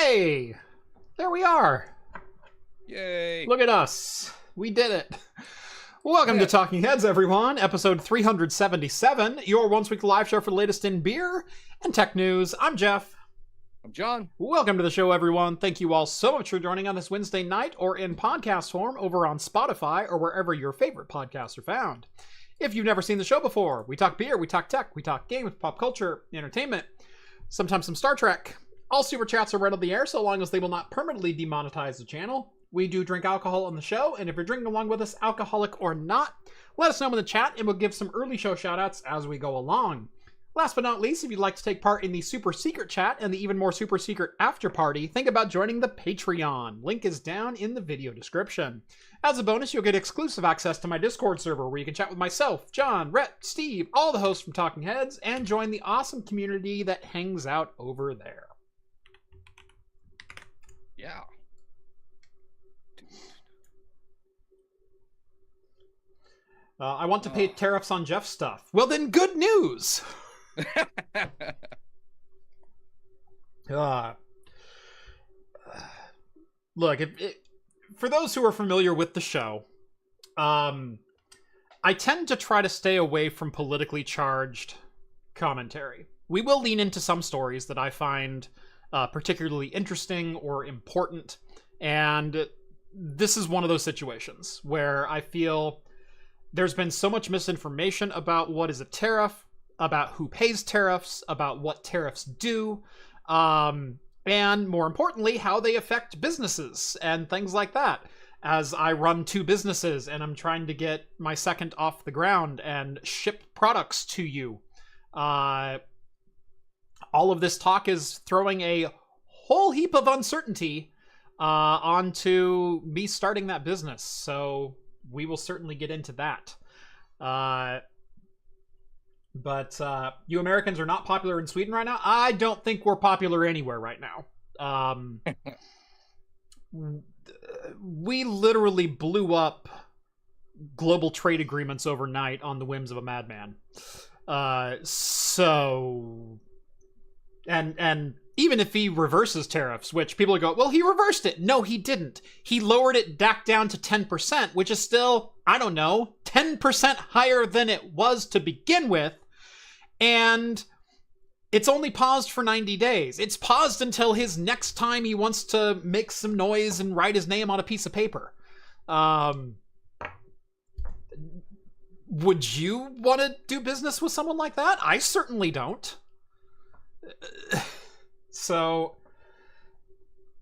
Hey! There we are. Yay. Look at us. We did it. Welcome to Talking Heads, everyone. Episode 377, your once-weekly live show for the latest in beer and tech news. I'm Jeff. I'm John. Welcome to the show, everyone. Thank you all so much for joining on this Wednesday night or in podcast form over on Spotify or wherever your favorite podcasts are found. If you've never seen the show before, we talk beer, we talk tech, we talk games, pop culture, entertainment, sometimes some Star Trek. All super chats are right on the air so long as they will not permanently demonetize the channel. We do drink alcohol on the show, and if you're drinking along with us, alcoholic or not, let us know in the chat and we'll give some early show shoutouts as we go along. Last but not least, if you'd like to take part in the super secret chat and the even more super secret after party, think about joining the Patreon. Link is down in the video description. As a bonus, you'll get exclusive access to my Discord server where you can chat with myself, John, Rhett, Steve, all the hosts from Talking Heads, and join the awesome community that hangs out over there. Yeah. I want to pay tariffs on Jeff's stuff. Well, then good news! Look, for those who are familiar with the show, I tend to try to stay away from politically charged commentary. We will lean into some stories that I find particularly interesting or important, and this is one of those situations where I feel there's been so much misinformation about what is a tariff, about who pays tariffs, about what tariffs do, and more importantly, how they affect businesses and things like that. As I run two businesses and I'm trying to get my second off the ground and ship products to you, all of this talk is throwing a whole heap of uncertainty onto me starting that business. So we will certainly get into that. But you Americans are not popular in Sweden right now. I don't think we're popular anywhere right now. We literally blew up global trade agreements overnight on the whims of a madman. And even if he reverses tariffs, which people go, well, he reversed it. No, he didn't. He lowered it back down to 10%, which is still, I don't know, 10% higher than it was to begin with. And it's only paused for 90 days. It's paused until his next time he wants to make some noise and write his name on a piece of paper. Would you want to do business with someone like that? I certainly don't. So,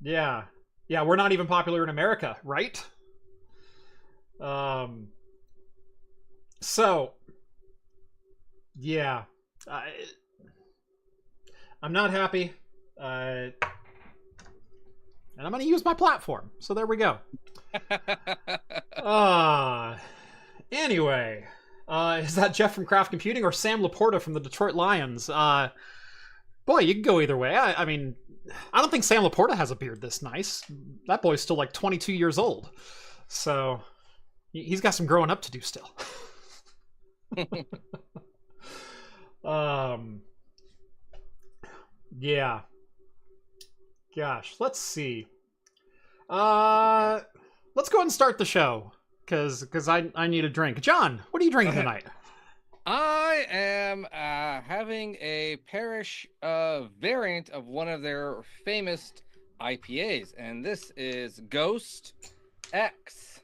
yeah, we're not even popular in America, right? So, yeah, I'm not happy, and I'm going to use my platform. So there we go. Anyway, is that Jeff from Craft Computing or Sam Laporta from the Detroit Lions? Boy, you can go either way. I mean, I don't think Sam Laporta has a beard this nice. That boy's still like 22 years old. So he's got some growing up to do still. Yeah. Gosh, let's see. Let's go ahead and start the show. Because I need a drink. John, what are you drinking tonight? I am having a Parish variant of one of their famous IPAs, and this is Ghost X.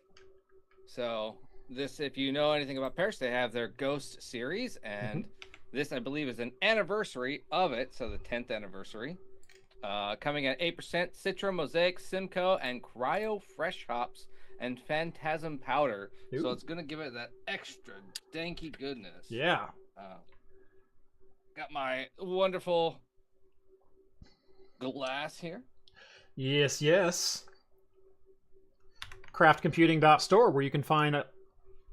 So this, if you know anything about Parish, they have their Ghost series, and this, I believe, is an anniversary of it, so the 10th anniversary. Coming at 8%, Citra, Mosaic, Simcoe, and Cryo Fresh hops and Phantasm powder. Ooh. So it's gonna give it that extra danky goodness. Yeah. Got my wonderful glass here. Yes. Craftcomputing.store, where you can find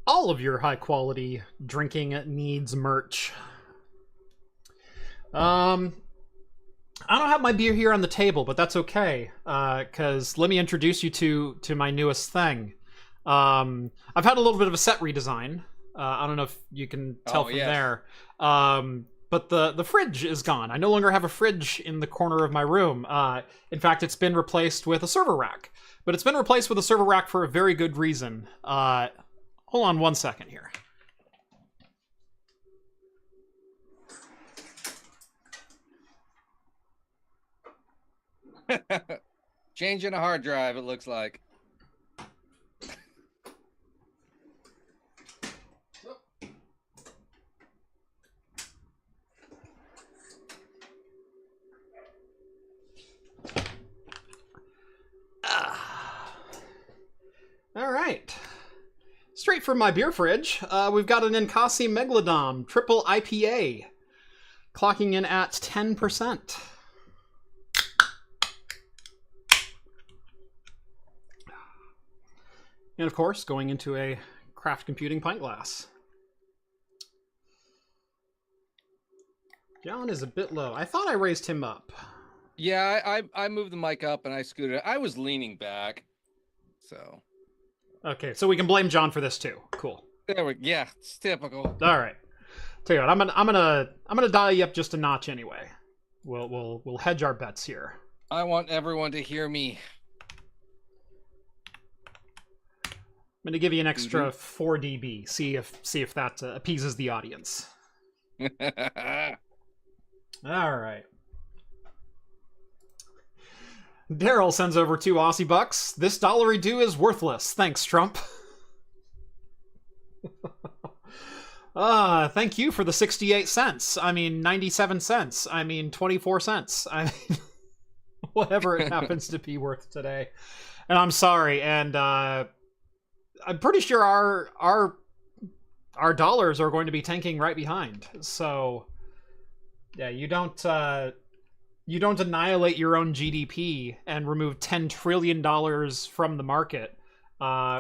all of your high quality drinking needs merch. I don't have my beer here on the table, but that's okay, because let me introduce you to my newest thing. I've had a little bit of a set redesign. I don't know if you can tell from there. but the fridge is gone. I no longer have a fridge in the corner of my room. In fact, it's been replaced with a server rack. But it's been replaced with a server rack for a very good reason. Hold on one second here. Changing a hard drive, it looks like. All right. Straight from my beer fridge, we've got an Ninkasi Megalodon Triple IPA, clocking in at 10%. And of course, going into a craft computing pint glass. John is a bit low. I thought I raised him up. Yeah, I moved the mic up and I scooted it. I was leaning back, so. Okay, so we can blame John for this too. Cool. There we. Yeah, it's typical. All right. Tell you what, I'm gonna dial you up just a notch anyway. We'll hedge our bets here. I want everyone to hear me. I'm gonna give you an extra 4 dB. See if that appeases the audience. All right. Daryl sends over 2 Aussie bucks. This dollary due is worthless. Thanks, Trump. Thank you for the 68 cents. I mean, 97 cents. I mean, 24 cents. I mean, whatever it happens to be worth today. And I'm sorry. And I'm pretty sure our dollars are going to be tanking right behind. So, yeah, you don't annihilate your own GDP and remove $10 trillion from the market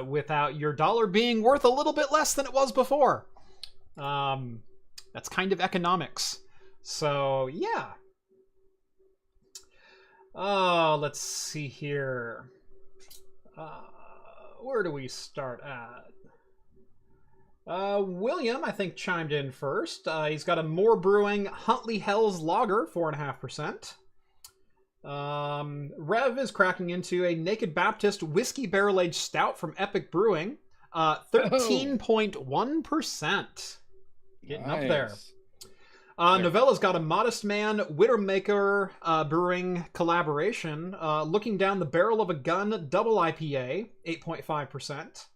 without your dollar being worth a little bit less than it was before. That's kind of economics. So, yeah. Let's see here. Where do we start at? William, I think, chimed in first. He's got a Moore Brewing Huntley Hell's Lager, 4.5%. Rev is cracking into a Naked Baptist Whiskey Barrel Aged Stout from Epic Brewing, 13.1%. Getting up there. Novella's got a Modest Man Widowmaker Brewing collaboration, Looking Down the Barrel of a Gun Double IPA, 8.5%.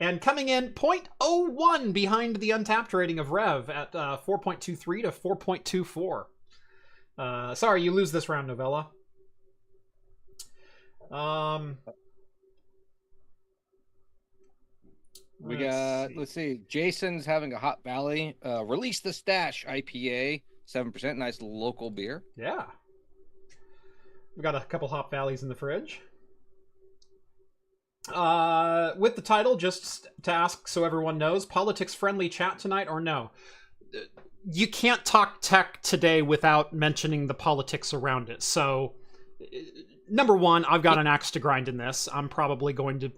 And coming in 0.01 behind the Untapped rating of Rev at 4.23 to 4.24. Sorry, you lose this round, Novella. Let's see. Jason's having a Hot Valley. Release the Stash IPA, 7%. Nice local beer. Yeah. We've got a couple Hop Valleys in the fridge. With the title, just to ask so everyone knows, politics-friendly chat tonight or no? You can't talk tech today without mentioning the politics around it. So, number one, I've got an axe to grind in this. I'm probably going to,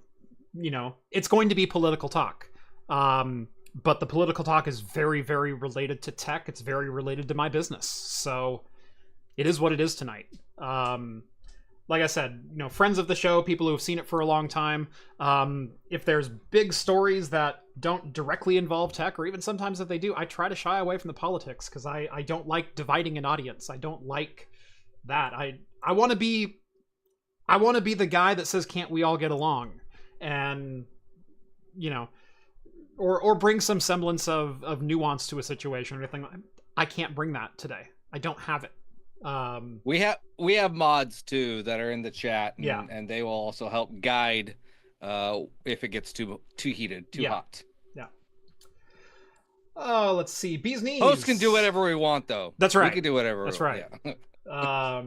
it's going to be political talk. But the political talk is very, very related to tech. It's very related to my business. So, it is what it is tonight. Like I said, friends of the show, people who have seen it for a long time, if there's big stories that don't directly involve tech, or even sometimes if they do, I try to shy away from the politics because I don't like dividing an audience. I don't like that. I want to be the guy that says, can't we all get along? And, or bring some semblance of nuance to a situation or anything. I can't bring that today. I don't have it. We have mods too that are in the chat, and they will also help guide if it gets too heated, too hot. Yeah. Oh, let's see. Bee's Knees. Hosts can do whatever we want, though. That's right. We can do whatever. That's right. Yeah.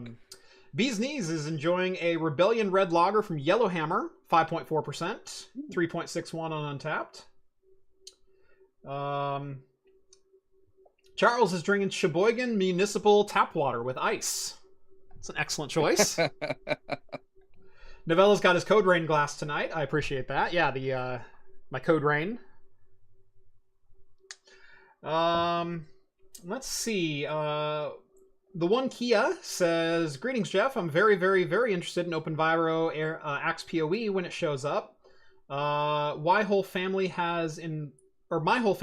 Bee's Knees is enjoying a Rebellion Red Lager from Yellowhammer, 5.4%, 3.61 on Untapped. Charles is drinking Sheboygan Municipal Tap Water with ice. It's an excellent choice. Novella's got his Code Rain glass tonight. I appreciate that. Yeah, my Code Rain. Let's see. The one Kia says, "Greetings, Jeff. I'm very, very, very interested in OpenViro Axe PoE when it shows up. My whole family has environmental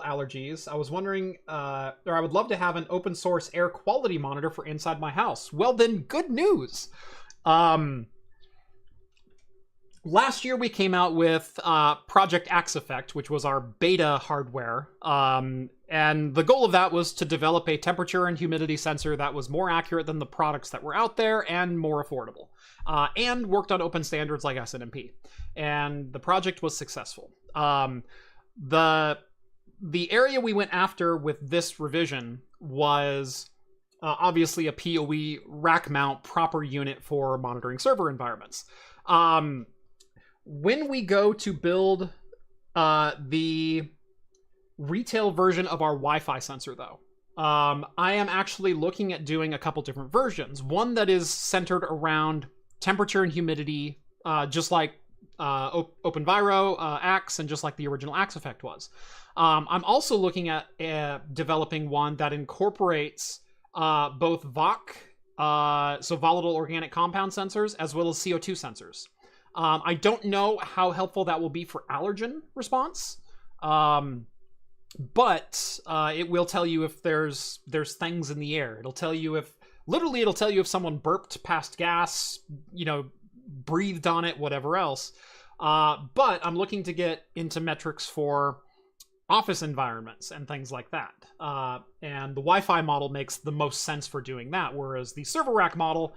allergies. I was wondering, or I would love to have an open source air quality monitor for inside my house." Well, then, good news. Last year we came out with Project Axe Effect, which was our beta hardware. And the goal of that was to develop a temperature and humidity sensor that was more accurate than the products that were out there and more affordable. And worked on open standards like SNMP. And the project was successful. The area we went after with this revision was obviously a PoE rack mount proper unit for monitoring server environments. When we go to build the retail version of our Wi-Fi sensor, though, I am actually looking at doing a couple different versions. One that is centered around temperature and humidity, just like OpenViro, Axe, and just like the original Axe Effect was. I'm also looking at developing one that incorporates both VOC, so volatile organic compound sensors, as well as CO2 sensors. I don't know how helpful that will be for allergen response, but it will tell you if there's things in the air. It'll tell you if someone burped past gas, breathed on it, whatever else. But I'm looking to get into metrics for office environments and things like that. And the Wi-Fi model makes the most sense for doing that, whereas the server rack model,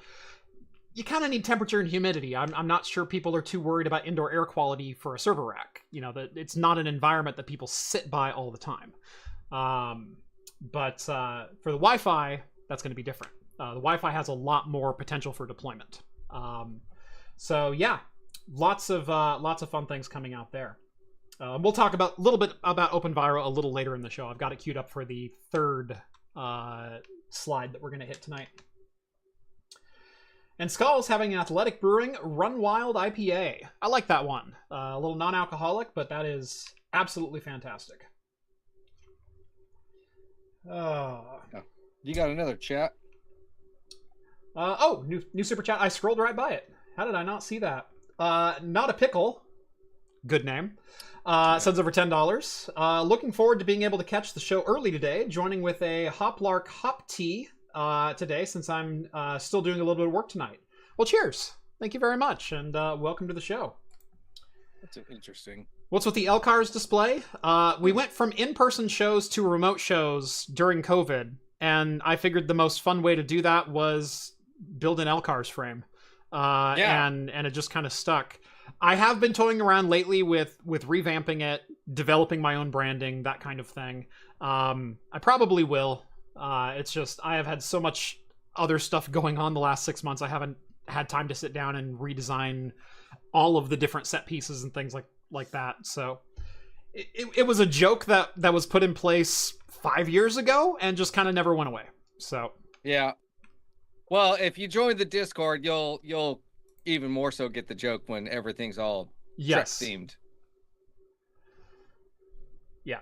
you kind of need temperature and humidity. I'm not sure people are too worried about indoor air quality for a server rack. That it's not an environment that people sit by all the time. But for the Wi-Fi, that's going to be different. The Wi-Fi has a lot more potential for deployment. So yeah, lots of fun things coming out there. We'll talk a little bit about OpenViro a little later in the show. I've got it queued up for the third slide that we're going to hit tonight. And Skull's having an Athletic Brewing Run Wild IPA. I like that one. A little non-alcoholic, but that is absolutely fantastic. You got another chat? New super chat. I scrolled right by it. How did I not see that? Not a Pickle. Good name. Sends over $10. Looking forward to being able to catch the show early today, joining with a Hoplark Hop Tea today, since I'm still doing a little bit of work tonight. Well, cheers. Thank you very much, and welcome to the show. That's interesting. What's with the LCARS display? We went from in-person shows to remote shows during COVID, and I figured the most fun way to do that was build an LCARS frame. And it just kind of stuck. I have been toying around lately with revamping it, developing my own branding, that kind of thing. I probably will. It's just, I have had so much other stuff going on the last 6 months. I haven't had time to sit down and redesign all of the different set pieces and things like that. So it was a joke that was put in place 5 years ago and just kind of never went away. So yeah. Well, if you join the Discord, you'll even more so get the joke when everything's all Trek themed. Yeah.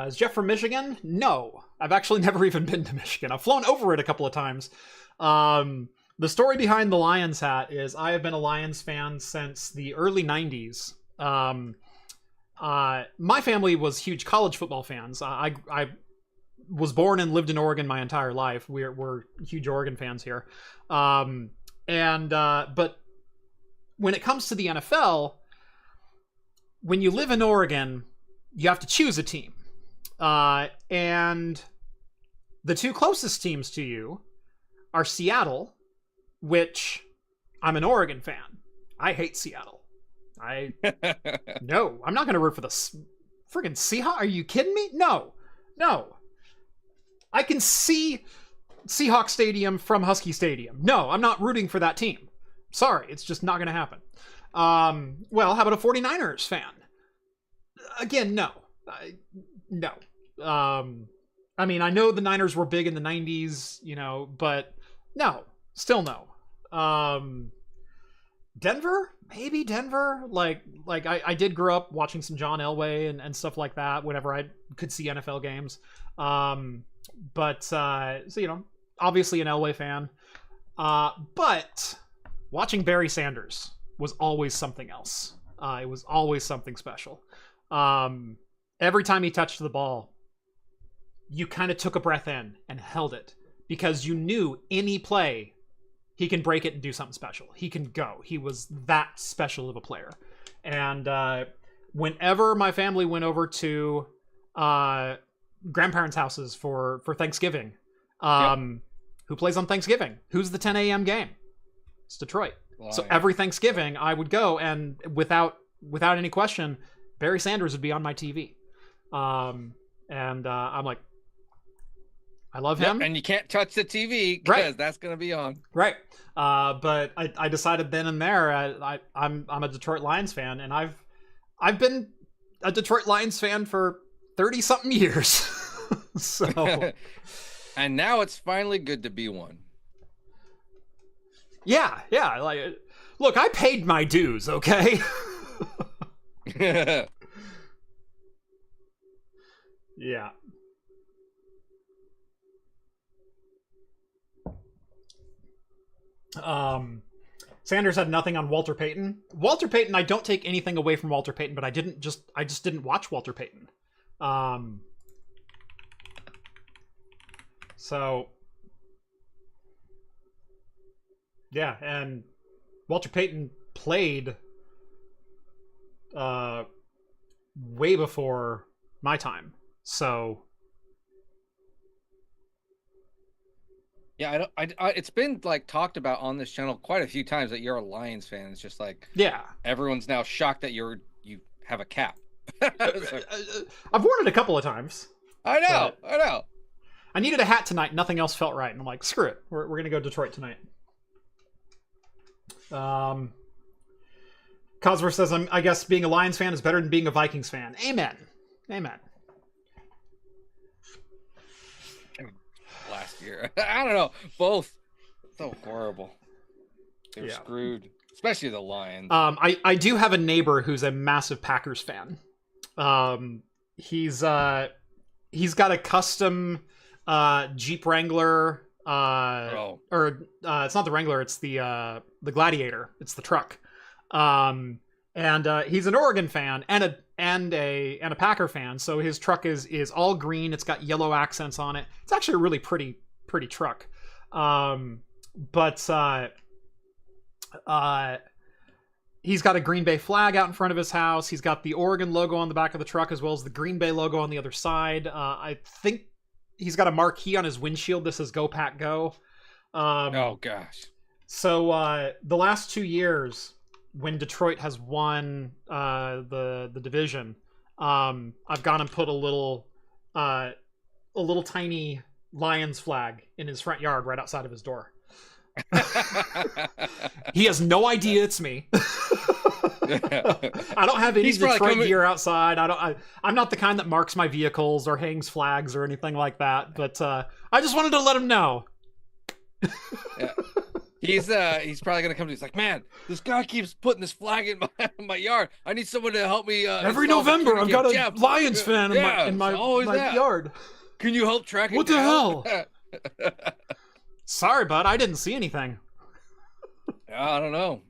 Is Jeff from Michigan? No. I've actually never even been to Michigan. I've flown over it a couple of times. The story behind the Lions hat is I have been a Lions fan since the early 90s. My family was huge college football fans. I was born and lived in Oregon my entire life. We're huge Oregon fans here. But when it comes to the NFL, when you live in Oregon, you have to choose a team. And the two closest teams to you are Seattle, which I'm an Oregon fan. I hate Seattle. No, I'm not going to root for the friggin' Seahawks. Are you kidding me? No. I can see Seahawks Stadium from Husky Stadium. No, I'm not rooting for that team. Sorry, it's just not going to happen. Well, how about a 49ers fan? Again, no. No. I mean, I know the Niners were big in the 90s, but no. Still no. Denver? maybe Denver. Like I did grow up watching some John Elway and stuff like that whenever I could see NFL games. So obviously an Elway fan. But watching Barry Sanders was always something else. It was always something special. Every time he touched the ball, you kind of took a breath in and held it because you knew any play he can break it and do something special. He can go. He was that special of a player. And whenever my family went over to grandparents' houses for Thanksgiving, who plays on Thanksgiving? Who's the 10 a.m. game? It's Detroit. So every Thanksgiving, I would go, and without any question, Barry Sanders would be on my TV. I'm like, I love him. And you can't touch the TV because that's going to be on. Right. But I decided then and there, I'm a Detroit Lions fan, and I've been a Detroit Lions fan for 30-something years. So... And now it's finally good to be one. Yeah. Like, look, I paid my dues, okay? Yeah. Sanders had nothing on Walter Payton. Walter Payton, I don't take anything away from Walter Payton, but I just didn't watch Walter Payton. So yeah, and Walter Payton played way before my time. So yeah, it's been like talked about on this channel quite a few times that you're a Lions fan. It's just like, yeah, everyone's now shocked that you have a cap. I've worn it a couple of times. I know. I needed a hat tonight. Nothing else felt right. And I'm like, screw it. We're going to go Detroit tonight. Cosmer says, I guess being a Lions fan is better than being a Vikings fan. Amen. Last year. I don't know. Both. So horrible. They're screwed. Especially the Lions. I do have a neighbor who's a massive Packers fan. He's got a custom Jeep Wrangler, or it's not the Wrangler, it's the Gladiator. It's the truck. And he's an Oregon fan and a Packer fan. So his truck is all green. It's got yellow accents on it. It's actually a really pretty truck. He's got a Green Bay flag out in front of his house. He's got the Oregon logo on the back of the truck as well as the Green Bay logo on the other side. I think he's got a marquee on his windshield that says "Go Pack Go." Oh gosh! So the last 2 years, when Detroit has won the division, I've gone and put a little tiny Lions flag in his front yard right outside of his door. He has no idea it's me. I don't have any Detroit gear outside. I'm not the kind that marks my vehicles or hangs flags or anything like that. But I just wanted to let him know. Yeah. He's probably gonna come to. He's like, man, this guy keeps putting this flag in my yard. I need someone to help me. Every November, I've got a Lions fan in my yard. Can you help track it? What the hell? Sorry, bud. I didn't see anything. I don't know.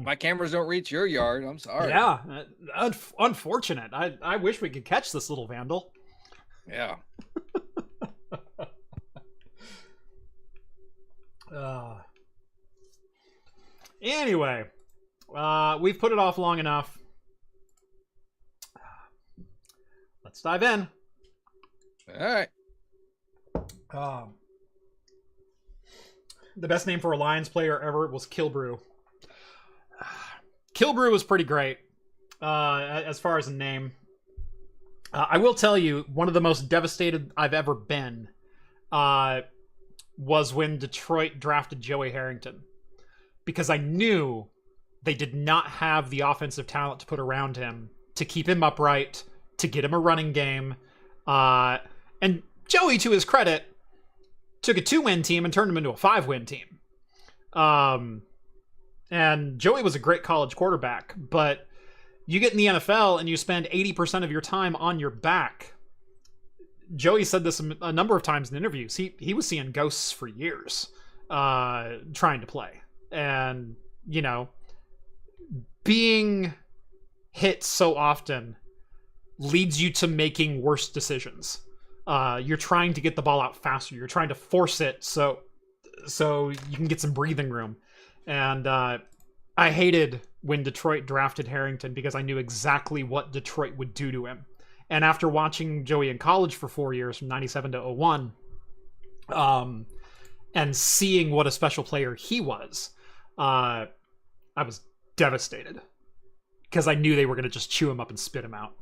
My cameras don't reach your yard. I'm sorry. Yeah, unfortunate. I wish we could catch this little vandal. Yeah. Anyway, we've put it off long enough. Let's dive in. All right. The best name for a Lions player ever was Kilbrew. Kilbrew was pretty great as far as a name. I will tell you, one of the most devastated I've ever been was when Detroit drafted Joey Harrington. Because I knew they did not have the offensive talent to put around him to keep him upright, to get him a running game. And Joey, to his credit, took a 2-win team and turned him into a 5-win team. And Joey was a great college quarterback, but you get in the NFL and you spend 80% of your time on your back. Joey said this a number of times in interviews. He was seeing ghosts for years trying to play. And, you know, being hit so often leads you to making worse decisions. You're trying to get the ball out faster. You're trying to force it so you can get some breathing room. And I hated when Detroit drafted Harrington because I knew exactly what Detroit would do to him. And after watching Joey in college for 4 years, from 97 to 01, and seeing what a special player he was, I was devastated. Because I knew they were going to just chew him up and spit him out.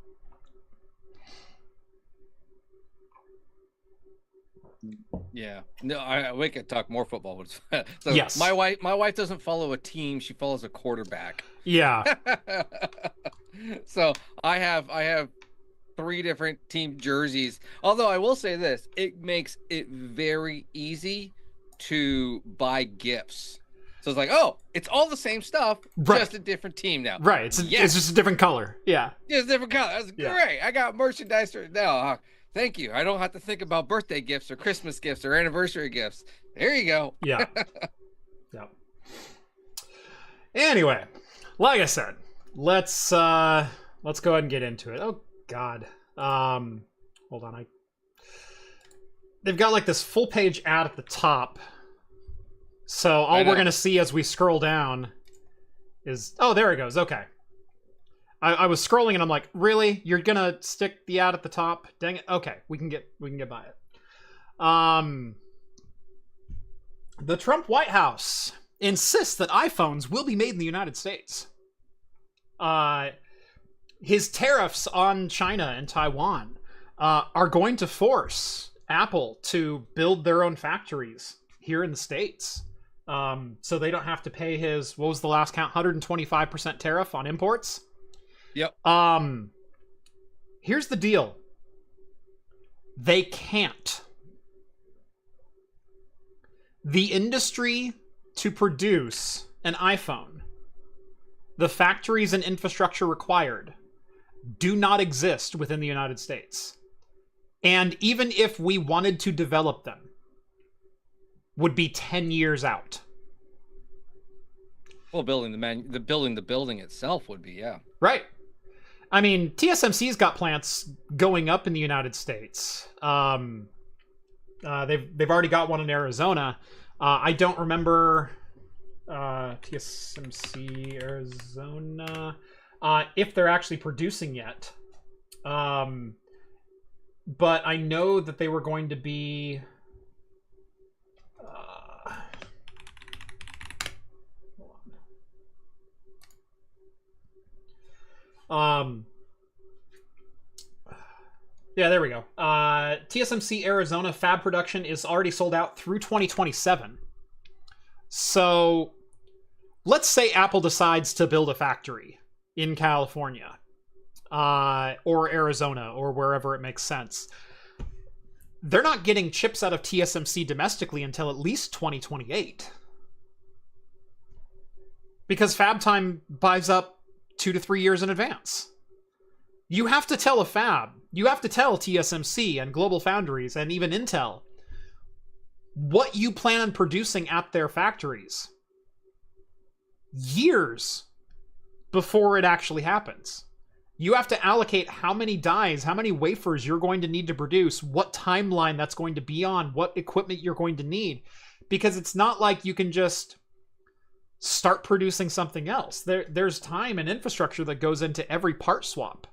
Yeah. No, we could talk more football. So yes. My wife doesn't follow a team. She follows a quarterback. Yeah. So I have 3 different team jerseys. Although I will say this, it makes it very easy to buy gifts. So it's like, oh, it's all the same stuff, right. Just a different team now. Right. It's just a different color. Yeah. It's a different color. That's great. I got merchandise now. Thank you. I don't have to think about birthday gifts or Christmas gifts or anniversary gifts. There you go. Yeah. Yeah. Anyway, like I said, let's go ahead and get into it. Oh God. Hold on. They've got like this full page ad at the top. So all we're gonna see as we scroll down is, oh, there it goes. Okay. I was scrolling and I'm like, really? You're gonna stick the ad at the top? Dang it. Okay, we can get by it. The Trump White House insists that iPhones will be made in the United States. His tariffs on China and Taiwan are going to force Apple to build their own factories here in the States. So they don't have to pay his, what was the last count, 125% tariff on imports? Yep. Here's the deal. They can't. The industry to produce an iPhone, the factories and infrastructure required, do not exist within the United States. And even if we wanted to develop them, would be 10 years out. Well, building the building itself would be, yeah. Right. I mean, TSMC's got plants going up in the United States. They've already got one in Arizona. I don't remember TSMC Arizona if they're actually producing yet. But I know that they were going to be. Yeah, there we go. TSMC Arizona fab production is already sold out through 2027. So let's say Apple decides to build a factory in California, or Arizona, or wherever it makes sense. They're not getting chips out of TSMC domestically until at least 2028. Because fab time buys up 2 to 3 years in advance. You have to tell a fab, you have to tell TSMC and Global Foundries and even Intel what you plan on producing at their factories years before it actually happens. You have to allocate how many dies, how many wafers you're going to need to produce, what timeline that's going to be on, what equipment you're going to need. Because it's not like you can just start producing something else. There's time and infrastructure that goes into every part swap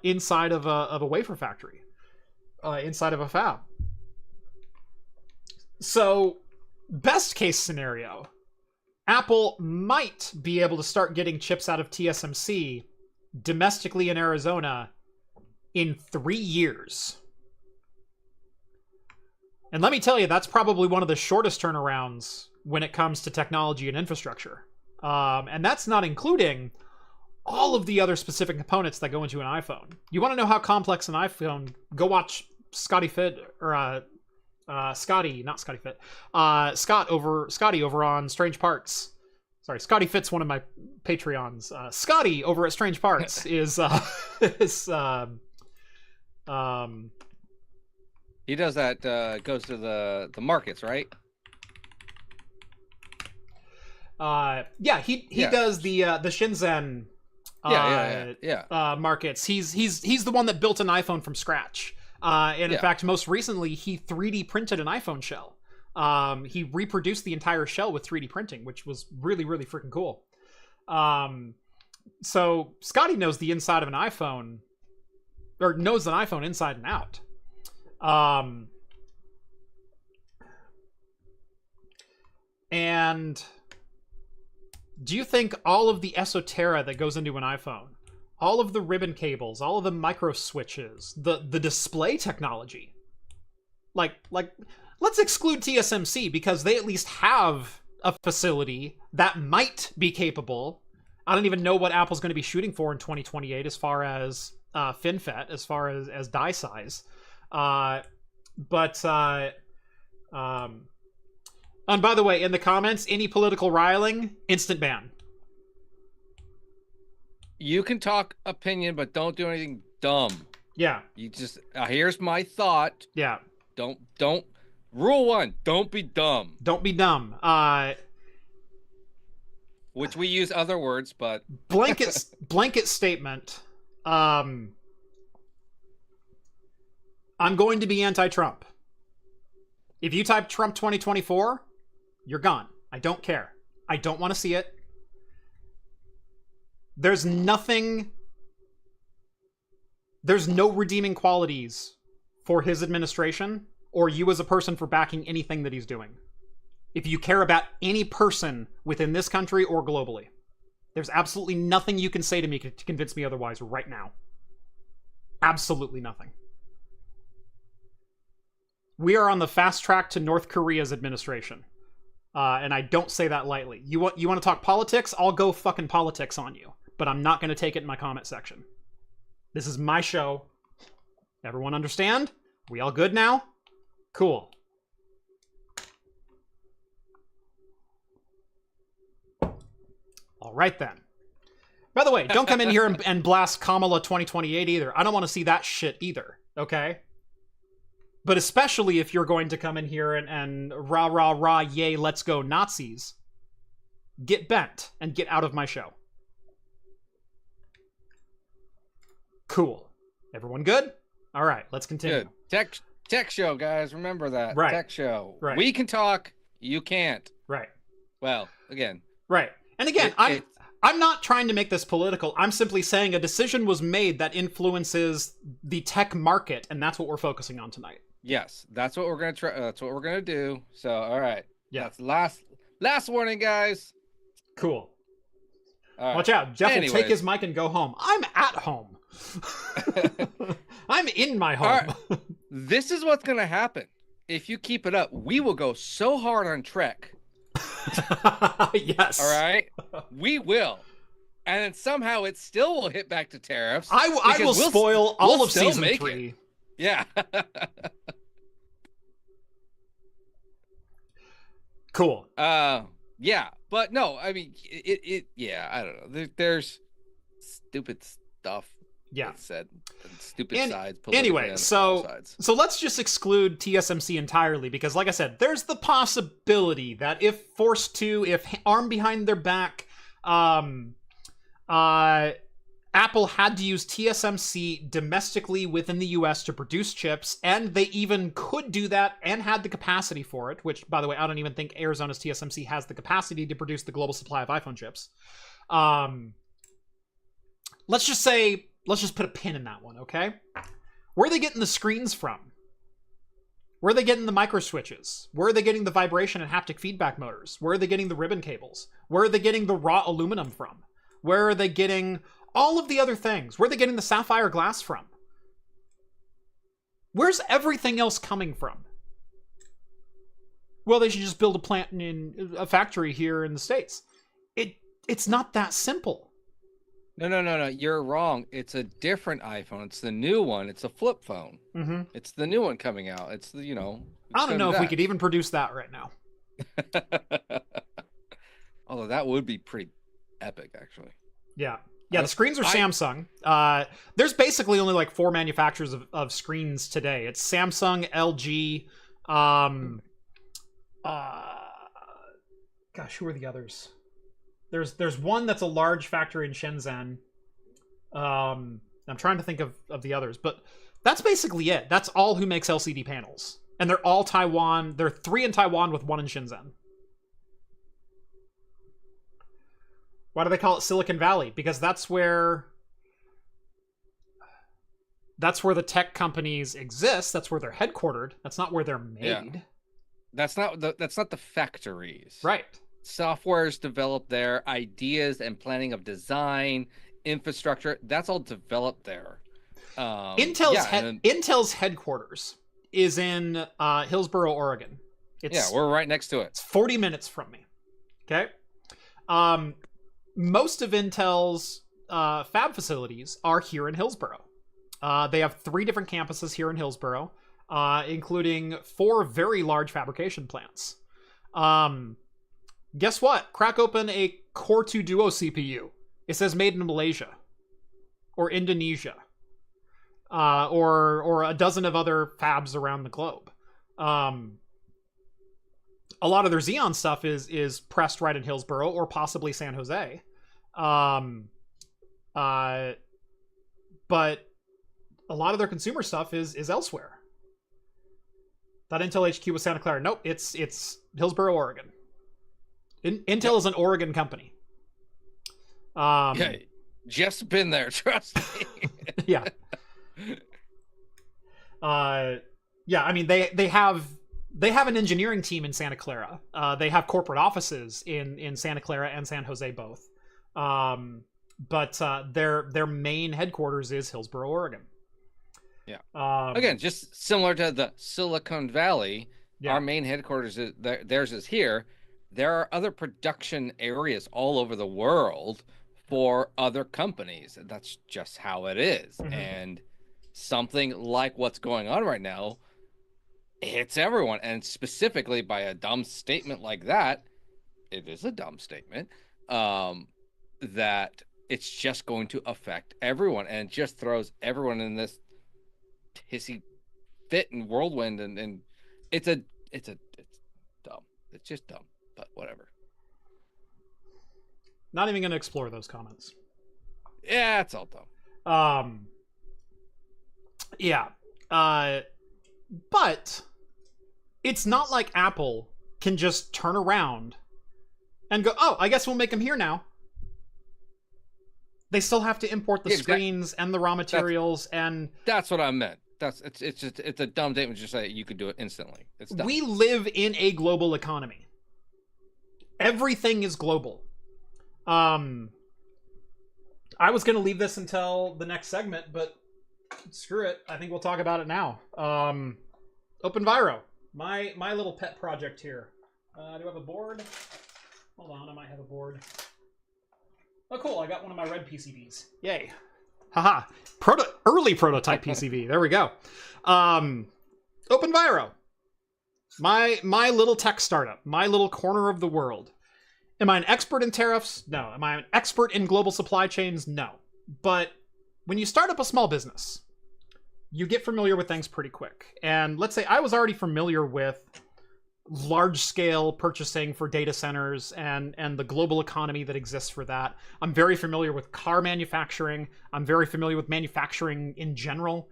inside of a wafer factory, inside of a fab. So, best case scenario, Apple might be able to start getting chips out of TSMC domestically in Arizona in 3 years. And let me tell you, that's probably one of the shortest turnarounds when it comes to technology and infrastructure. And that's not including all of the other specific components that go into an iPhone. You want to know how complex an iPhone? Go watch Scotty over on Strange Parts. Sorry, Scotty Fitz, one of my Patreons. Scotty over at Strange Parts is he does that. Goes to the markets, right? Yeah, he does the Shenzhen markets. He's the one that built an iPhone from scratch. And in fact, most recently, he 3D printed an iPhone shell. He reproduced the entire shell with 3D printing, which was really, really freaking cool. So Scotty knows the inside of an iPhone, or knows an iPhone inside and out. And do you think all of the esoterica that goes into an iPhone, all of the ribbon cables, all of the micro switches, the display technology, like let's exclude TSMC because they at least have a facility that might be capable. I don't even know what Apple's going to be shooting for in 2028 as far as FinFET, as far as die size. And by the way, in the comments, any political riling, instant ban. You can talk opinion, but don't do anything dumb. Yeah. You just here's my thought. Yeah. Don't. Rule 1: don't be dumb. Don't be dumb. Which we use other words, but blanket statement. I'm going to be anti-Trump. If you type Trump 2024, you're gone. I don't care. I don't want to see it. There's no redeeming qualities for his administration or you as a person for backing anything that he's doing. If you care about any person within this country or globally, there's absolutely nothing you can say to me to convince me otherwise right now. Absolutely nothing. We are on the fast track to North Korea's administration. And I don't say that lightly. You want to talk politics? I'll go fucking politics on you. But I'm not going to take it in my comment section. This is my show. Everyone understand? We all good now? Cool. All right then. By the way, don't come in here and blast Kamala 2028 either. I don't want to see that shit either. Okay? But especially if you're going to come in here and rah, rah, rah, yay, let's go Nazis, get bent and get out of my show. Cool. Everyone good? All right, let's continue. Good. Tech show, guys. Remember that. Right. Tech show. Right. We can talk. You can't. Right. Well, again. Right. And again, I'm not trying to make this political. I'm simply saying a decision was made that influences the tech market, and that's what we're focusing on tonight. Yes, that's what we're gonna try. That's what we're gonna do. So, all right. Yeah. That's last warning, guys. Cool. All right. Watch out. Jeff will take his mic and go home. I'm at home. I'm in my home. Right. This is what's gonna happen. If you keep it up, we will go so hard on Trek. Yes. All right. We will. And then somehow it still will hit back to tariffs. I will spoil all of season 3. It. Yeah. Cool. Yeah, but no, I mean yeah, I don't know. There's stupid stuff. Yeah. Said stupid sides. Anyway, so let's just exclude TSMC entirely because, like I said, there's the possibility that if forced to, if armed behind their back, Apple had to use TSMC domestically within the US to produce chips, and they even could do that and had the capacity for it, which, by the way, I don't even think Arizona's TSMC has the capacity to produce the global supply of iPhone chips. Let's just put a pin in that one, okay? Where are they getting the screens from? Where are they getting the micro switches? Where are they getting the vibration and haptic feedback motors? Where are they getting the ribbon cables? Where are they getting the raw aluminum from? Where are they getting all of the other things? Where are they getting the sapphire glass from? Where's everything else coming from? Well, they should just build a plant in a factory here in the States. It's not that simple. No. You're wrong. It's a different iPhone. It's the new one. It's a flip phone. Mm-hmm. It's the new one coming out. It's the, I don't know if we could even produce that right now. Although that would be pretty epic, actually. Yeah. Yeah, the screens are Samsung. There's basically only like 4 manufacturers of screens today. It's Samsung, LG, gosh, who are the others? There's one that's a large factory in Shenzhen. I'm trying to think of the others, but that's basically it. That's all who makes LCD panels. And they're all Taiwan. There are 3 in Taiwan with 1 in Shenzhen. Why do they call it Silicon Valley? Because that's where the tech companies exist. That's where they're headquartered. That's not where they're made. Yeah. That's not the factories. Right. Software is developed there. Ideas and planning of design, infrastructure, that's all developed there. Intel's headquarters is in Hillsboro, Oregon. We're right next to it. It's 40 minutes from me. Okay. Most of Intel's fab facilities are here in Hillsboro. They have 3 different campuses here in Hillsboro, including 4 very large fabrication plants. Guess what? Crack open a Core 2 Duo CPU. It says made in Malaysia or Indonesia, or a dozen of other fabs around the globe. A lot of their Xeon stuff is pressed right in Hillsboro or possibly San Jose. But a lot of their consumer stuff is elsewhere. That Intel HQ was Santa Clara. Nope, it's Hillsboro, Oregon. Intel is an Oregon company. Yeah, Jeff's been there, trust me. Yeah. Yeah, I mean they have an engineering team in Santa Clara. They have corporate offices in Santa Clara and San Jose both. But their main headquarters is Hillsboro, Oregon. Yeah. Again, just similar to the Silicon Valley, our main headquarters theirs is here. There are other production areas all over the world for other companies. That's just how it is. Mm-hmm. And something like what's going on right now hits everyone. And specifically by a dumb statement like that, it is a dumb statement, that it's just going to affect everyone. And it just throws everyone in this hissy fit and whirlwind. And it's dumb. It's just dumb. But whatever. Not even going to explore those comments. Yeah, it's all dumb. Yeah. But it's not like Apple can just turn around and go, oh, I guess we'll make them here now. They still have to import the screens and the raw materials, and that's what I meant. It's a dumb statement. Just say you could do it instantly. It's dumb. We live in a global economy. Everything is global. I was going to leave this until the next segment, but screw it. I think we'll talk about it now. OpenViro, my little pet project here. Do I have a board? Hold on, I might have a board. Oh, cool! I got one of my red PCBs. Yay! Haha! Early prototype PCB. There we go. OpenViro. My little tech startup, my little corner of the world. Am I an expert in tariffs? No. Am I an expert in global supply chains? No. But when you start up a small business, you get familiar with things pretty quick. And let's say I was already familiar with large-scale purchasing for data centers and the global economy that exists for that. I'm very familiar with car manufacturing. I'm very familiar with manufacturing in general,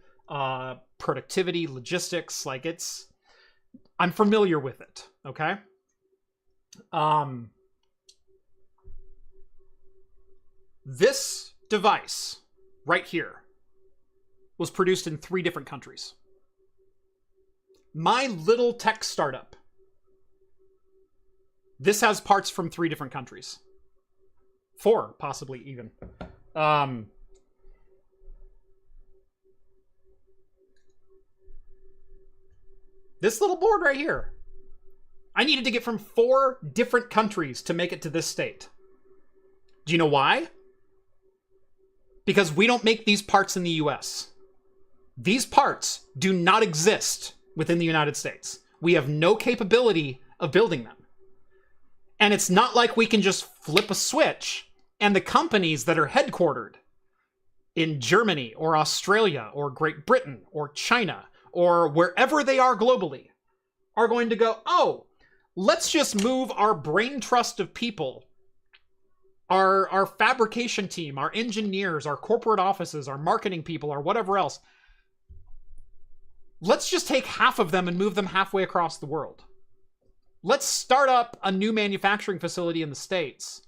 productivity, logistics. I'm familiar with it, okay? This device right here was produced in 3 different countries. My little tech startup, this has parts from 3 different countries. 4, possibly even. This little board right here, I needed to get from 4 different countries to make it to this state. Do you know why? Because we don't make these parts in the US. These parts do not exist within the United States. We have no capability of building them. And it's not like we can just flip a switch and the companies that are headquartered in Germany or Australia or Great Britain or China or wherever they are globally are going to go, oh, let's just move our brain trust of people, our fabrication team, our engineers, our corporate offices, our marketing people, or whatever else. Let's just take half of them and move them halfway across the world. Let's start up a new manufacturing facility in the States,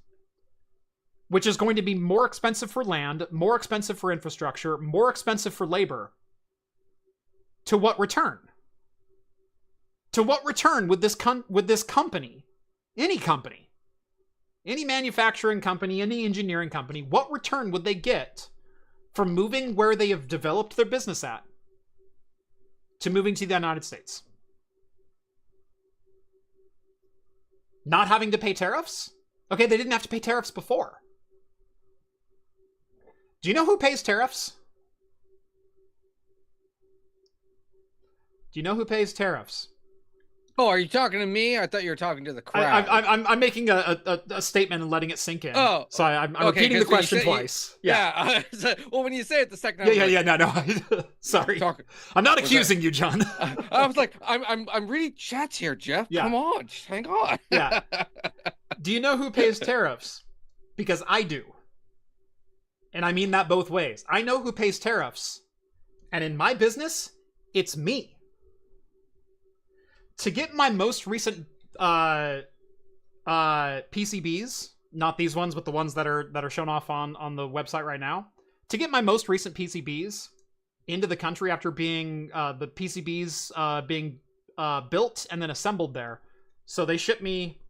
which is going to be more expensive for land, more expensive for infrastructure, more expensive for labor. To what return? To what return would this company, any manufacturing company, any engineering company, what return would they get from moving where they have developed their business at to moving to the United States? Not having to pay tariffs? Okay, they didn't have to pay tariffs before. Do you know who pays tariffs? Do you know who pays tariffs? Oh, are you talking to me? I thought you were talking to the crowd. I'm making a statement and letting it sink in. Oh, so I'm okay, repeating the question twice. Yeah. Well, when you say it the second time, no. Sorry, I'm not accusing you, John. I was like, I'm reading chats here, Jeff. Yeah. Come on, just hang on. Yeah. Do you know who pays tariffs? Because I do, and I mean that both ways. I know who pays tariffs, and in my business, it's me. To get my most recent PCBs, not these ones, but the ones that are shown off on the website right now, to get my most recent PCBs into the country after being the PCBs being built and then assembled there, so they ship me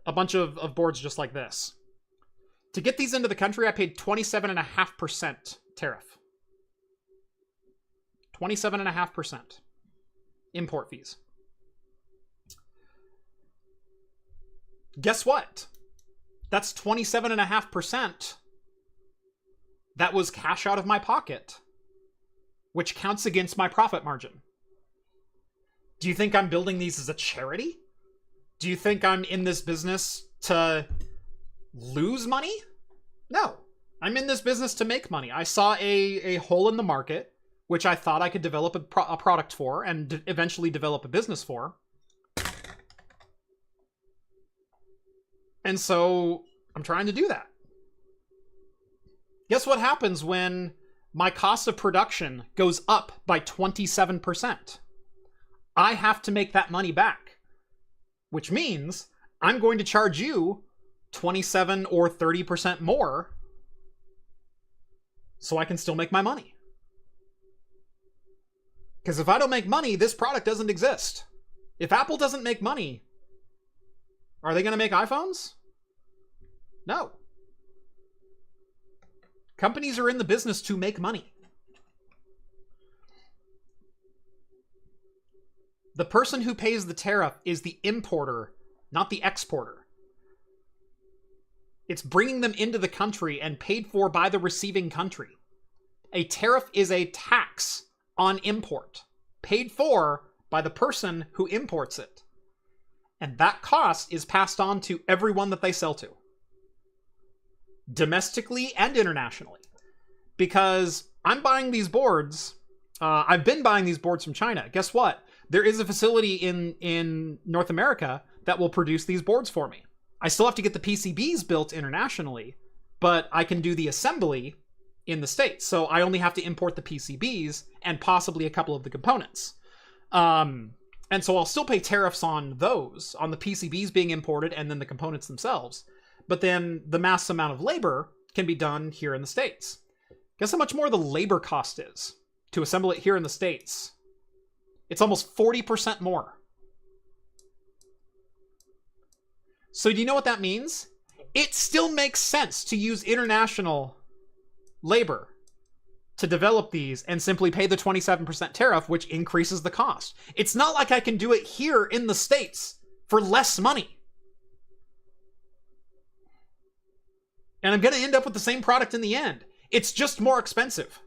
a bunch of boards just like this. To get these into the country, I paid 27.5% tariff. 27.5% import fees. Guess what? That's 27.5%. That was cash out of my pocket, which counts against my profit margin. Do you think I'm building these as a charity? Do you think I'm in this business to lose money? No. I'm in this business to make money. I saw a hole in the market, which I thought I could develop a product for and eventually develop a business for. And so I'm trying to do that. Guess what happens when my cost of production goes up by 27%? I have to make that money back, which means I'm going to charge you 27 or 30% more so I can still make my money. Because if I don't make money, this product doesn't exist. If Apple doesn't make money, are they going to make iPhones? No. Companies are in the business to make money. The person who pays the tariff is the importer, not the exporter. It's bringing them into the country and paid for by the receiving country. A tariff is a tax on import, paid for by the person who imports it. And that cost is passed on to everyone that they sell to, domestically and internationally. Because I'm buying these boards, I've been buying these boards from China. Guess what? There is a facility in North America that will produce these boards for me. I still have to get the PCBs built internationally, but I can do the assembly in the States. So I only have to import the PCBs and possibly a couple of the components. And so I'll still pay tariffs on those, on the PCBs being imported and then the components themselves. But then the mass amount of labor can be done here in the States. Guess how much more the labor cost is to assemble it here in the States? It's almost 40% more. So do you know what that means? It still makes sense to use international labor to develop these and simply pay the 27% tariff, which increases the cost. It's not like I can do it here in the States for less money. And I'm going to end up with the same product in the end. It's just more expensive.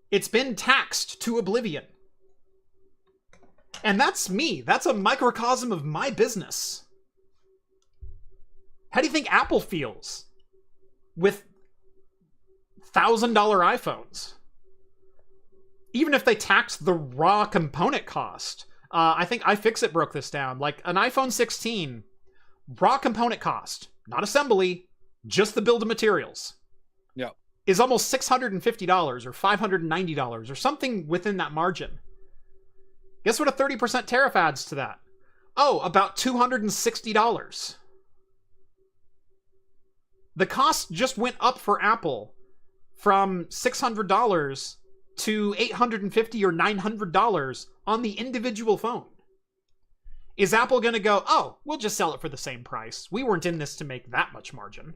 It's been taxed to oblivion. And that's me. That's a microcosm of my business. How do you think Apple feels with $1,000 iPhones? Even if they taxed the raw component cost, I think iFixit broke this down. Like an iPhone 16, raw component cost, not assembly, just the build of materials, is almost $650 or $590 or something within that margin. Guess what a 30% tariff adds to that? Oh, about $260. The cost just went up for Apple from $600 to $850 or $900 on the individual phone. Is Apple going to go, oh, we'll just sell it for the same price? We weren't in this to make that much margin.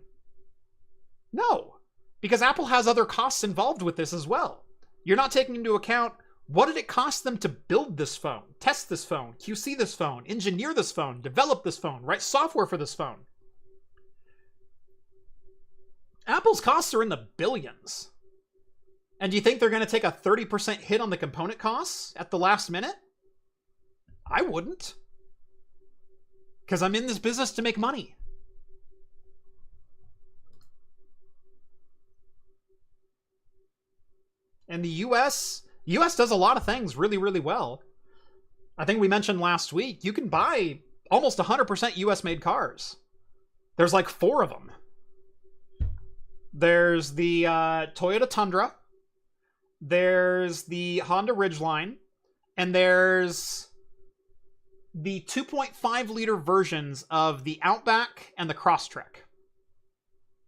No, because Apple has other costs involved with this as well. You're not taking into account, what did it cost them to build this phone, test this phone, QC this phone, engineer this phone, develop this phone, write software for this phone? Apple's costs are in the billions. And do you think they're going to take a 30% hit on the component costs at the last minute? I wouldn't. Because I'm in this business to make money. And the US does a lot of things really, really well. I think we mentioned last week, you can buy almost 100% US made cars. There's like 4 of them. There's the Toyota Tundra. There's the Honda Ridgeline. And there's the 2.5 liter versions of the Outback and the Crosstrek.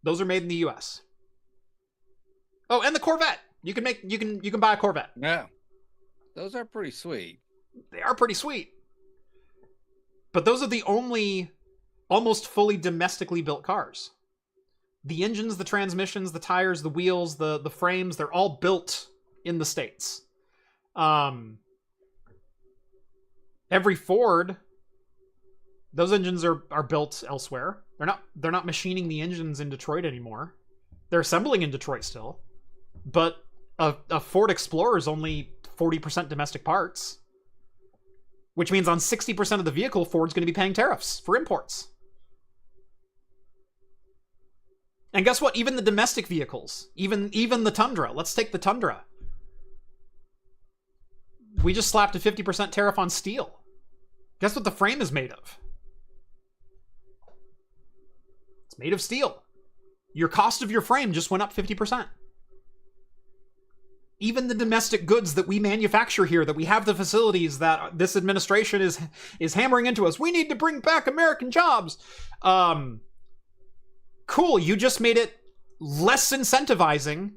Those are made in the US. Oh, and the Corvette. You can buy a Corvette. Yeah. Those are pretty sweet. They are pretty sweet. But those are the only almost fully domestically built cars. The engines, the transmissions, the tires, the wheels, the frames, they're all built in the States. Every Ford, those engines are built elsewhere. They're not machining the engines in Detroit anymore. They're assembling in Detroit still. But a Ford Explorer is only 40% domestic parts, which means on 60% of the vehicle, Ford's going to be paying tariffs for imports. And guess what? Even the domestic vehicles, even the Tundra. Let's take the Tundra. We just slapped a 50% tariff on steel. Guess what the frame is made of? It's made of steel. Your cost of your frame just went up 50%. Even the domestic goods that we manufacture here, that we have the facilities that this administration is hammering into us. We need to bring back American jobs. Cool, you just made it less incentivizing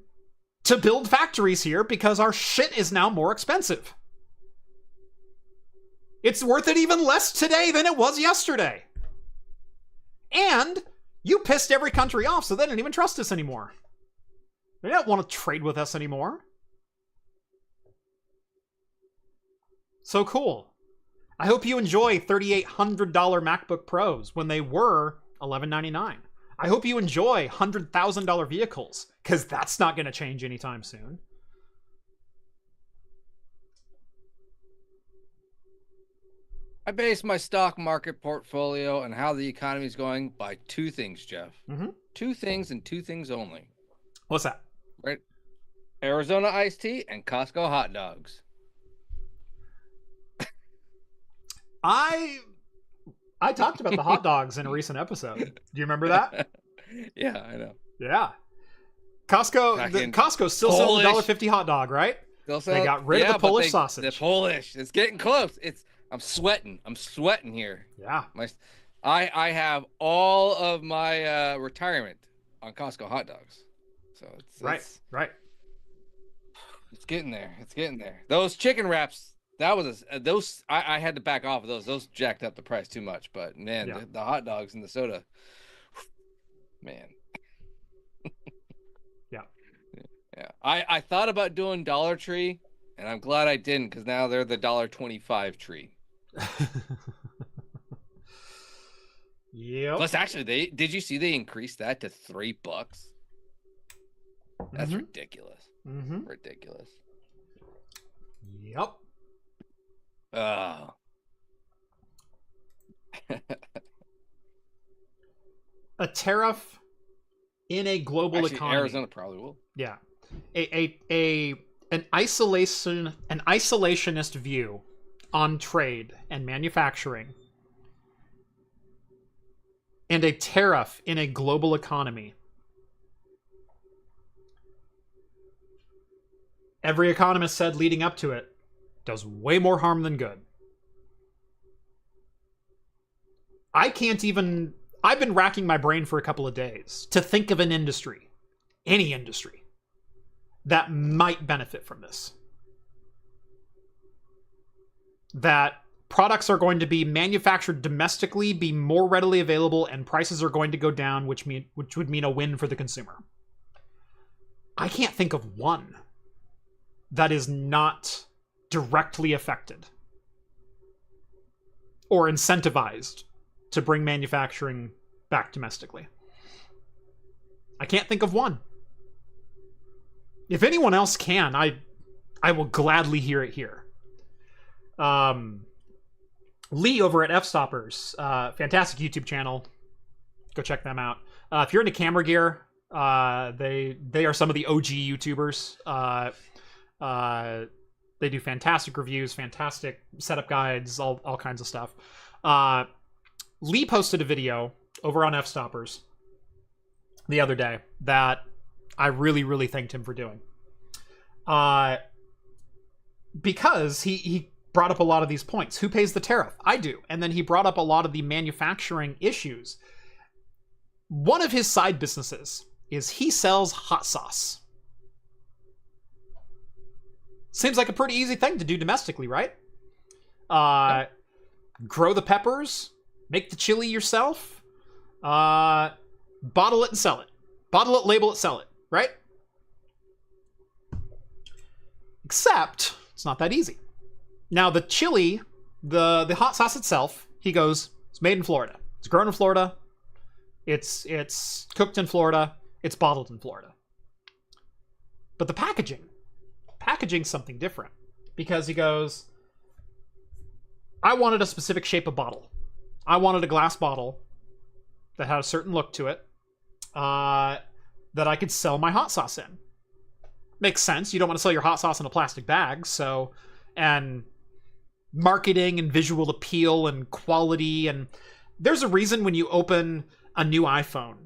to build factories here because our shit is now more expensive. It's worth it even less today than it was yesterday. And you pissed every country off, so they don't even trust us anymore. They don't want to trade with us anymore. So cool. I hope you enjoy $3,800 MacBook Pros when they were $1,199. I hope you enjoy $100,000 vehicles, because that's not going to change anytime soon. I base my stock market portfolio and how the economy is going by 2 things, Jeff. Mm-hmm. 2 things and 2 things only. What's that? Right? Arizona iced tea and Costco hot dogs. I talked about the hot dogs in a recent episode. Do you remember that? Yeah, I know. Yeah. Costco still sells a $1.50 hot dog, right? They got rid of the Polish sausage. The Polish. It's getting close. I'm sweating. I'm sweating here. Yeah. I have all of my retirement on Costco hot dogs. So it's right. It's getting there. It's getting there. Those chicken wraps. That was I had to back off of those. Those jacked up the price too much. But man, yeah. the hot dogs and the soda, man. Yeah. Yeah. I thought about doing Dollar Tree, and I'm glad I didn't, because now they're the $1.25 tree. Yep. Plus, actually, did you see they increased that to $3? That's ridiculous. Mm-hmm. Ridiculous. Yep. A tariff in a global economy. Arizona probably will. Yeah. An isolationist view on trade and manufacturing and a tariff in a global economy. Every economist said leading up to it does way more harm than good. I've been racking my brain for a couple of days to think of an industry, any industry, that might benefit from this. That products are going to be manufactured domestically, be more readily available, and prices are going to go down, which would mean a win for the consumer. I can't think of one that is not directly affected or incentivized to bring manufacturing back domestically. I can't think of one. If anyone else can, I will gladly hear it here. Lee over at F-Stoppers, fantastic YouTube channel. Go check them out. If you're into camera gear, they are some of the OG YouTubers. They do fantastic reviews, fantastic setup guides, all kinds of stuff. Lee posted a video over on F-Stoppers the other day that I really, really thanked him for doing. Because he brought up a lot of these points. Who pays the tariff? I do. And then he brought up a lot of the manufacturing issues. One of his side businesses is he sells hot sauce. Seems like a pretty easy thing to do domestically, right? Grow the peppers, make the chili yourself, bottle it and sell it. Bottle it, label it, sell it, right? Except it's not that easy. Now the chili, the hot sauce itself, he goes, it's made in Florida. It's grown in Florida. It's cooked in Florida. It's bottled in Florida. But the packaging's something different, because he goes, I wanted a specific shape of bottle. I wanted a glass bottle that had a certain look to it, that I could sell my hot sauce in. Makes sense. You don't want to sell your hot sauce in a plastic bag, so, and marketing and visual appeal and quality, and there's a reason when you open a new iPhone,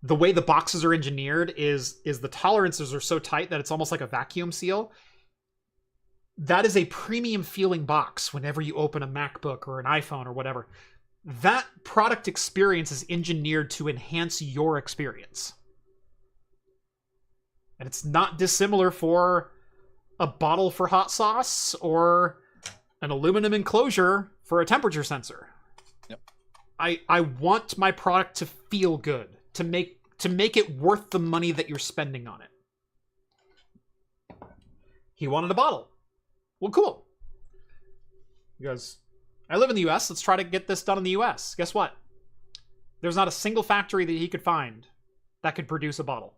the way the boxes are engineered is the tolerances are so tight that it's almost like a vacuum seal. That is a premium feeling box whenever you open a MacBook or an iPhone or whatever. That product experience is engineered to enhance your experience. And it's not dissimilar for a bottle for hot sauce or an aluminum enclosure for a temperature sensor. Yep. I want my product to feel good, to make it worth the money that you're spending on it. He wanted a bottle. Well, cool. He goes, I live in the US. Let's try to get this done in the US. Guess what? There's not a single factory that he could find that could produce a bottle.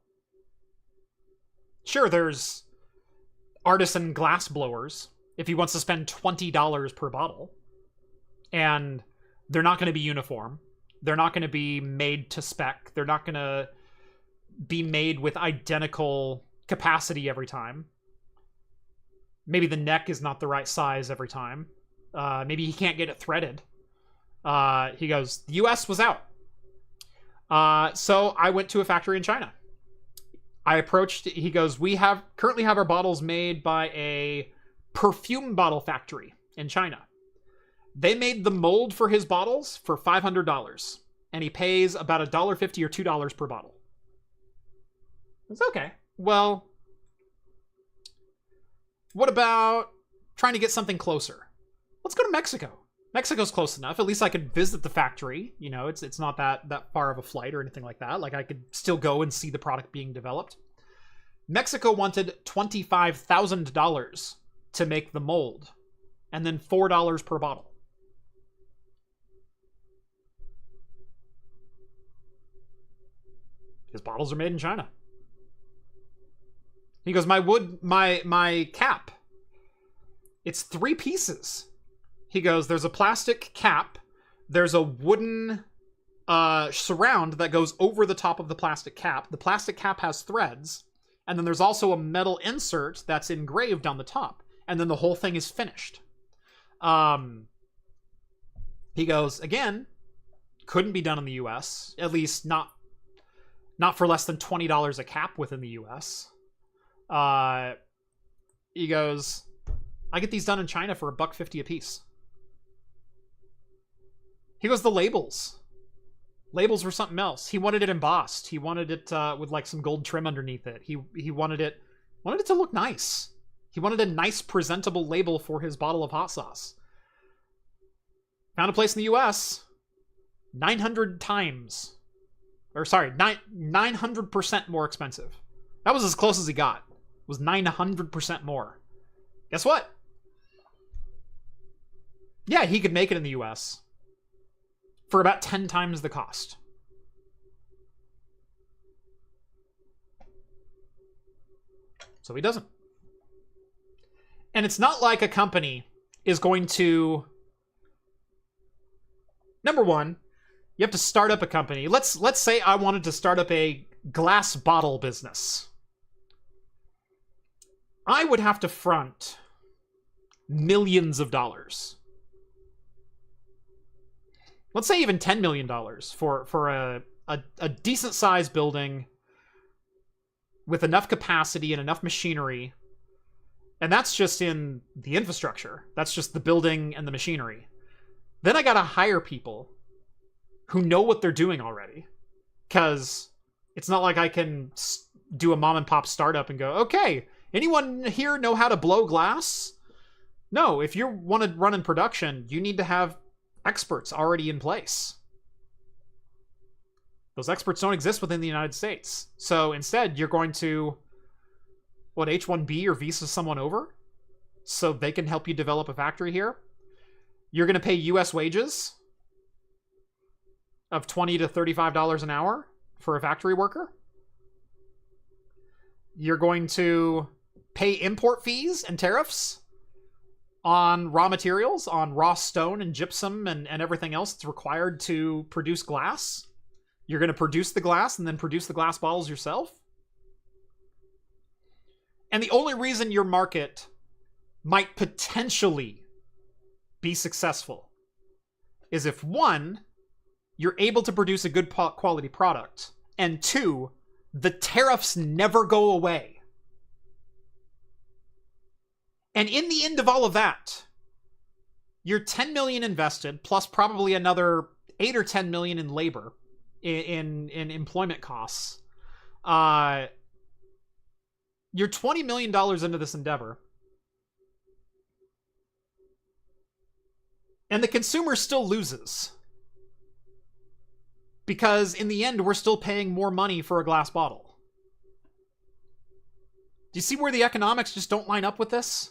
Sure, there's artisan glass blowers if he wants to spend $20 per bottle. And they're not going to be uniform. They're not going to be made to spec. They're not going to be made with identical capacity every time. Maybe the neck is not the right size every time. Maybe he can't get it threaded. He goes, the US was out. So I went to a factory in China. I approached, he goes, we currently have our bottles made by a perfume bottle factory in China. They made the mold for his bottles for $500, and he pays about $1.50 or $2 per bottle. It's okay. Well, what about trying to get something closer? Let's go to Mexico. Mexico's close enough. At least I could visit the factory. You know, it's not that far of a flight or anything like that. Like, I could still go and see the product being developed. Mexico wanted $25,000 to make the mold, and then $4 per bottle. His bottles are made in China. He goes, my cap, it's 3 pieces. He goes, there's a plastic cap, there's a wooden surround that goes over the top of the plastic cap. The plastic cap has threads, and then there's also a metal insert that's engraved on the top, and then the whole thing is finished. He goes, again, couldn't be done in the US, at least not for less than $20 a cap within the US. He goes, I get these done in China for $1.50 a piece. He goes, the labels were something else. He wanted it embossed. He wanted it with like some gold trim underneath it. He wanted it to look nice. He wanted a nice presentable label for his bottle of hot sauce. Found a place in the US, 900% more expensive. That was as close as he got. It was 900% more. Guess what? Yeah, he could make it in the US for about 10 times the cost. So he doesn't. And it's not like a company is going to... Number one, you have to start up a company. Let's say I wanted to start up a glass bottle business. I would have to front millions of dollars. Let's say even $10 million for a decent sized building with enough capacity and enough machinery. And that's just in the infrastructure. That's just the building and the machinery. Then I gotta hire people who know what they're doing already. Because it's not like I can do a mom and pop startup and go, okay, anyone here know how to blow glass? No, if you want to run in production, you need to have experts already in place. Those experts don't exist within the United States. So instead, you're going to, H-1B or visa someone over so they can help you develop a factory here. You're going to pay U.S. wages of $20 to $35 an hour for a factory worker. You're going to pay import fees and tariffs on raw materials, on raw stone and gypsum and everything else that's required to produce glass. You're going to produce the glass and then produce the glass bottles yourself. And the only reason your market might potentially be successful is if, one, you're able to produce a good quality product, and two, the tariffs never go away. And in the end of all of that, you're $10 million invested, plus probably another $8 or $10 million in labor, in employment costs. You're $20 million into this endeavor. And the consumer still loses. Because in the end, we're still paying more money for a glass bottle. Do you see where the economics just don't line up with this?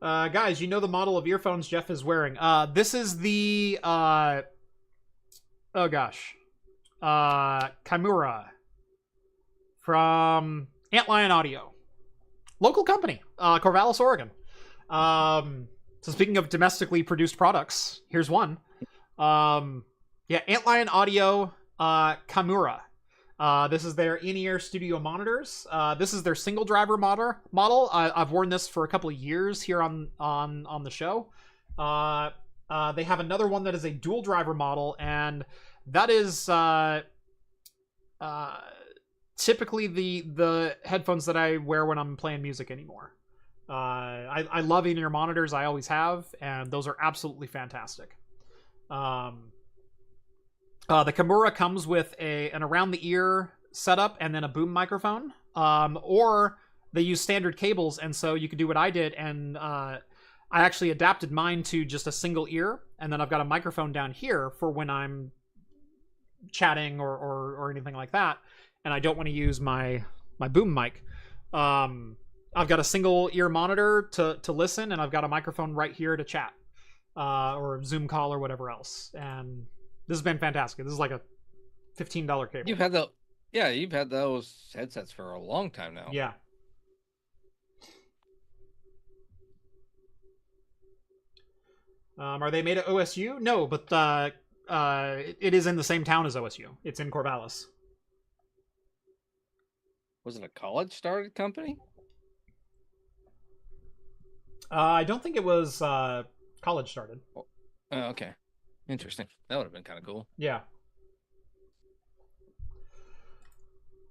Guys, you know the model of earphones Jeff is wearing. This is the, Kimura from Antlion Audio. Local company, Corvallis, Oregon. So speaking of domestically produced products, here's one. Antlion Audio, Kimura. This is their in-ear studio monitors. This is their single driver model. I've worn this for a couple of years here on the show. They have another one that is a dual driver model, and that is typically the headphones that I wear when I'm playing music anymore. I love in-ear monitors. I always have, and those are absolutely fantastic. The Kimura comes with an around-the-ear setup and then a boom microphone. Or they use standard cables, and so you could do what I did, and I actually adapted mine to just a single ear, and then I've got a microphone down here for when I'm chatting or anything like that, and I don't want to use my boom mic. I've got a single ear monitor to listen, and I've got a microphone right here to chat. or Zoom call or whatever else. And this has been fantastic. This is like a $15 cable. You've had those headsets for a long time now. Yeah. Are they made at OSU? No, but it is in the same town as OSU. It's in Corvallis. Was it a college-started company? I don't think it was college started. Oh, okay. Interesting. That would have been kind of cool. Yeah.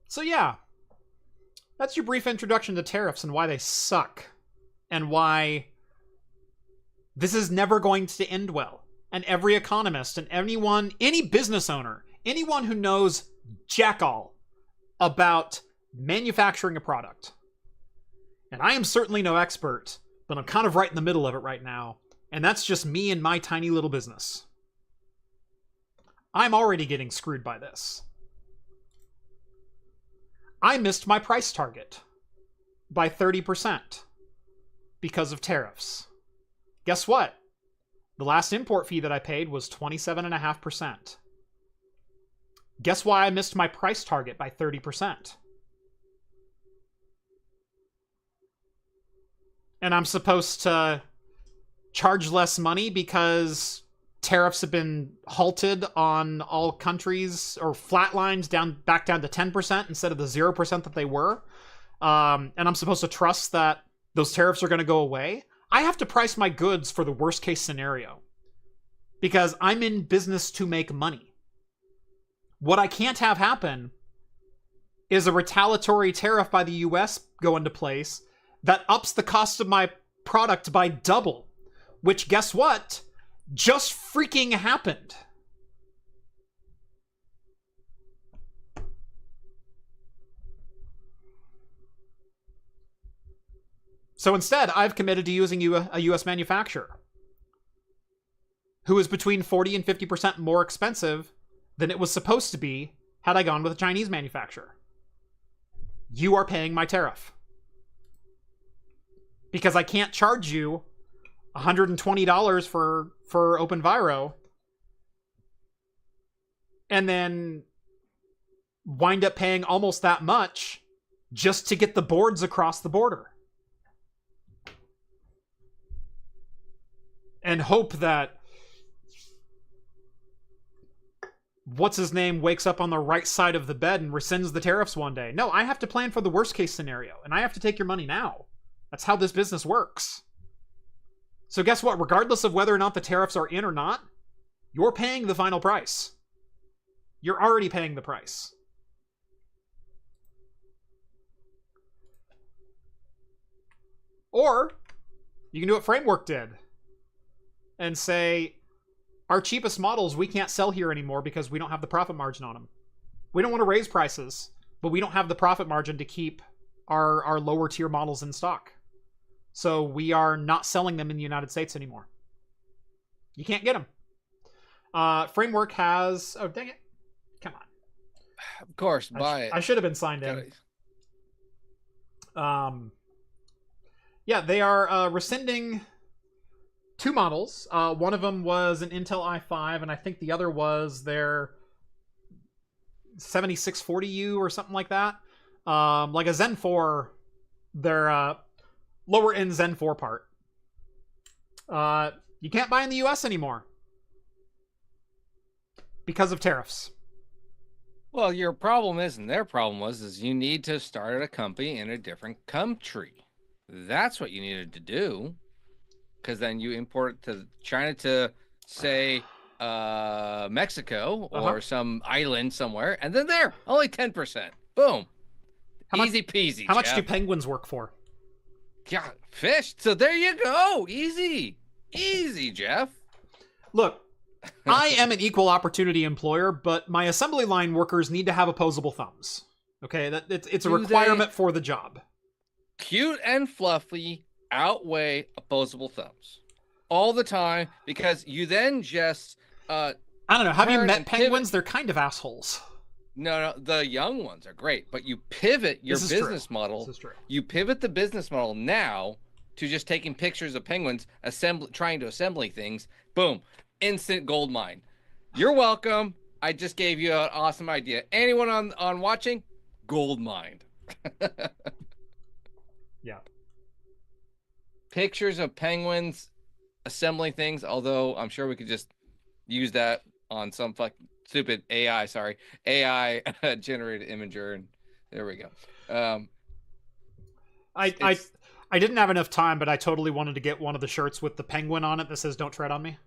So yeah, that's your brief introduction to tariffs and why they suck, and why this is never going to end well. And every economist and any business owner, anyone who knows jack all about manufacturing a product, and I am certainly no expert, but I'm kind of right in the middle of it right now, and that's just me and my tiny little business. I'm already getting screwed by this. I missed my price target by 30% because of tariffs. Guess what? The last import fee that I paid was 27.5%. Guess why I missed my price target by 30%? And I'm supposed to charge less money because tariffs have been halted on all countries, or flatlined back down to 10% instead of the 0% that they were. And I'm supposed to trust that those tariffs are going to go away. I have to price my goods for the worst case scenario because I'm in business to make money. What I can't have happen is a retaliatory tariff by the US go into place that ups the cost of my product by double, which, guess what? Just freaking happened. So instead, I've committed to using a US manufacturer who is between 40 and 50% more expensive than it was supposed to be had I gone with a Chinese manufacturer. You are paying my tariff. Because I can't charge you $120 for OpenViro and then wind up paying almost that much just to get the boards across the border. And hope that what's his name wakes up on the right side of the bed and rescinds the tariffs one day. No, I have to plan for the worst case scenario, and I have to take your money now. That's how this business works. So guess what? Regardless of whether or not the tariffs are in or not, you're paying the final price. You're already paying the price. Or you can do what Framework did and say, our cheapest models we can't sell here anymore because we don't have the profit margin on them. We don't want to raise prices, but we don't have the profit margin to keep our lower tier models in stock. So we are not selling them in the United States anymore. You can't get them. Framework has... Oh, dang it. Come on. Of course, buy it. I should have been signed in. Yeah, they are rescinding two models. One of them was an Intel i5, and I think the other was their 7640U or something like that. Like a Zen 4, their lower end Zen 4 part. You can't buy in the US anymore because of tariffs. Well, your problem isn't their problem is you need to start a company in a different country. That's what you needed to do. Because then you import it to China to, say, Mexico or some island somewhere. And then there, only 10%. Boom. Easy peasy, How much do penguins work for? Yeah, fish. So there you go. Easy. Easy, Jeff. Look, I am an equal opportunity employer, but my assembly line workers need to have opposable thumbs. Okay, it's a requirement for the job. Cute and fluffy outweigh opposable thumbs all the time, because you then just I don't know. Have you met penguins? They're kind of assholes. No, the young ones are great, but you pivot your business model. This is true. You pivot the business model now to just taking pictures of penguins, trying to assembly things. Boom, instant gold mine. You're welcome. I just gave you an awesome idea. Anyone on watching, gold mined. Yeah. Pictures of penguins assembling things, although I'm sure we could just use that on some stupid AI generated imager, and there we go. I didn't have enough time, but I totally wanted to get one of the shirts with the penguin on it that says "Don't tread on me."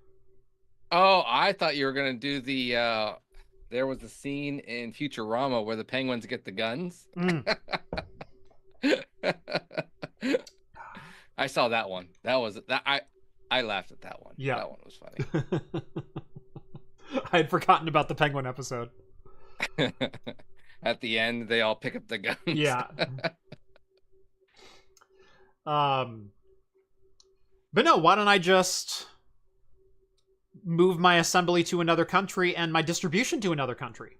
Oh, I thought you were gonna do the there was a scene in Futurama where the penguins get the guns. I saw that one. I laughed at that one. Yeah, that one was funny. I had forgotten about the penguin episode. At the end, they all pick up the guns. Yeah. But no, why don't I just move my assembly to another country and my distribution to another country?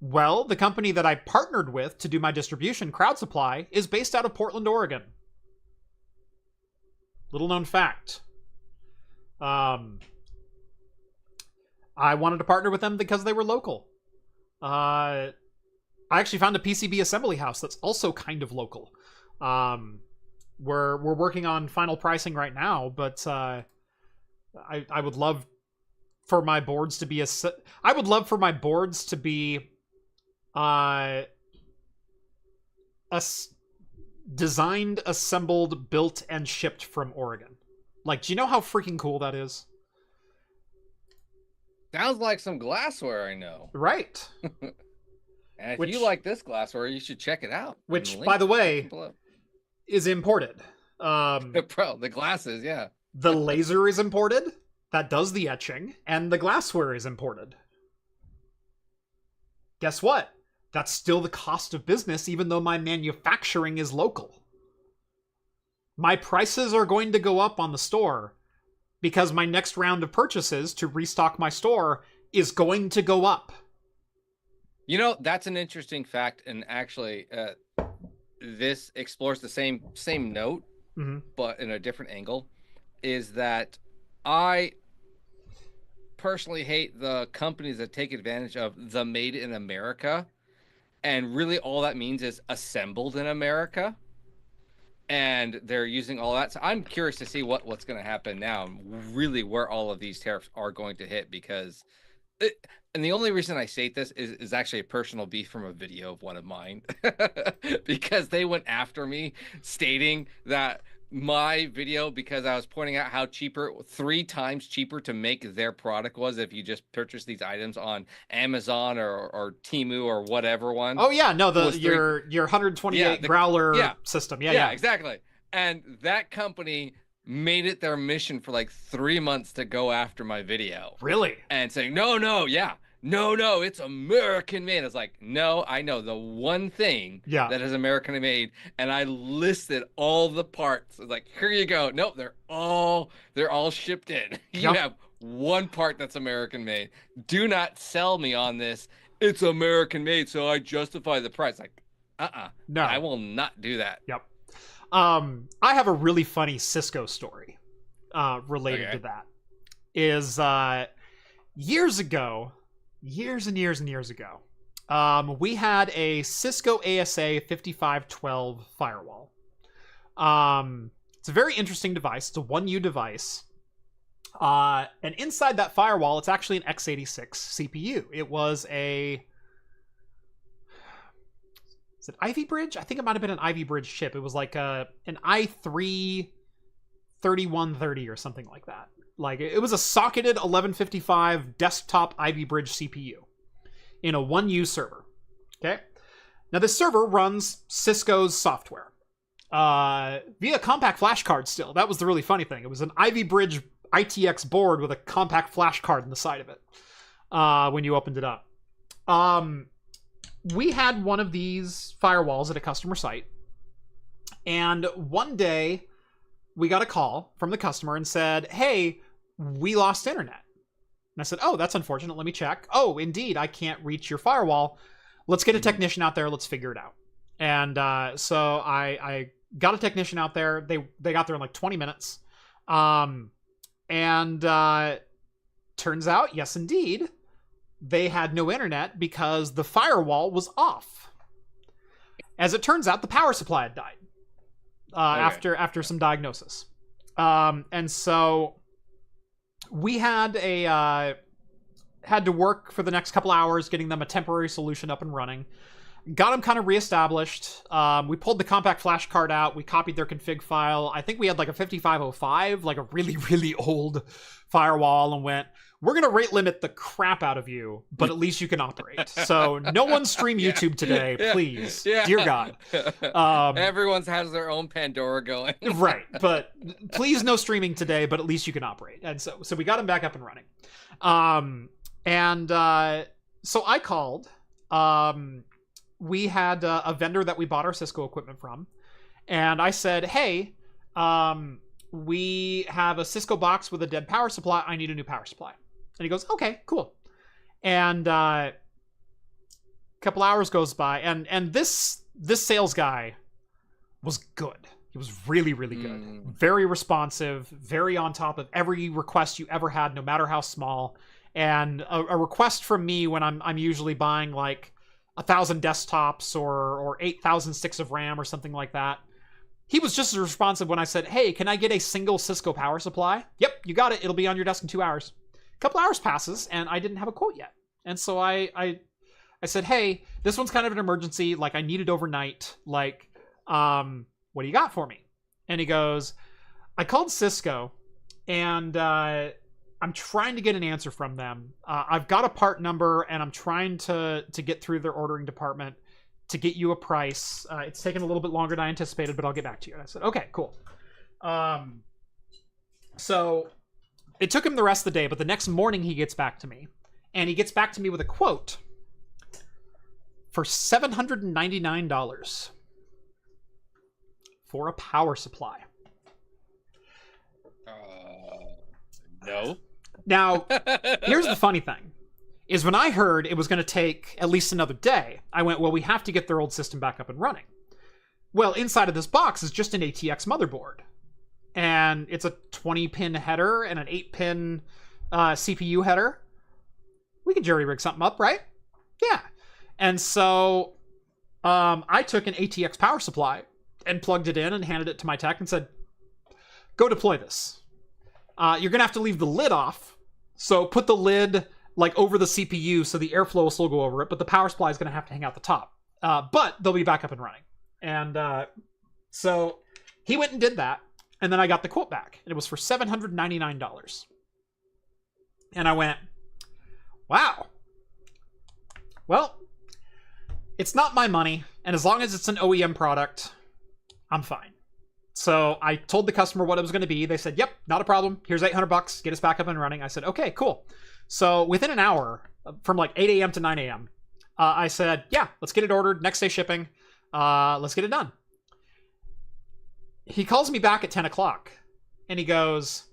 Well, the company that I partnered with to do my distribution, Crowd Supply, is based out of Portland, Oregon. Little known fact. I wanted to partner with them because they were local. I actually found a PCB assembly house that's also kind of local. We're working on final pricing right now, but I would love for my boards to be designed, assembled, built, and shipped from Oregon. Like, do you know how freaking cool that is? Sounds like some glassware I know. Right. And if you like this glassware, you should check it out. Which, by the way, is imported. The glasses, yeah. The laser is imported. That does the etching. And the glassware is imported. Guess what? That's still the cost of business, even though my manufacturing is local. My prices are going to go up on the store because my next round of purchases to restock my store is going to go up. You know, that's an interesting fact, and actually, this explores the same note, but in a different angle, is that I personally hate the companies that take advantage of the made in America, and really all that means is assembled in America, and they're using all that. So I'm curious to see what's going to happen now, really where all of these tariffs are going to hit, because and the only reason I state this is actually a personal beef from a video of one of mine, because they went after me stating that my video, because I was pointing out how 3 times cheaper to make their product was if you just purchase these items on Amazon or Temu or whatever one. Oh yeah, no, your 128 growler system. Yeah, exactly. And that company made it their mission for like 3 months to go after my video. Really? And saying, no, it's American made. It's like, no, I know the one thing that is American made, and I listed all the parts. It's like, here you go. Nope, they're all shipped in. You have one part that's American made. Do not sell me on this. It's American made, so I justify the price. Like, no, I will not do that. Yep. I have a really funny Cisco story related to that. Is years and years ago, we had a Cisco ASA 5512 firewall. It's a very interesting device. It's a 1U device. And inside that firewall, it's actually an x86 CPU. It was is it Ivy Bridge? I think it might have been an Ivy Bridge chip. It was like an i3 3130 or something like that. Like, it was a socketed 1155 desktop Ivy Bridge CPU in a 1U server. Okay? Now, this server runs Cisco's software via compact flash card still. That was the really funny thing. It was an Ivy Bridge ITX board with a compact flash card in the side of it when you opened it up. We had one of these firewalls at a customer site, and one day we got a call from the customer and said, hey, we lost internet. And I said, oh, that's unfortunate. Let me check. Oh, indeed, I can't reach your firewall. Let's get a technician out there. Let's figure it out. And so I got a technician out there. They got there in like 20 minutes. And turns out, yes, indeed, they had no internet because the firewall was off. As it turns out, the power supply had died after some diagnosis. And so we had to work for the next couple hours getting them a temporary solution up and running. Got them kind of reestablished. We pulled the compact flash card out. We copied their config file. I think we had like a 5505, like a really, really old firewall, and went, we're going to rate limit the crap out of you, but at least you can operate. So no one stream YouTube today, please. Yeah. Dear God. Everyone has their own Pandora going. Right. But please no streaming today, but at least you can operate. And so we got them back up and running. So I called. We had a vendor that we bought our Cisco equipment from. And I said, hey, we have a Cisco box with a dead power supply. I need a new power supply. And he goes, okay, cool. And a couple hours goes by, and this sales guy was good. He was really, really good. Very responsive, very on top of every request you ever had, no matter how small. And a request from me when I'm usually buying like 1,000 desktops or 8,000 sticks of RAM or something like that. He was just as responsive when I said, hey, can I get a single Cisco power supply? Yep, you got it. It'll be on your desk in 2 hours. A couple hours passes, and I didn't have a quote yet. And so I said, hey, this one's kind of an emergency. Like, I need it overnight. Like, what do you got for me? And he goes, I called Cisco, and I'm trying to get an answer from them. I've got a part number, and I'm trying to get through their ordering department to get you a price. It's taken a little bit longer than I anticipated, but I'll get back to you. And I said, okay, cool. So it took him the rest of the day, but the next morning he gets back to me. And he gets back to me with a quote for $799 for a power supply. No. Now, here's the funny thing. Is when I heard it was going to take at least another day, I went, well, we have to get their old system back up and running. Well, inside of this box is just an ATX motherboard. And it's a 20-pin header and an 8-pin CPU header. We can jerry-rig something up, right? Yeah. And so I took an ATX power supply and plugged it in and handed it to my tech and said, go deploy this. You're going to have to leave the lid off. So put the lid like over the CPU so the airflow will still go over it, but the power supply is going to have to hang out the top. But they'll be back up and running. And so he went and did that, and then I got the quote back, and it was for $799. And I went, wow. Well, it's not my money, and as long as it's an OEM product, I'm fine. So I told the customer what it was going to be. They said, yep, not a problem. Here's $800. Get us back up and running. I said, okay, cool. So within an hour, from like 8 a.m. to 9 a.m., I said, yeah, let's get it ordered. Next day shipping. Let's get it done. He calls me back at 10 o'clock, and he goes,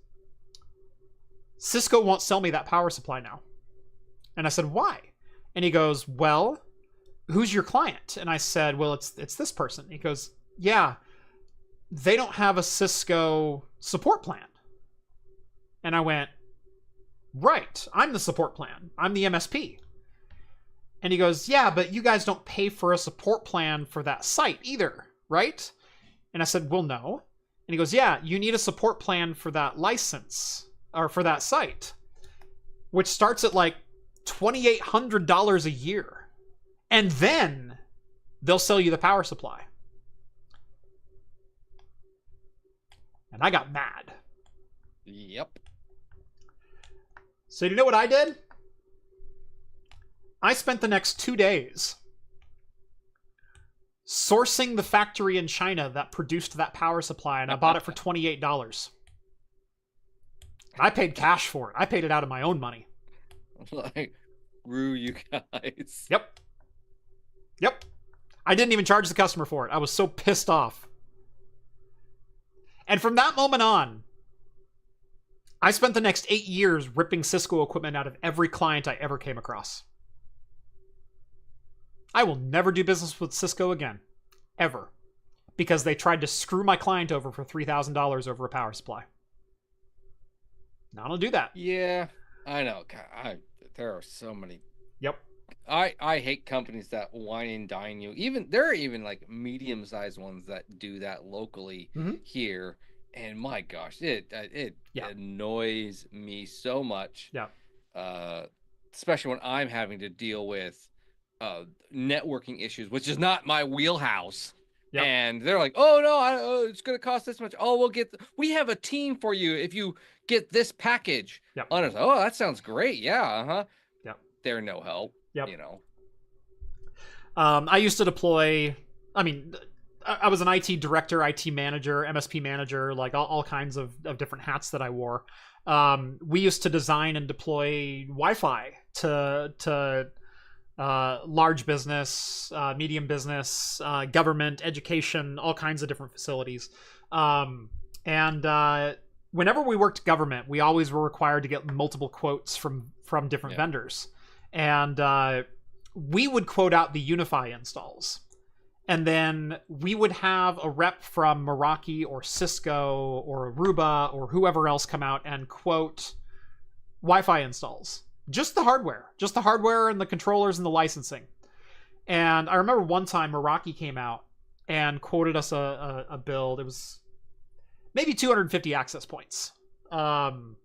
Cisco won't sell me that power supply now. And I said, why? And he goes, well, who's your client? And I said, well, it's this person. He goes, yeah, they don't have a Cisco support plan. And I went, right, I'm the support plan. I'm the MSP. And he goes, yeah, but you guys don't pay for a support plan for that site either, right? And I said, well, no. And he goes, yeah, you need a support plan for that license, or for that site, which starts at like $2,800 a year. And then they'll sell you the power supply. And I got mad. Yep. So you know what I did? I spent the next 2 days sourcing the factory in China that produced that power supply, and I bought it for $28. I paid cash for it. I paid it out of my own money. Like, screw you guys. Yep. I didn't even charge the customer for it. I was so pissed off. And from that moment on, I spent the next 8 years ripping Cisco equipment out of every client I ever came across. I will never do business with Cisco again. Ever. because they tried to screw my client over for $3,000 over a power supply. Now, I don't do that. Yeah, I know. God, there are so many. Yep. I hate companies that wine and dine you. There are even like medium-sized ones that do that locally here. And my gosh, it annoys me so much. Yeah. Especially when I'm having to deal with networking issues, which is not my wheelhouse. Yep. And they're like, "Oh no, it's going to cost this much. Oh, we have a team for you if you get this package." Yep. Honestly, oh, that sounds great. Yeah, Yep. They're no help. Yep. You know. I used to deploy. I mean, I was an IT director, IT manager, MSP manager, like all kinds of different hats that I wore. We used to design and deploy Wi-Fi to large business, medium business, government, education, all kinds of different facilities. And whenever we worked government, we always were required to get multiple quotes from different vendors. And we would quote out the Unify installs. And then we would have a rep from Meraki or Cisco or Aruba or whoever else come out and quote Wi-Fi installs. Just the hardware and the controllers and the licensing. And I remember one time Meraki came out and quoted us a build. It was maybe 250 access points. And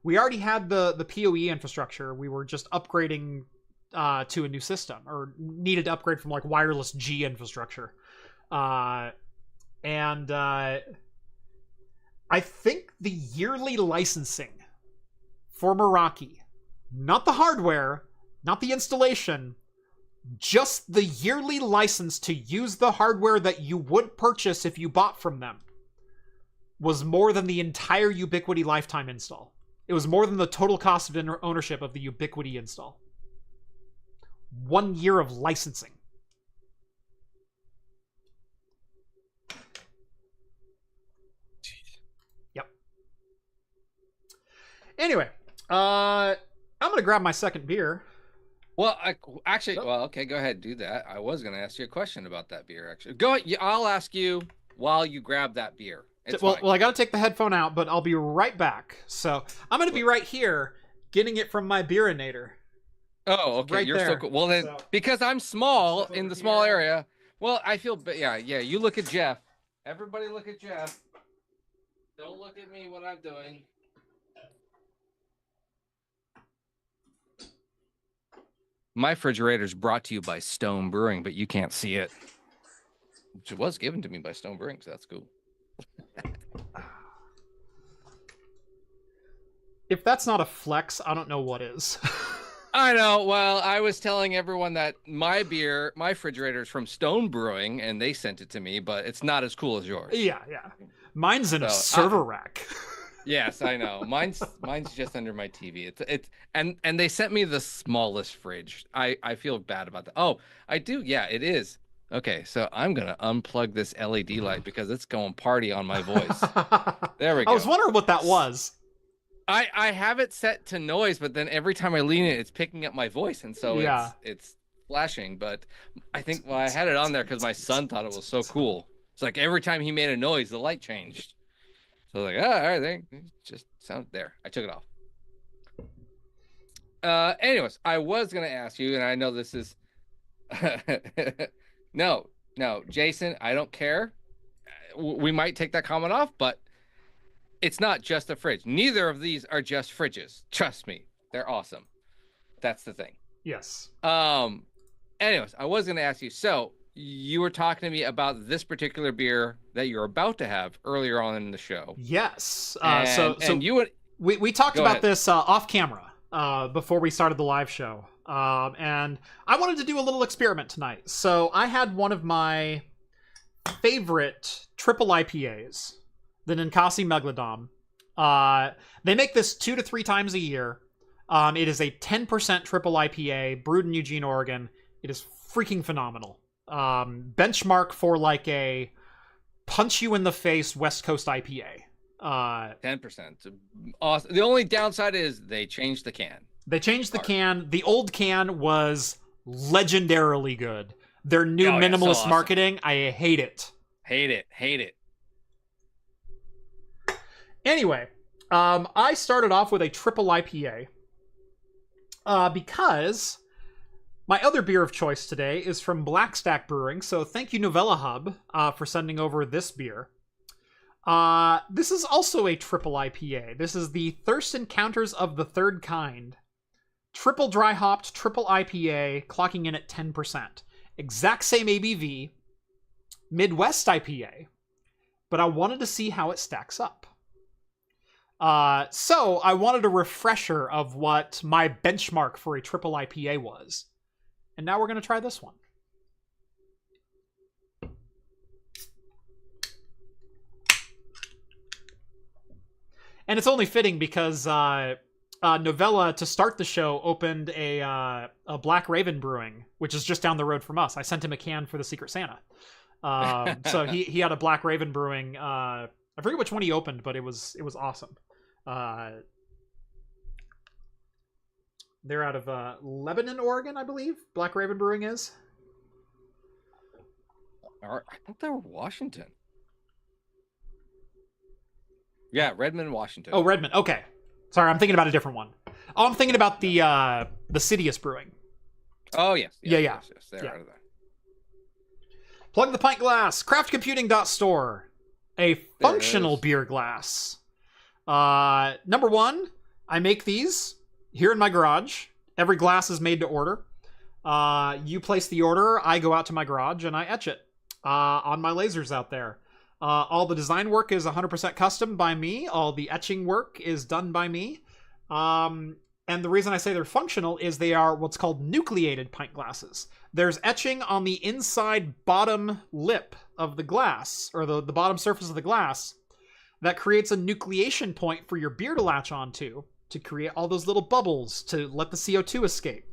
we already had the PoE infrastructure. We were just upgrading to a new system, or needed to upgrade from like wireless G infrastructure. And I think the yearly licensing for Meraki, not the hardware, not the installation, just the yearly license to use the hardware that you would purchase if you bought from them, was more than the entire Ubiquiti lifetime install. It was more than the total cost of ownership of the Ubiquiti install. 1 year of licensing. Yep. Anyway, I'm gonna grab my second beer. Well, okay, go ahead, do that. I was gonna ask you a question about that beer. Actually, go ahead. I'll ask you while you grab that beer. Well, I gotta take the headphone out, but I'll be right back. So I'm gonna be right here, getting it from my beerinator. Oh, okay. Right You're there. so cool. Well, then, because I'm small in the small area, well, I feel, yeah. You look at Jeff. Everybody look at Jeff. Don't look at me when I'm doing. My refrigerator is brought to you by Stone Brewing, but you can't see it. Which was given to me by Stone Brewing, so that's cool. If that's not a flex, I don't know what is. I know. Well, I was telling everyone that my refrigerator is from Stone Brewing, and they sent it to me, but it's not as cool as yours. Yeah. Mine's in a server rack. Yes, I know. Mine's just under my TV. And they sent me the smallest fridge. I feel bad about that. Oh, I do. Yeah, it is. Okay, so I'm gonna unplug this LED light because it's going party on my voice. There we go. I was wondering what that was. I have it set to noise, but then every time I lean it, it's picking up my voice, and so it's flashing. But I think I had it on there because my son thought it was so cool. It's like every time he made a noise, the light changed. So I was like, all right, it just sound there. I took it off. Anyways, I was gonna ask you, and I know this is no, Jason, I don't care. We might take that comment off, but it's not just a fridge. Neither of these are just fridges. Trust me, they're awesome. That's the thing. Yes. Anyways, I was going to ask you. So you were talking to me about this particular beer that you're about to have earlier on in the show. Yes. We talked about this off camera before we started the live show. And I wanted to do a little experiment tonight. So I had one of my favorite triple IPAs, the Ninkasi Megalodon. They make this 2 to 3 times a year. It is a 10% triple IPA brewed in Eugene, Oregon. It is freaking phenomenal. Benchmark for like a punch you in the face West Coast IPA. 10%. Awesome. The only downside is they changed the can. They changed the can. The old can was legendarily good. Their new Oh, yeah, so minimalist awesome. marketing, I hate it. Hate it. Anyway, I started off with a triple IPA because my other beer of choice today is from Blackstack Brewing. So thank you, Novella Hub, for sending over this beer. This is also a triple IPA. This is the Thirst Encounters of the Third Kind. Triple dry hopped, triple IPA, clocking in at 10%. Exact same ABV, Midwest IPA, but I wanted to see how it stacks up. So I wanted a refresher of what my benchmark for a triple IPA was. And now we're going to try this one. And it's only fitting because Novella, to start the show, opened a Black Raven Brewing, which is just down the road from us. I sent him a can for the Secret Santa. So he had a Black Raven Brewing. I forget which one he opened, but it was awesome. They're out of Lebanon, Oregon, I believe. Black Raven Brewing is. I think they were Washington. Yeah, Redmond, Washington. Oh, Redmond. Okay. Sorry, I'm thinking about a different one. Oh, I'm thinking about the Sidious Brewing. Oh, yes. Yeah. Yes, they're Yeah. out of there. Plug the pint glass. Craftcomputing.store. A functional beer glass. Number one, I make these here in my garage. Every glass is made to order. You place the order, I go out to my garage, and I etch it on my lasers out there. All the design work is 100% custom by me. All the etching work is done by me. And the reason I say they're functional is they are what's called nucleated pint glasses. There's etching on the inside bottom lip of the glass, or the bottom surface of the glass, that creates a nucleation point for your beer to latch onto to create all those little bubbles to let the CO2 escape.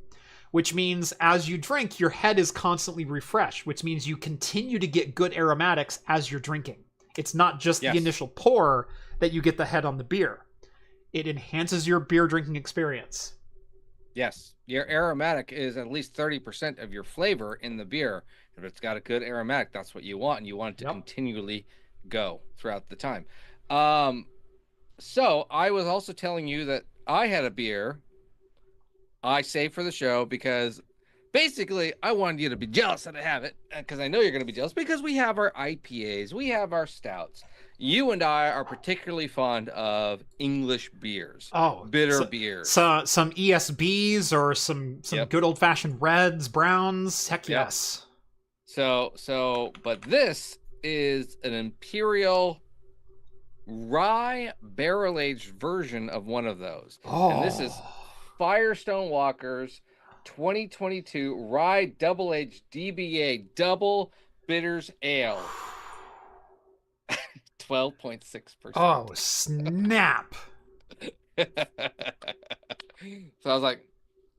Which means as you drink, your head is constantly refreshed, which means you continue to get good aromatics as you're drinking. It's not just the initial pour that you get the head on the beer. It enhances your beer drinking experience. Yes. Your aromatic is at least 30% of your flavor in the beer. If it's got a good aromatic, that's what you want, and you want it to continually go throughout the time. So I was also telling you that I had a beer I saved for the show because basically I wanted you to be jealous that I have it, because I know you're going to be jealous, because we have our IPAs, we have our stouts. You and I are particularly fond of English beers, bitter beers. Some ESBs or some good old fashioned reds, browns. Heck yes. But this is an Imperial rye barrel-aged version of one of those. And this is Firestone Walker's 2022 rye double-aged DBA double bitters ale. 12.6%. Oh, snap. So I was like,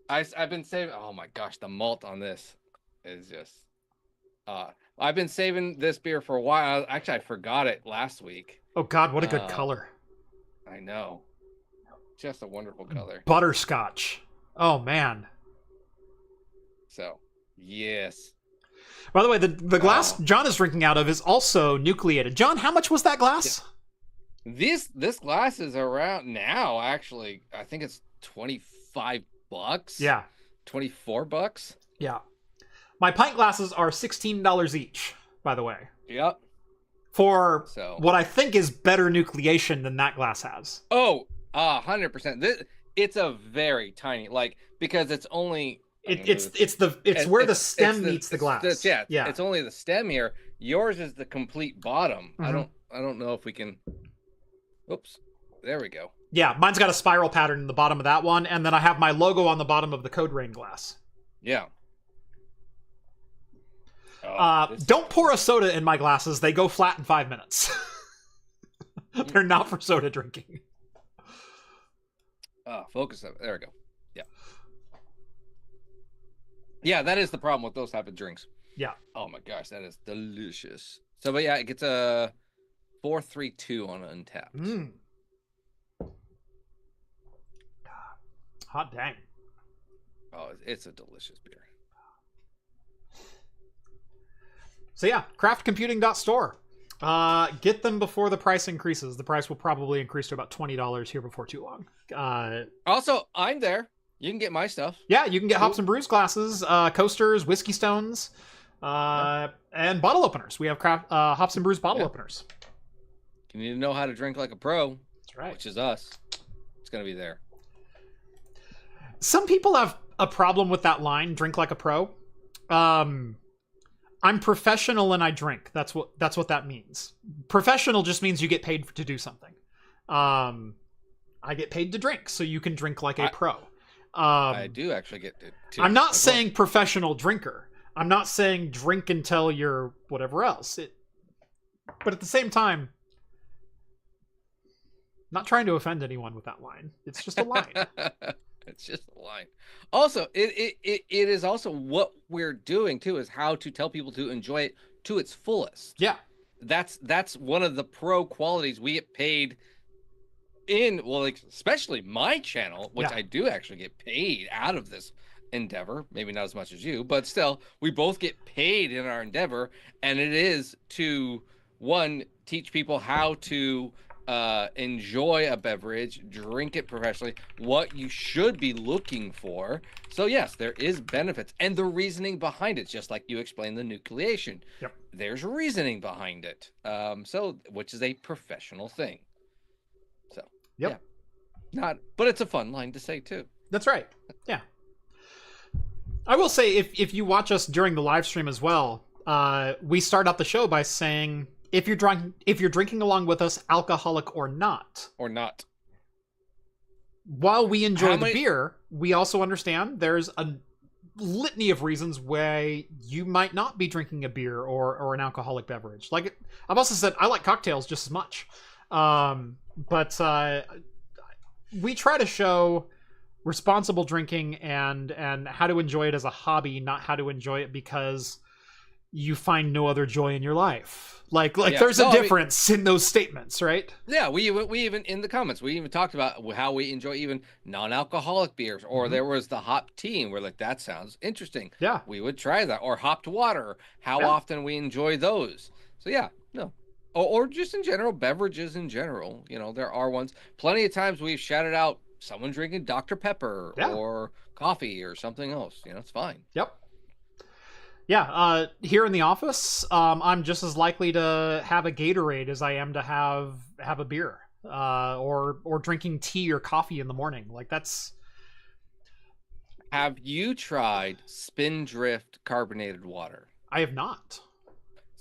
I've been saving. Oh my gosh, the malt on this is just. I've been saving this beer for a while. Actually, I forgot it last week. Oh God, what a good color! I know, just a wonderful color. Butterscotch. Oh man. So yes. By the way, the glass John is drinking out of is also nucleated. John, how much was that glass? Yeah. This glass is around now. Actually, I think it's $25. Yeah. $24. Yeah. My pint glasses are $16 each, by the way. Yep. For what I think is better nucleation than that glass has. Oh, 100%. It's a very tiny, because it's only. It's where the stem meets the glass. It's only the stem here. Yours is the complete bottom. Mm-hmm. I don't know if we can. Oops, there we go. Yeah, mine's got a spiral pattern in the bottom of that one, and then I have my logo on the bottom of the Code Rain glass. Yeah. Don't pour a soda in my glasses. They go flat in 5 minutes. They're not for soda drinking. Focus. There we go. Yeah. Yeah, that is the problem with those type of drinks. Yeah. Oh my gosh, that is delicious. So, but yeah, it gets a 4.32 on Untapped. Hot dang. Oh, it's a delicious beer. So yeah, craftcomputing.store. Get them before the price increases. The price will probably increase to about $20 here before too long. Also, I'm there. You can get my stuff. Yeah, you can get Hops and Brews glasses, coasters, whiskey stones, and bottle openers. We have Hops and Brews bottle openers. You need to know how to drink like a pro. That's right. Which is us. It's going to be there. Some people have a problem with that line, drink like a pro. I'm professional and I drink. That's what that means. Professional just means you get paid to do something. I get paid to drink, so you can drink like a pro. I do actually get to. I'm not saying professional drinker. I'm not saying drink until you're whatever else. But at the same time, not trying to offend anyone with that line. It's just a line. It's just a line. Also, it is also what we're doing too, is how to tell people to enjoy it to its fullest. Yeah. That's one of the pro qualities we get paid in, well, like, especially my channel, which I do actually get paid out of this endeavor. Maybe not as much as you, but still, we both get paid in our endeavor, and it is to, one, teach people how to enjoy a beverage, drink it professionally, what you should be looking for. So yes, there is benefits, and the reasoning behind it, just like you explained the nucleation. Yep. There's reasoning behind it. So, which is a professional thing. So yep. Yeah. But it's a fun line to say too. That's right. Yeah. I will say, if you watch us during the live stream as well, we start out the show by saying, if you're drinking along with us, alcoholic or not. Or not. While we enjoy the beer, we also understand there's a litany of reasons why you might not be drinking a beer or an alcoholic beverage. Like I've also said, I like cocktails just as much. But we try to show responsible drinking and how to enjoy it as a hobby, not how to enjoy it because you find no other joy in your life. Like there's a difference in those statements, right? Yeah, we even in the comments, we even talked about how we enjoy even non-alcoholic beers, or there was the hop tea, and we're like, that sounds interesting. Yeah. We would try that. Or hopped water, how often we enjoy those. So yeah, no. Or just in general, beverages in general. You know, there are ones. Plenty of times we've shouted out someone drinking Dr. Pepper or coffee or something else. You know, it's fine. Yep. Yeah, here in the office, I'm just as likely to have a Gatorade as I am to have a beer, or drinking tea or coffee in the morning. Like that's. Have you tried Spindrift carbonated water? I have not.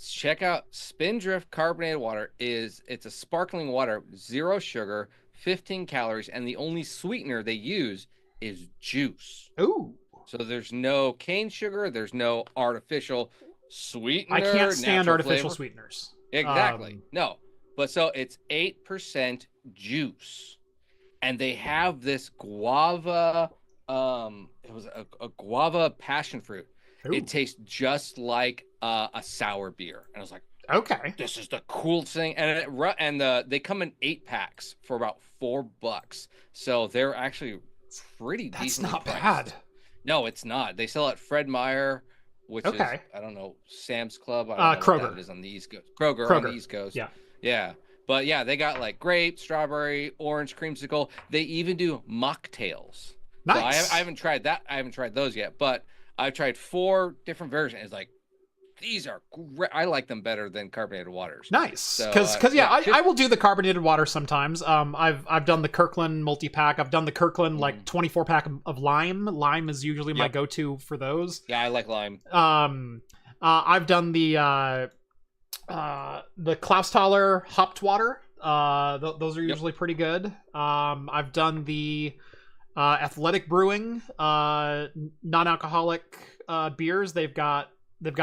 Check out Spindrift carbonated water. It's a sparkling water, 0 sugar, 15 calories, and the only sweetener they use is juice. Ooh. So there's no cane sugar. There's no artificial sweetener. I can't stand artificial flavor. Sweeteners. Exactly. No. But so it's 8% juice. And they have this guava. It was a guava passion fruit. Ooh. It tastes just like a sour beer. And I was like, okay, this is the coolest thing. And they come in 8-packs for about $4. So they're actually pretty decent. That's not priced. Bad. No, it's not. They sell at Fred Meyer, which is, I don't know, Sam's Club. I don't know Kroger. what that is on the East Coast. Kroger on the East Coast. Yeah. Yeah. But yeah, they got like grape, strawberry, orange, creamsicle. They even do mocktails. Nice. So I haven't tried that. I haven't tried those yet, but I've tried 4 different versions. It's like, these are great. I like them better than carbonated waters. Nice, because I will do the carbonated water sometimes. I've done the Kirkland multi-pack. I've done the Kirkland like 24-pack of lime. Lime is usually my go-to for those. Yeah, I like lime. I've done the Klausthaler hopped water. Those are usually pretty good. I've done the Athletic Brewing non-alcoholic beers. They've got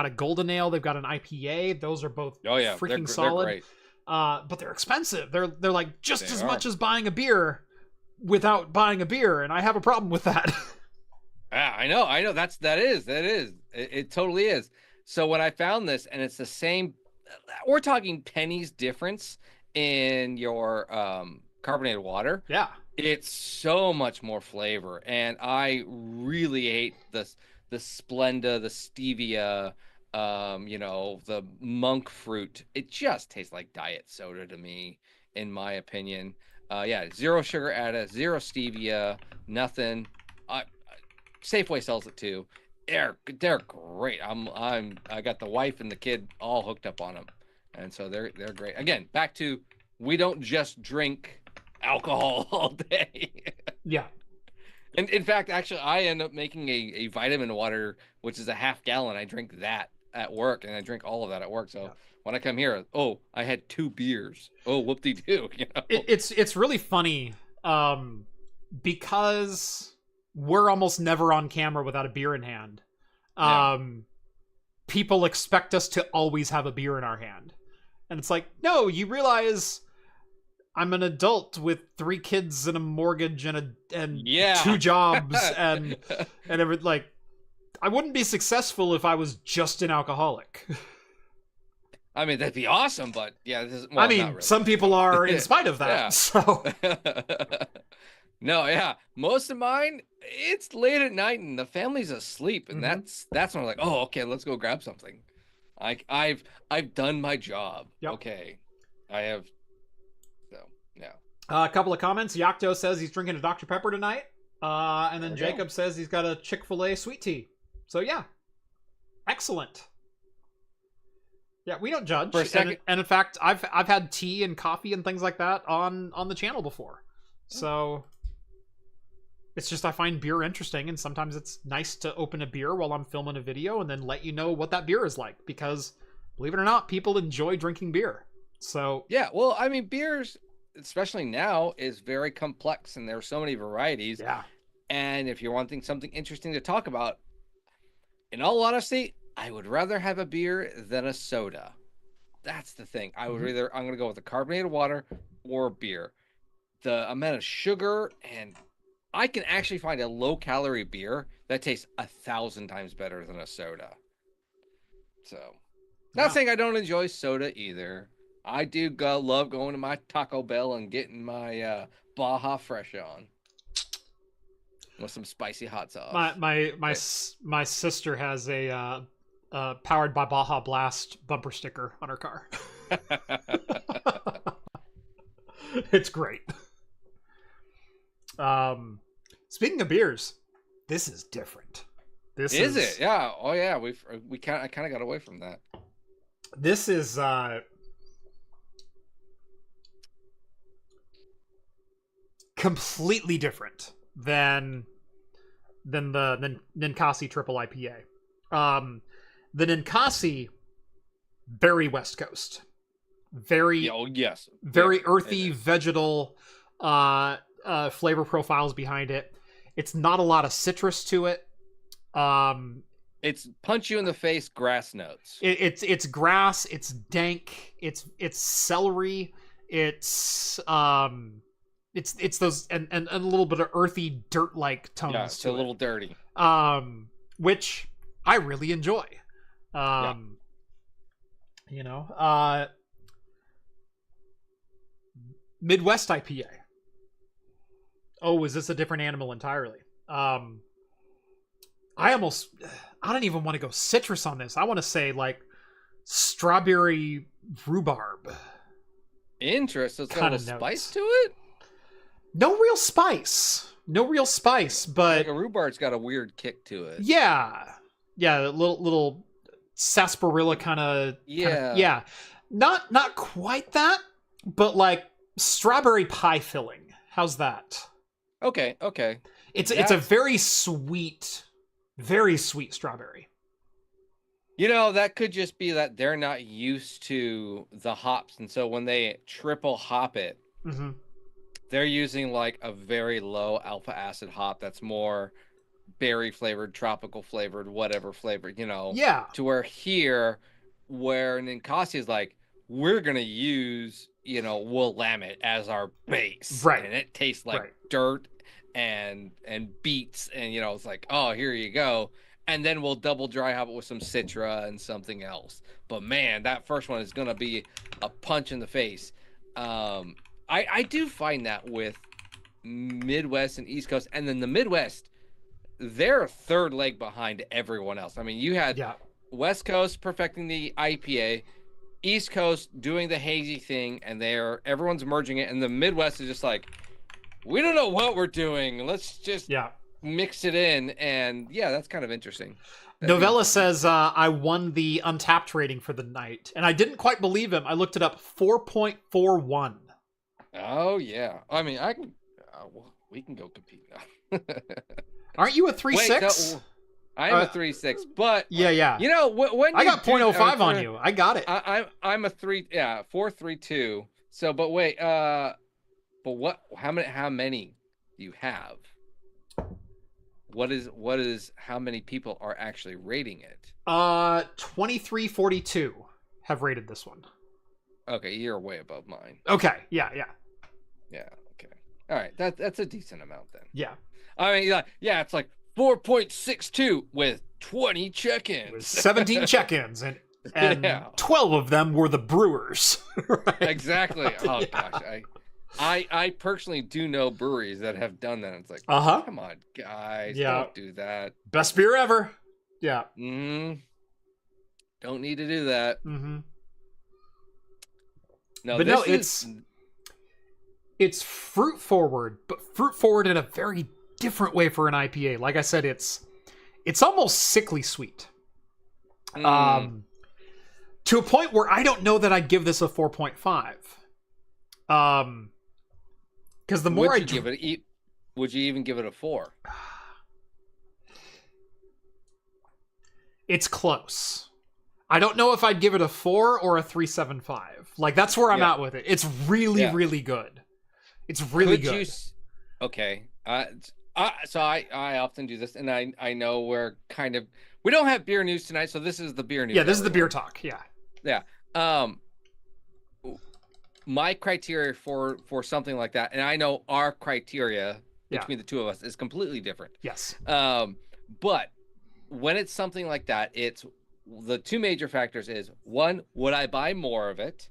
a Golden Ale. They've got an IPA. Those are both freaking solid. They're great. But they're expensive. They're like just as much as buying a beer without buying a beer, and I have a problem with that. Yeah, I know. That is. It totally is. So when I found this, and it's the same, we're talking pennies difference in your carbonated water. Yeah. It's so much more flavor, and I really hate the Splenda, the stevia, The monk fruit. It just tastes like diet soda to me, in my opinion. Yeah, zero sugar added, zero stevia, nothing. Safeway sells it too. They're great. I got the wife and the kid all hooked up on them, and so they're great. Again, back to we don't just drink alcohol all day. Yeah. And in fact, actually, I end up making a vitamin water, which is a half gallon. I drink that at work, and I drink all of that at work. So when I come here, I had 2 beers. Oh, whoop-de-doo. It's really funny because we're almost never on camera without a beer in hand. People expect us to always have a beer in our hand. And it's like, no, you realize I'm an adult with 3 kids and a mortgage and 2 jobs and everything. Like, I wouldn't be successful if I was just an alcoholic. I mean, that'd be awesome, but yeah, not really. Some people are in spite of that. So no, yeah, most of mine, it's late at night and the family's asleep, and that's when I'm like, oh, okay, let's go grab something. I've done my job. Yep. Okay, I have. So yeah. A couple of comments. Yakto says he's drinking a Dr. Pepper tonight, and then Jacob says he's got a Chick-fil-A sweet tea. So yeah, excellent. Yeah, we don't judge. And in fact, I've had tea and coffee and things like that on the channel before. So it's just I find beer interesting, and sometimes it's nice to open a beer while I'm filming a video and then let you know what that beer is like, because believe it or not, people enjoy drinking beer. So yeah, well, I mean, beers, especially now, is very complex, and there are so many varieties. Yeah. And if you're wanting something interesting to talk about, in all honesty, I would rather have a beer than a soda. That's the thing. I'm going to go with the carbonated water or beer. The amount of sugar, and I can actually find a low-calorie beer that tastes 1,000 times better than a soda. So, not saying I don't enjoy soda either. I do love going to my Taco Bell and getting my Baja Fresh on with some spicy hot sauce. My sister has a powered by Baja Blast bumper sticker on her car. It's great. Speaking of beers, this is different. This is it? Yeah. Oh yeah. I kind of got away from that. This is completely different than the Ninkasi triple IPA. The Ninkasi, very West Coast, very earthy, vegetal flavor profiles behind it. It's not a lot of citrus to it. It's punch you in the face grass notes. It's grass. It's dank. It's celery. It's those and a little bit of earthy dirt like tones. Yeah, it's a little dirty. Which I really enjoy. Midwest IPA. Oh, is this a different animal entirely? I don't even want to go citrus on this. I want to say like strawberry rhubarb. Interesting. It's got a little spice to it? No real spice, but like a rhubarb's got a weird kick to it. Yeah, a little sarsaparilla kind of. Yeah. Not quite that, but like strawberry pie filling. How's that? Okay. It's a very sweet strawberry. That could just be that they're not used to the hops, and so when they triple hop it, they're using like a very low alpha acid hop that's more berry flavored, tropical flavored, whatever flavored, Yeah. To where Ninkasi is like, we're gonna use, Willamette as our base, right? And it tastes like dirt and beets, and it's like, oh, here you go. And then we'll double dry hop it with some Citra and something else. But man, that first one is gonna be a punch in the face. I do find that with Midwest and East Coast, and then the Midwest, they're a third leg behind everyone else. I mean, you had West Coast perfecting the IPA, East Coast doing the hazy thing, and everyone's merging it, and the Midwest is just like, we don't know what we're doing. Let's just mix it in, and that's kind of interesting. Novella says, I won the Untapped rating for the night, and I didn't quite believe him. I looked it up, 4.41. Oh, yeah. I mean, I can... we can go compete now. Aren't you a 3.6? I am a 3.6, but... Yeah. You know, when I got 0.05 on you. I got it. I'm a 4.32. So, but wait, but what... How many do you have? What is how many people are actually rating it? 2342 have rated this one. Okay, you're way above mine. Okay, yeah. Okay, all right, that's a decent amount then. Yeah, I mean, it's like 4.62 with 20 check-ins, with 17 check-ins, and 12 of them were the brewers. Right? Exactly. Oh gosh, I personally do know breweries that have done that. It's like, come on, guys, don't do that. Best beer ever. Yeah. Don't need to do that. No, but it's fruit forward, but fruit forward in a very different way for an IPA. Like I said, it's almost sickly sweet. To a point where I don't know that I'd give this a 4.5. Because the more would you even give it a 4? It's close. I don't know if I'd give it a 4 or a 3.75. Like, that's where I'm at with it. It's really, really good. It's really good. Okay. So I often do this, and I know we don't have beer news tonight, so this is the beer news. Yeah, this is the beer talk. Yeah. My criteria for something like that, and I know our criteria between the two of us is completely different. Yes. But when it's something like that, it's the two major factors is, one, would I buy more of it?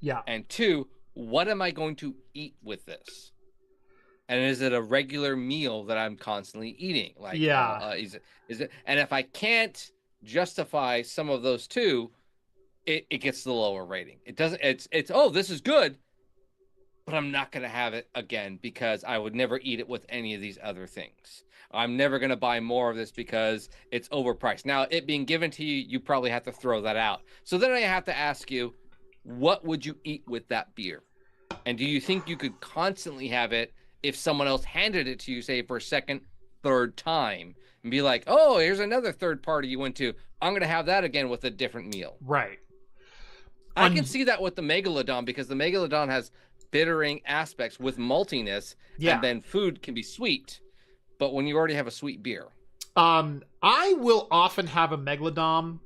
Yeah. And two, what am I going to eat with this? And is it a regular meal that I'm constantly eating? Like, is it? And if I can't justify some of those two, it gets the lower rating. It doesn't. It's this is good, but I'm not going to have it again because I would never eat it with any of these other things. I'm never going to buy more of this because it's overpriced. Now, it being given to you, you probably have to throw that out. So then I have to ask you, what would you eat with that beer? And do you think you could constantly have it if someone else handed it to you, say, for a second, third time, and be like, oh, here's another third party you went to. I'm going to have that again with a different meal. Right. I can see that with the Megalodon because the Megalodon has bittering aspects with maltiness, and then food can be sweet. But when you already have a sweet beer, I will often have a Megalodon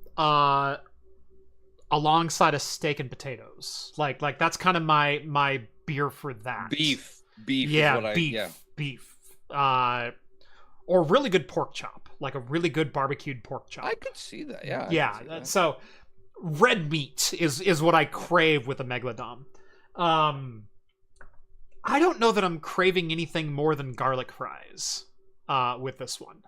alongside a steak and potatoes. Like that's kind of my beer for that. Beef. Yeah, beef. Or really good pork chop, like a really good barbecued pork chop. I could see that. Yeah. Yeah. So red meat is what I crave with a Megalodon. I don't know that I'm craving anything more than garlic fries with this one.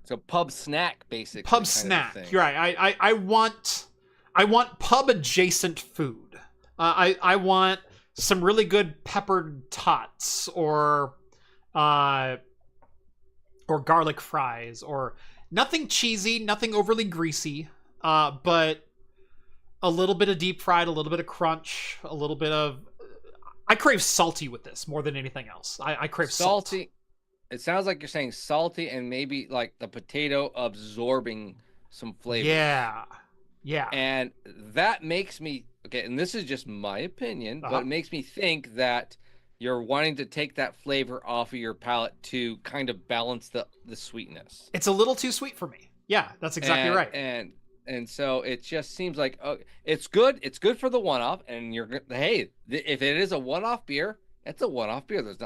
So pub snack, basically. Pub snack. You're right. I want pub adjacent food. I want some really good peppered tots or garlic fries, or nothing cheesy, nothing overly greasy, but a little bit of deep fried, a little bit of crunch, a little bit of... I crave salty with this more than anything else. I crave salty. Salt. It sounds like you're saying salty and maybe like the potato absorbing some flavor. Yeah. And that makes me... Okay, and this is just my opinion, but it makes me think that you're wanting to take that flavor off of your palate to kind of balance the sweetness. It's a little too sweet for me. Yeah, that's exactly right. And so it just seems like it's good. It's good for the one-off. And if it is a one-off beer, it's a one-off beer. There's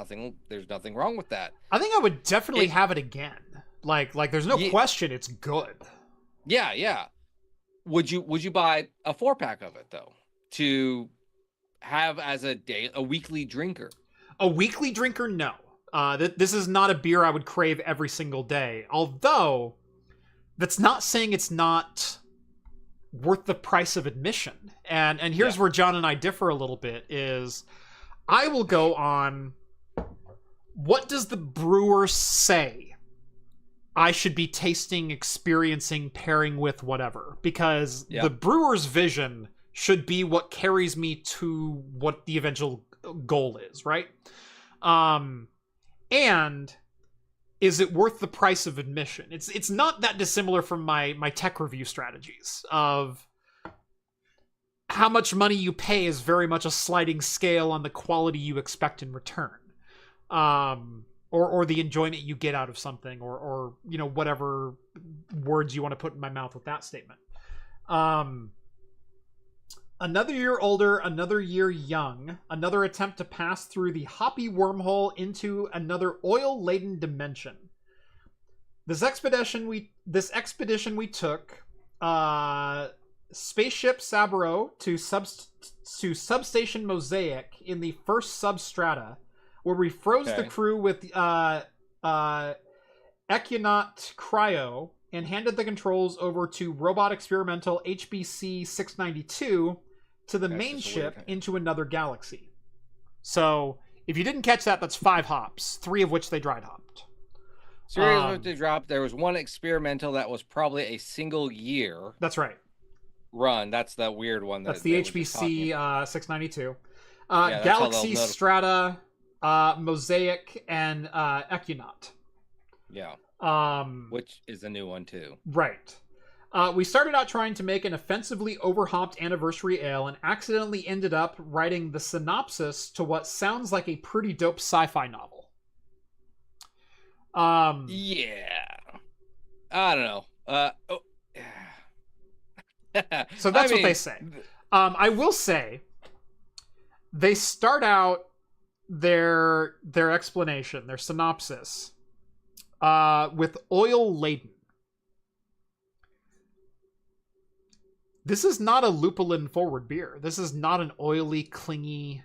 nothing wrong with that. I think I would definitely have it again. Like there's no question it's good. Yeah. Would you buy a 4-pack of it though to have as a weekly drinker? A weekly drinker, no. This is not a beer I would crave every single day. Although that's not saying it's not worth the price of admission. And here's where John and I differ a little bit is I will go on what does the brewer say I should be tasting, experiencing, pairing with, whatever. Because the brewer's vision should be what carries me to what the eventual goal is, right? And is it worth the price of admission? It's not that dissimilar from my tech review strategies of how much money you pay is very much a sliding scale on the quality you expect in return. Or the enjoyment you get out of something, or you know, whatever words you want to put in my mouth with that statement. Another year older, another year young, another attempt to pass through the hoppy wormhole into another oil-laden dimension. This expedition we took, Spaceship Sabro to Substation Mosaic in the first substrata, where we froze the crew with Equinaut Cryo and handed the controls over to Robot Experimental HBC 692 to the main ship into another galaxy. So, if you didn't catch that, that's 5 hops, 3 of which they dried hopped. 3 of which they dropped. There was one experimental that was probably a single year. That's right. Run. That's the weird one. That's the HBC 692. Galaxy Strata, Mosaic, and Equinaut. Yeah. Which is a new one too. Right. We started out trying to make an offensively overhopped anniversary ale and accidentally ended up writing the synopsis to what sounds like a pretty dope sci-fi novel. Yeah. I don't know. So that's what they say. I will say they start out their explanation, their synopsis, with oil laden. This is not a lupulin forward beer. This is not an oily, clingy,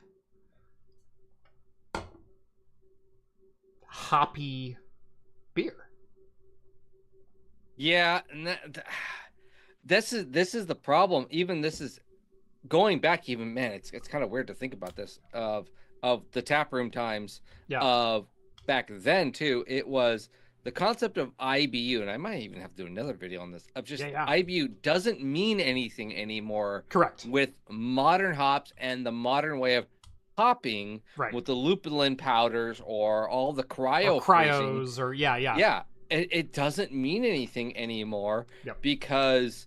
hoppy beer. Yeah, and this is the problem. Even this is going back. Even man, it's kind of weird to think about this of the taproom times of back then too. It was the concept of IBU, and I might even have to do another video on this, of just IBU doesn't mean anything anymore. Correct. With modern hops and the modern way of hopping with the lupulin powders or all the cryos or yeah. It doesn't mean anything anymore because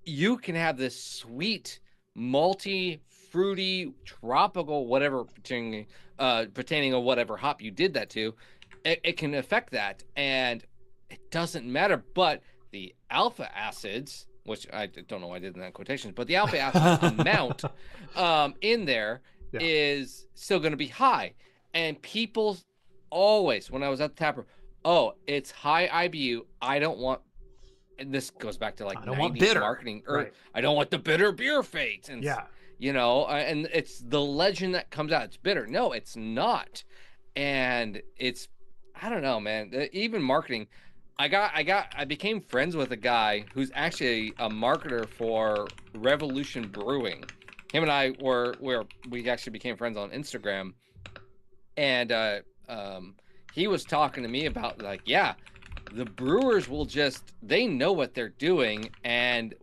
you can have this sweet, malty, fruity, tropical, whatever pertaining to whatever hop you did that to. It can affect that, and it doesn't matter. But the alpha acids, which I don't know why I did in that quotation, but the alpha acid amount in there is still going to be high. And people always, when I was at the taproom, it's high IBU. I don't want, and this goes back to like I don't want bitter marketing. I don't want the bitter beer fate. And you know, and it's the legend that comes out. It's bitter. No, it's not. And it's, I don't know, man. Even marketing, I became friends with a guy who's actually a marketer for Revolution Brewing. Him and I we actually became friends on Instagram, and he was talking to me about like, the brewers will they know what they're doing, and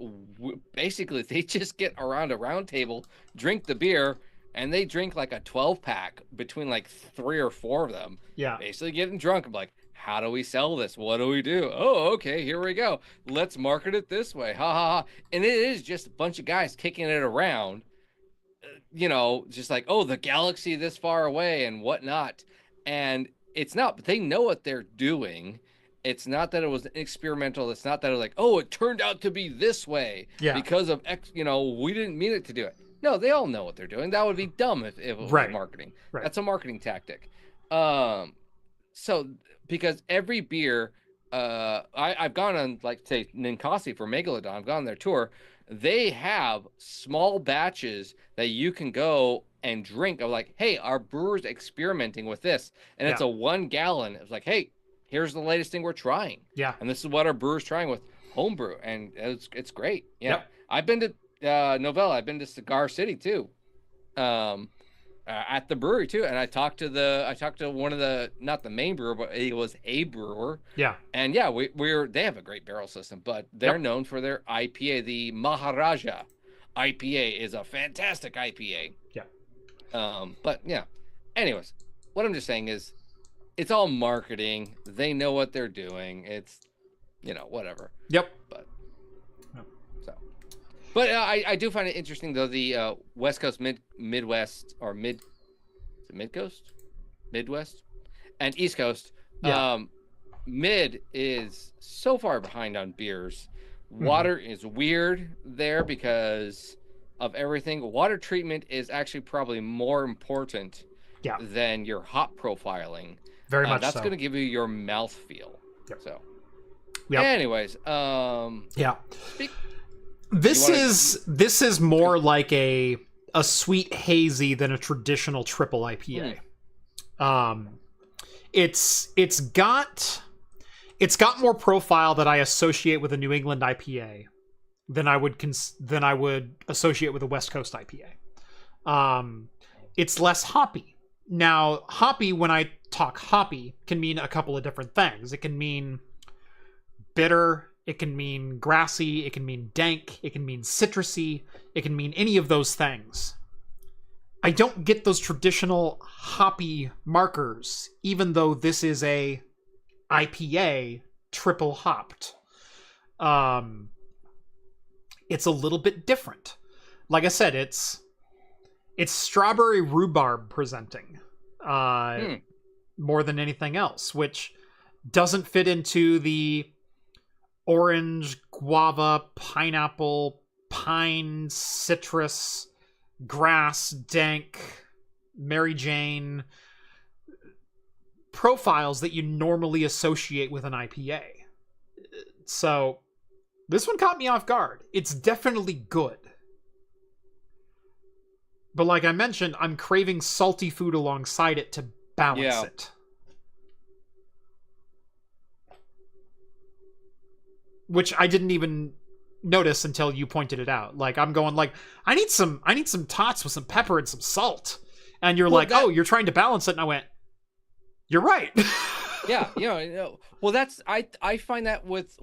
basically they just get around a round table, drink the beer, and they drink like a 12-pack between like 3 or 4 of them. Yeah. Basically getting drunk. I'm like, how do we sell this? What do we do? Oh, okay, here we go. Let's market it this way. Ha ha ha. And it is just a bunch of guys kicking it around, you know, just like, oh, the galaxy this far away and whatnot. And it's not, but they know what they're doing. It's not that it was experimental. It's not that it was like, oh, it turned out to be this way because of X, you know, we didn't mean it to do it. No, they all know what they're doing. That would be dumb if it was marketing. Right. That's a marketing tactic. So because every beer, I've gone on, like, say, Ninkasi for Megalodon. I've gone on their tour. They have small batches that you can go and drink of like, hey, our brewer's experimenting with this. And it's a 1 gallon. It's like, hey, here's the latest thing we're trying. Yeah. And this is what our brewer's trying with homebrew, and it's great. Yeah. Yep. I've been to Novella. I've been to Cigar City too. At the brewery too, and I talked to one of the, not the main brewer, but it was a brewer. Yeah. And yeah, they have a great barrel system, but they're known for their IPA. The Maharaja IPA is a fantastic IPA. Yeah. But yeah. Anyways, what I'm just saying is, it's all marketing. They know what they're doing. It's, whatever. Yep. But I do find it interesting, though, the West Coast, Midwest, or Midwest, and East Coast. Yeah. Mid is so far behind on beers. Water is weird there because of everything. Water treatment is actually probably more important than your hop profiling. Very much that's so. going to give you your mouthfeel. Yep. So, yep. anyways, This is more like a sweet hazy than a traditional triple IPA. It's got more profile that I associate with a New England IPA than I would associate with a West Coast IPA. It's less hoppy. Now, hoppy, when I talk hoppy, can mean a couple of different things. It can mean bitter, it can mean grassy, it can mean dank, it can mean citrusy, it can mean any of those things. I don't get those traditional hoppy markers, even though this is a IPA triple hopped. It's a little bit different. Like I said, it's strawberry rhubarb presenting more than anything else, which doesn't fit into the orange, guava, pineapple, pine, citrus, grass, dank, Mary Jane profiles that you normally associate with an IPA. So this one caught me off guard. It's definitely good. But like I mentioned, I'm craving salty food alongside it to balance it. Which I didn't even notice until you pointed it out. Like, I'm going like, I need some tots with some pepper and some salt. And you're you're trying to balance it. And I went, you're right. Yeah. Well, that's, I find that with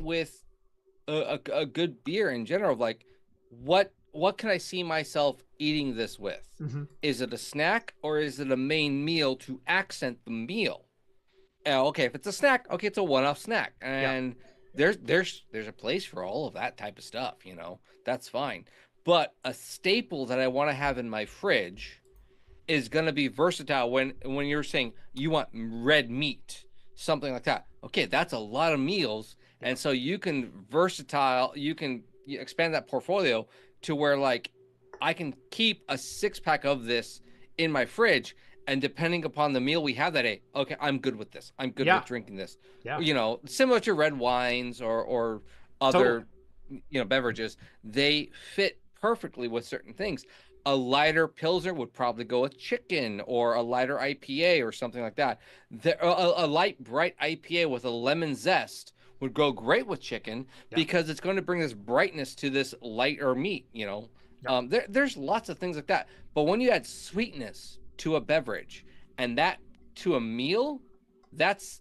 a good beer in general, like what can I see myself eating this with? Mm-hmm. Is it a snack or is it a main meal to accent the meal? Okay, if it's a snack, okay, it's a one-off snack. And there's a place for all of that type of stuff, that's fine. But a staple that I want to have in my fridge is going to be versatile. When you're saying you want red meat, something like that, okay, that's a lot of meals. And so you can expand that portfolio to where, like, I can keep a 6-pack of this in my fridge, and depending upon the meal we have that day, okay, I'm good with this. I'm good with drinking this. Yeah. Similar to red wines or other, beverages, they fit perfectly with certain things. A lighter Pilsner would probably go with chicken, or a lighter IPA or something like that. A light, bright IPA with a lemon zest would go great with chicken because it's going to bring this brightness to this lighter meat, There's lots of things like that. But when you add sweetness to a beverage and that to a meal, that's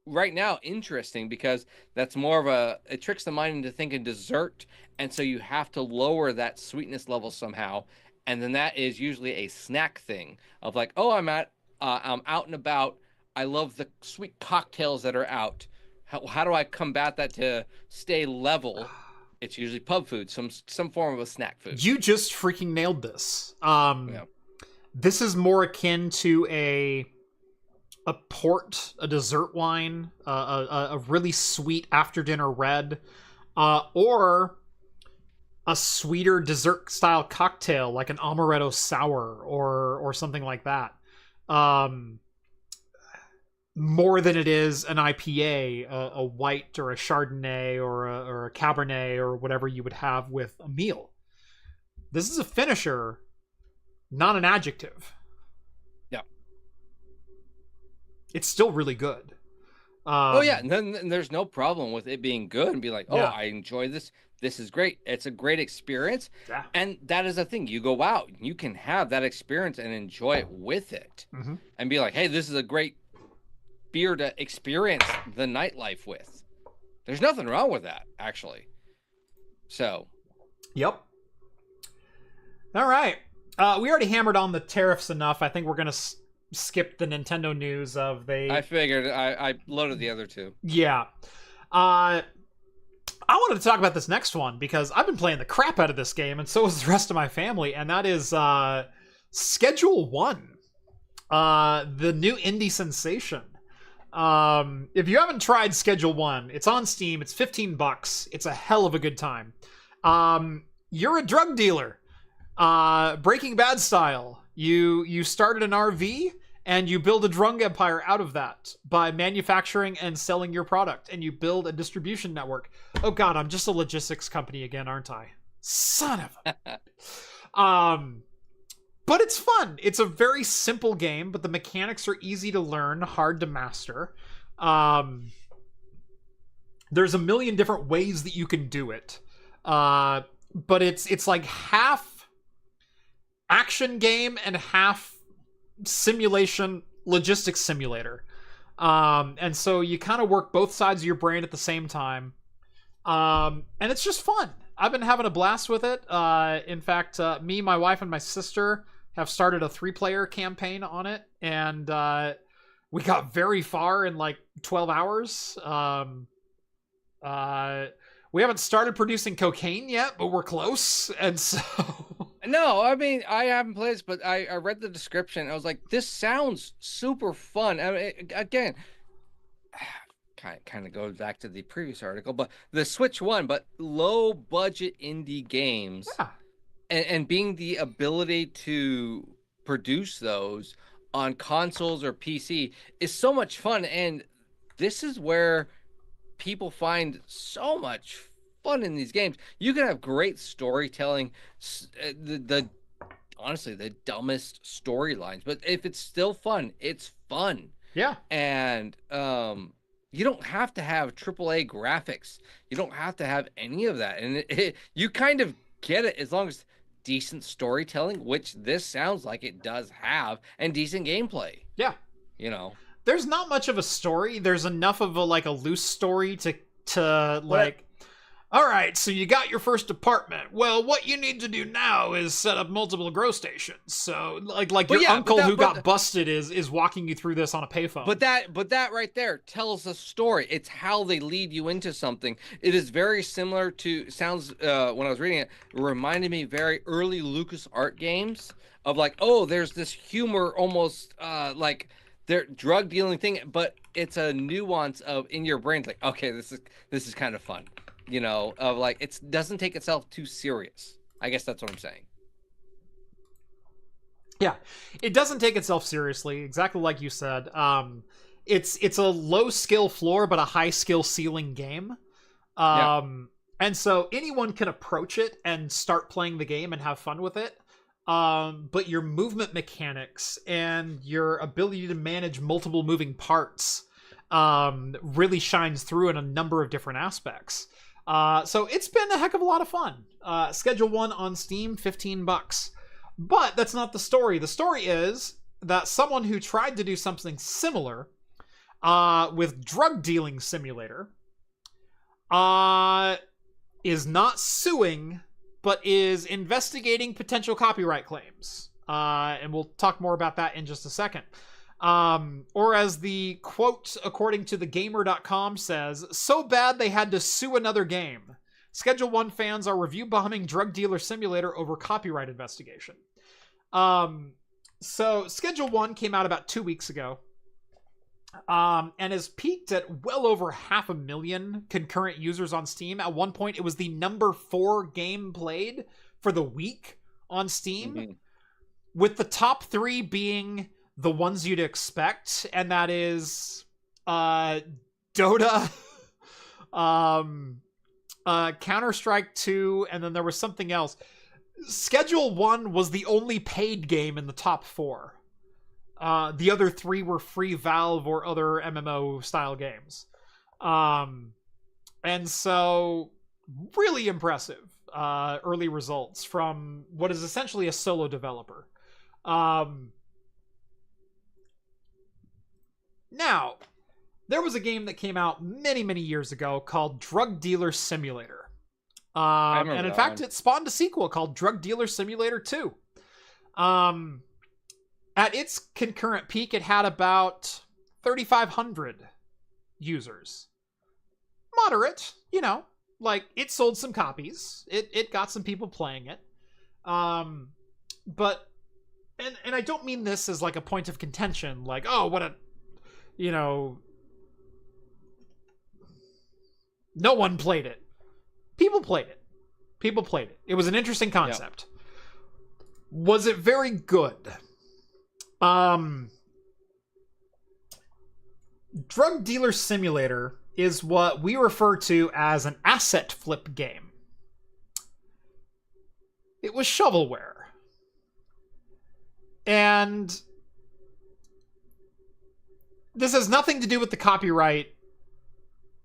right now interesting, because that's more of it tricks the mind into thinking dessert. And so you have to lower that sweetness level somehow. And then that is usually a snack thing of like, oh, I'm out and about. I love the sweet cocktails that are out. How do I combat that to stay level? It's usually pub food, some form of a snack food. You just freaking nailed this. This is more akin to a port, a dessert wine, a really sweet after dinner red, or a sweeter dessert style cocktail like an amaretto sour or something like that. More than it is an IPA, a white or a Chardonnay or a Cabernet or whatever you would have with a meal. This is a finisher, not an adjective. Yeah. It's still really good. Oh yeah, and then there's no problem with it being good and be like, oh, Yeah. I enjoy this. This is great. It's a great experience. Yeah. And that is the thing. You go out, you can have that experience and enjoy it with it. Mm-hmm. And be like, hey, this is a great beer to experience the nightlife with. There's nothing wrong with that, actually. So. Yep. All right. We already hammered on the tariffs enough. I think we're going to skip the Nintendo news of they... I figured. I loaded the other two. Yeah. I wanted to talk about this next one because I've been playing the crap out of this game, and so is the rest of my family, and that is Schedule 1. The new indie sensation. If you haven't tried Schedule 1, it's on Steam. It's $15. It's a hell of a good time. You're a drug dealer. Breaking Bad style. You started an RV and you build a drug empire out of that by manufacturing and selling your product, and you build a distribution network. Oh god, I'm just a logistics company again, aren't I? Son of a... But it's fun. It's a very simple game, but the mechanics are easy to learn, hard to master. There's a million different ways that you can do it. But it's like half action game and half simulation, logistics simulator. And so you kind of work both sides of your brain at the same time. And it's just fun. I've been having a blast with it. In fact, me, my wife, and my sister have started a 3-player campaign on it, and we got very far in like 12 hours. We haven't started producing cocaine yet, but we're close, and so... No, I mean, I haven't played this, but I read the description. I was like, this sounds super fun. I mean, again, kind of goes back to the previous article, but the Switch one, but low budget indie games, Yeah. and being the ability to produce those on consoles or PC is so much fun. And this is where people find so much fun in these games. You can have great storytelling, honestly, the dumbest storylines, but if it's still fun, it's fun. Yeah. And you don't have to have AAA graphics. You don't have to have any of that. And you kind of get it as long as decent storytelling, which this sounds like it does have, and decent gameplay. Yeah. You know, there's not much of a story. There's enough of a loose story to like, all right, so you got your first apartment. Well, what you need to do now is set up multiple grow stations. So like your uncle who got busted is walking you through this on a payphone. But that right there tells a story. It's how they lead you into something. It is very similar to, sounds, when I was reading it, it reminded me very early LucasArts games of like, oh, there's this humor almost like their drug dealing thing, but it's a nuance of in your brain, like, okay, this is kind of fun. You know, of like, it doesn't take itself too serious. I guess that's what I'm saying. Yeah, it doesn't take itself seriously, exactly like you said. It's a low skill floor, but a high skill ceiling game. And so anyone can approach it and start playing the game and have fun with it. But your movement mechanics and your ability to manage multiple moving parts really shines through in a number of different aspects. So it's been a heck of a lot of fun. Schedule 1 on Steam, $15. But that's not the story. The story is that someone who tried to do something similar with drug dealing simulator is not suing, but is investigating potential copyright claims. And we'll talk more about that in just a second. Or as the quote, according to thegamer.com says, so bad they had to sue another game. Schedule 1 fans are review bombing Drug Dealer Simulator over copyright investigation. So Schedule 1 came out about 2 weeks ago. And has peaked at well over 500,000 concurrent users on Steam. At one point, it was the number 4 game played for the week on Steam, with the top 3 being the ones you'd expect, and that is Dota, Counter-Strike 2, and then there was something else. Schedule 1 was the only paid game in the top 4. The other 3 were free Valve or other MMO style games. And so really impressive early results from what is essentially a solo developer. Now, there was a game that came out many, many years ago called Drug Dealer Simulator. And in fact, it spawned a sequel called Drug Dealer Simulator 2. At its concurrent peak, it had about 3,500 users. Moderate, you know, like it sold some copies. It got some people playing it. But, and I don't mean this as like a point of contention, like, oh, what a, you know, no one played it. People played it. People played it. It was an interesting concept. Yep. Was it very good? Drug Dealer Simulator is what we refer to as an asset flip game. It was shovelware. And this has nothing to do with the copyright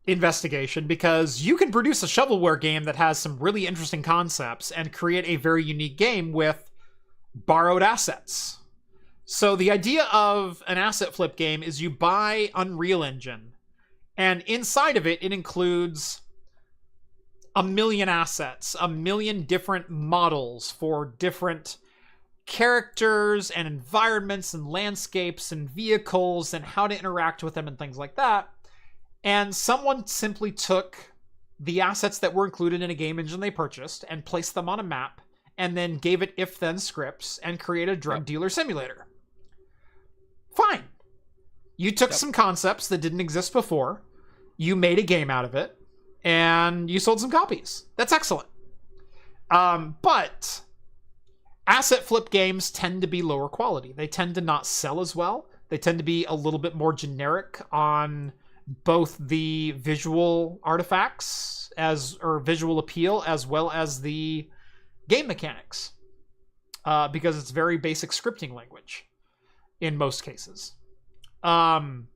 investigation, because you can produce a shovelware game that has some really interesting concepts and create a very unique game with borrowed assets. So the idea of an asset flip game is you buy Unreal Engine, and inside of it, it includes 1 million assets, 1 million different models for different characters and environments and landscapes and vehicles and how to interact with them and things like that. And someone simply took the assets that were included in a game engine they purchased and placed them on a map, and then gave it if-then scripts and created a drug dealer simulator. Fine. You took some concepts that didn't exist before, you made a game out of it, and you sold some copies. That's excellent. But asset flip games tend to be lower quality. They tend to not sell as well. They tend to be a little bit more generic on both the visual artifacts or visual appeal, as well as the game mechanics, because it's very basic scripting language in most cases. And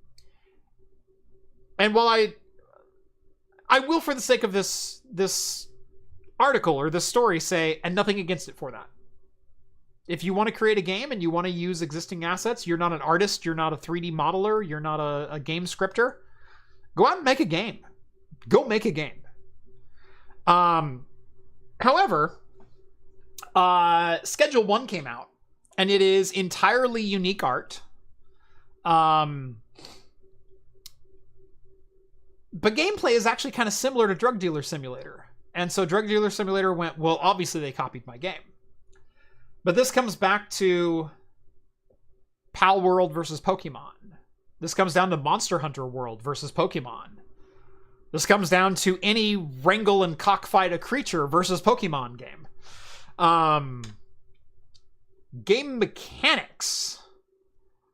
while I will, for the sake of this article or this story, say, and nothing against it for that. If you want to create a game and you want to use existing assets, you're not an artist, you're not a 3D modeler, you're not a game scripter, go out and make a game. Go make a game. However, Schedule 1 came out, and it is entirely unique art. But gameplay is actually kind of similar to Drug Dealer Simulator. And so Drug Dealer Simulator went, well, obviously they copied my game. But this comes back to Pal World versus Pokemon. This comes down to Monster Hunter World versus Pokemon. This comes down to any wrangle and cockfight a creature versus Pokemon game. Game mechanics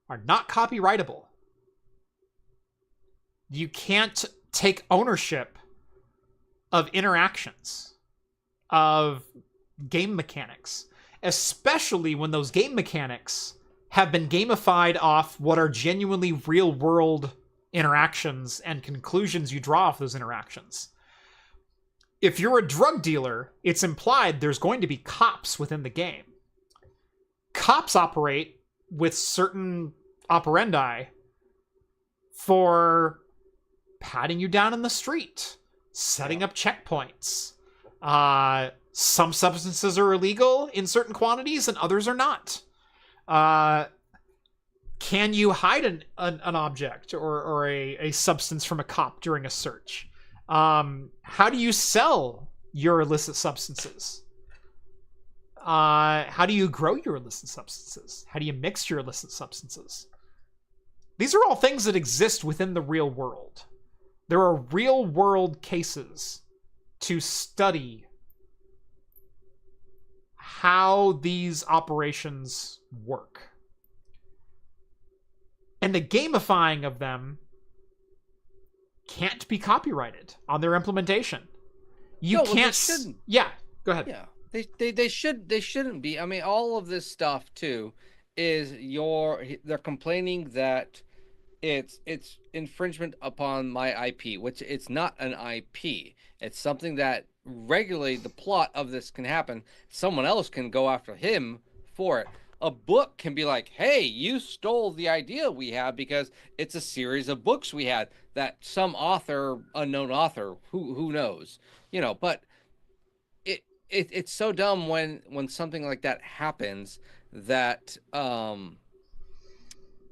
are not copyrightable. You can't take ownership of interactions, of game mechanics, especially when those game mechanics have been gamified off what are genuinely real-world interactions and conclusions you draw off those interactions. If you're a drug dealer, it's implied there's going to be cops within the game. Cops operate with certain operandi for patting you down in the street, setting up checkpoints. Some substances are illegal in certain quantities and others are not. Can you hide an object or a substance from a cop during a search? How do you sell your illicit substances? How do you grow your illicit substances? How do you mix your illicit substances? These are all things that exist within the real world. There are real world cases to study how these operations work. And the gamifying of them can't be copyrighted on their implementation. You can't. They shouldn't. Yeah, go ahead. Yeah, they shouldn't be. I mean, all of this stuff too is they're complaining that it's infringement upon my IP, which it's not an IP. It's something that regularly the plot of this can happen. Someone else can go after him for it. A book can be like, hey, you stole the idea we have because it's a series of books we had that some author, unknown author, who knows, but it's so dumb when something like that happens that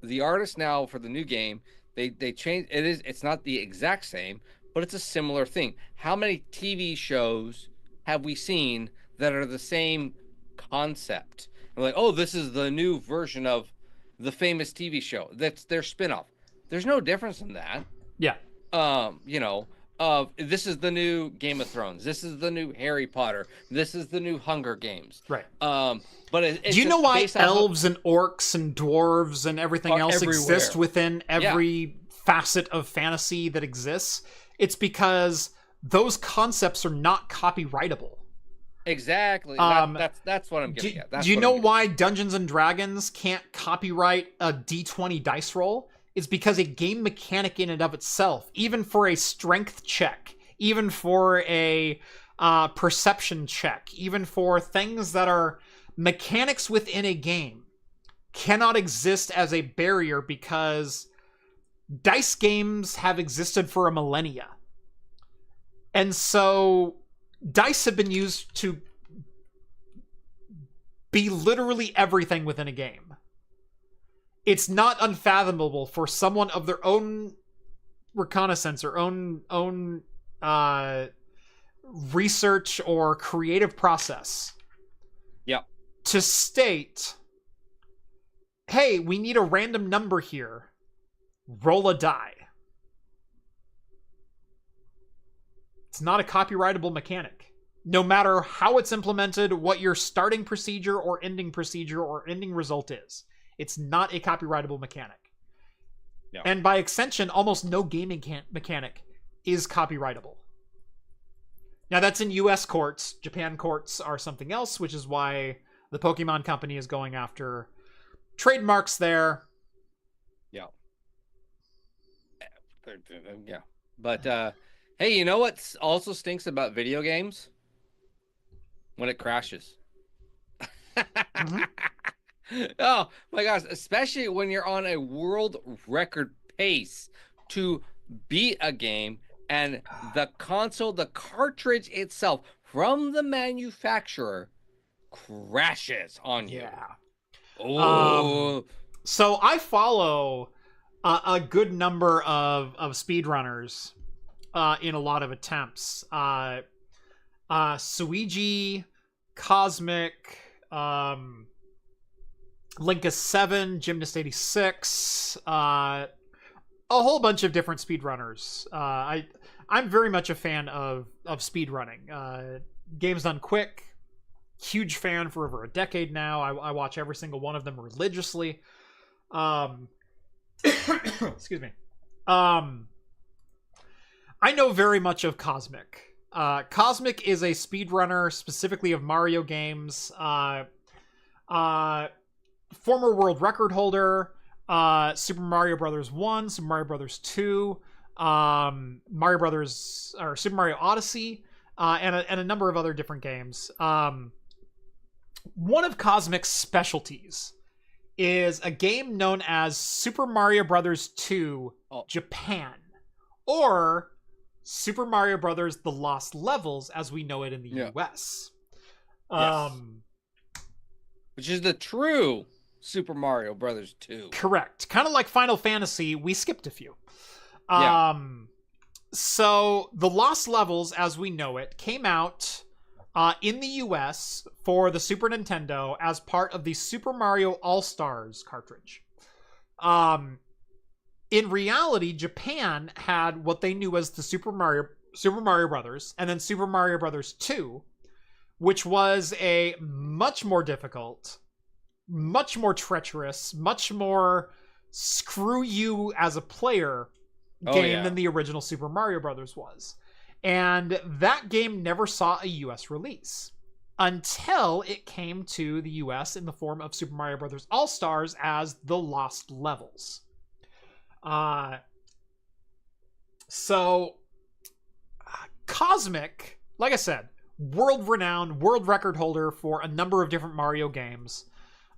the artist now for the new game, they change it's not the exact same, but it's a similar thing. How many TV shows have we seen that are the same concept? And like, oh, this is the new version of the famous TV show. That's their spinoff. There's no difference in that. Yeah. This is the new Game of Thrones. This is the new Harry Potter. This is the new Hunger Games. Right. But it's do you know why elves and orcs and dwarves and everything else everywhere. exist within every facet of fantasy that exists? It's because those concepts are not copyrightable. Exactly. That's what I'm getting at. Do you know why Dungeons and Dragons can't copyright a D20 dice roll? It's because a game mechanic in and of itself, even for a strength check, even for a perception check, even for things that are mechanics within a game, cannot exist as a barrier because dice games have existed for a millennia. And so dice have been used to be literally everything within a game. It's not unfathomable for someone of their own reconnaissance or own research or creative process to state, hey, we need a random number here. Roll a die. It's not a copyrightable mechanic. No matter how it's implemented, what your starting procedure or ending result is. It's not a copyrightable mechanic. No. And by extension, almost no gaming mechanic is copyrightable. Now, that's in US courts. Japan courts are something else, which is why the Pokemon Company is going after trademarks there. Yeah. Yeah. But, hey, you know what also stinks about video games? When it crashes. Mm-hmm. Oh my gosh, especially when you're on a world record pace to beat a game and the console, the cartridge itself from the manufacturer crashes on you. Yeah. Oh. So I follow a good number of speedrunners in a lot of attempts. Suigi, Kosmic, Linkus 7, Gymnast 86, a whole bunch of different speedrunners. I'm very much a fan of speedrunning. Games done quick. Huge fan for over a decade now. I watch every single one of them religiously. Excuse me. I know very much of Kosmic. Kosmic is a speedrunner specifically of Mario games. Former world record holder, Super Mario Brothers 1, Super Mario Brothers 2, Super Mario Odyssey, and a number of other different games. One of Kosmic's specialties is a game known as Super Mario Brothers 2 Japan, or Super Mario Brothers The Lost Levels as we know it in the US. Yes. Which is the true Super Mario Brothers 2. Correct. Kind of like Final Fantasy, we skipped a few. So The Lost Levels as we know it came out in the US for the Super Nintendo as part of the Super Mario All-Stars cartridge. In reality, Japan had what they knew as the Super Mario Brothers, and then Super Mario Brothers 2, which was a much more difficult, much more treacherous, much more screw you as a player game than the original Super Mario Brothers was. And that game never saw a US release. until it came to the US in the form of Super Mario Bros. All-Stars as the Lost Levels. Kosmic, like I said, world-renowned, world record holder for a number of different Mario games.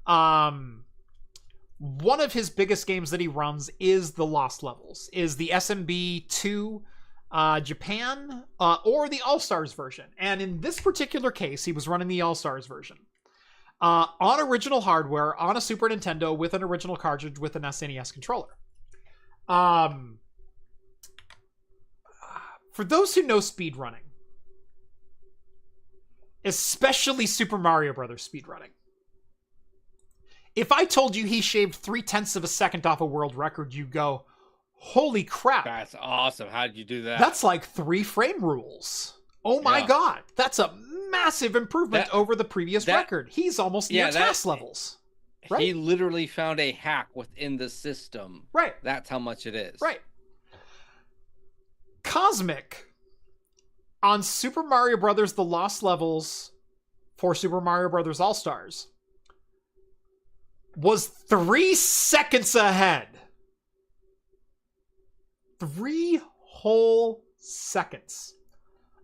One of his biggest games that he runs is the Lost Levels, is the SMB2 Japan, or the All-Stars version. And in this particular case, he was running the All-Stars version. On original hardware, on a Super Nintendo, with an original cartridge with an SNES controller. For those who know speedrunning, especially Super Mario Brothers speedrunning, if I told you he shaved 0.3 of a second off a world record, you go, holy crap. That's awesome. How did you do that? That's like 3 frame rules. Oh my god. That's a massive improvement over the previous record. He's almost near task levels. Right? He literally found a hack within the system. Right. That's how much it is. Right. Kosmic, on Super Mario Brothers The Lost Levels for Super Mario Brothers All-Stars, was 3 seconds ahead. 3 whole seconds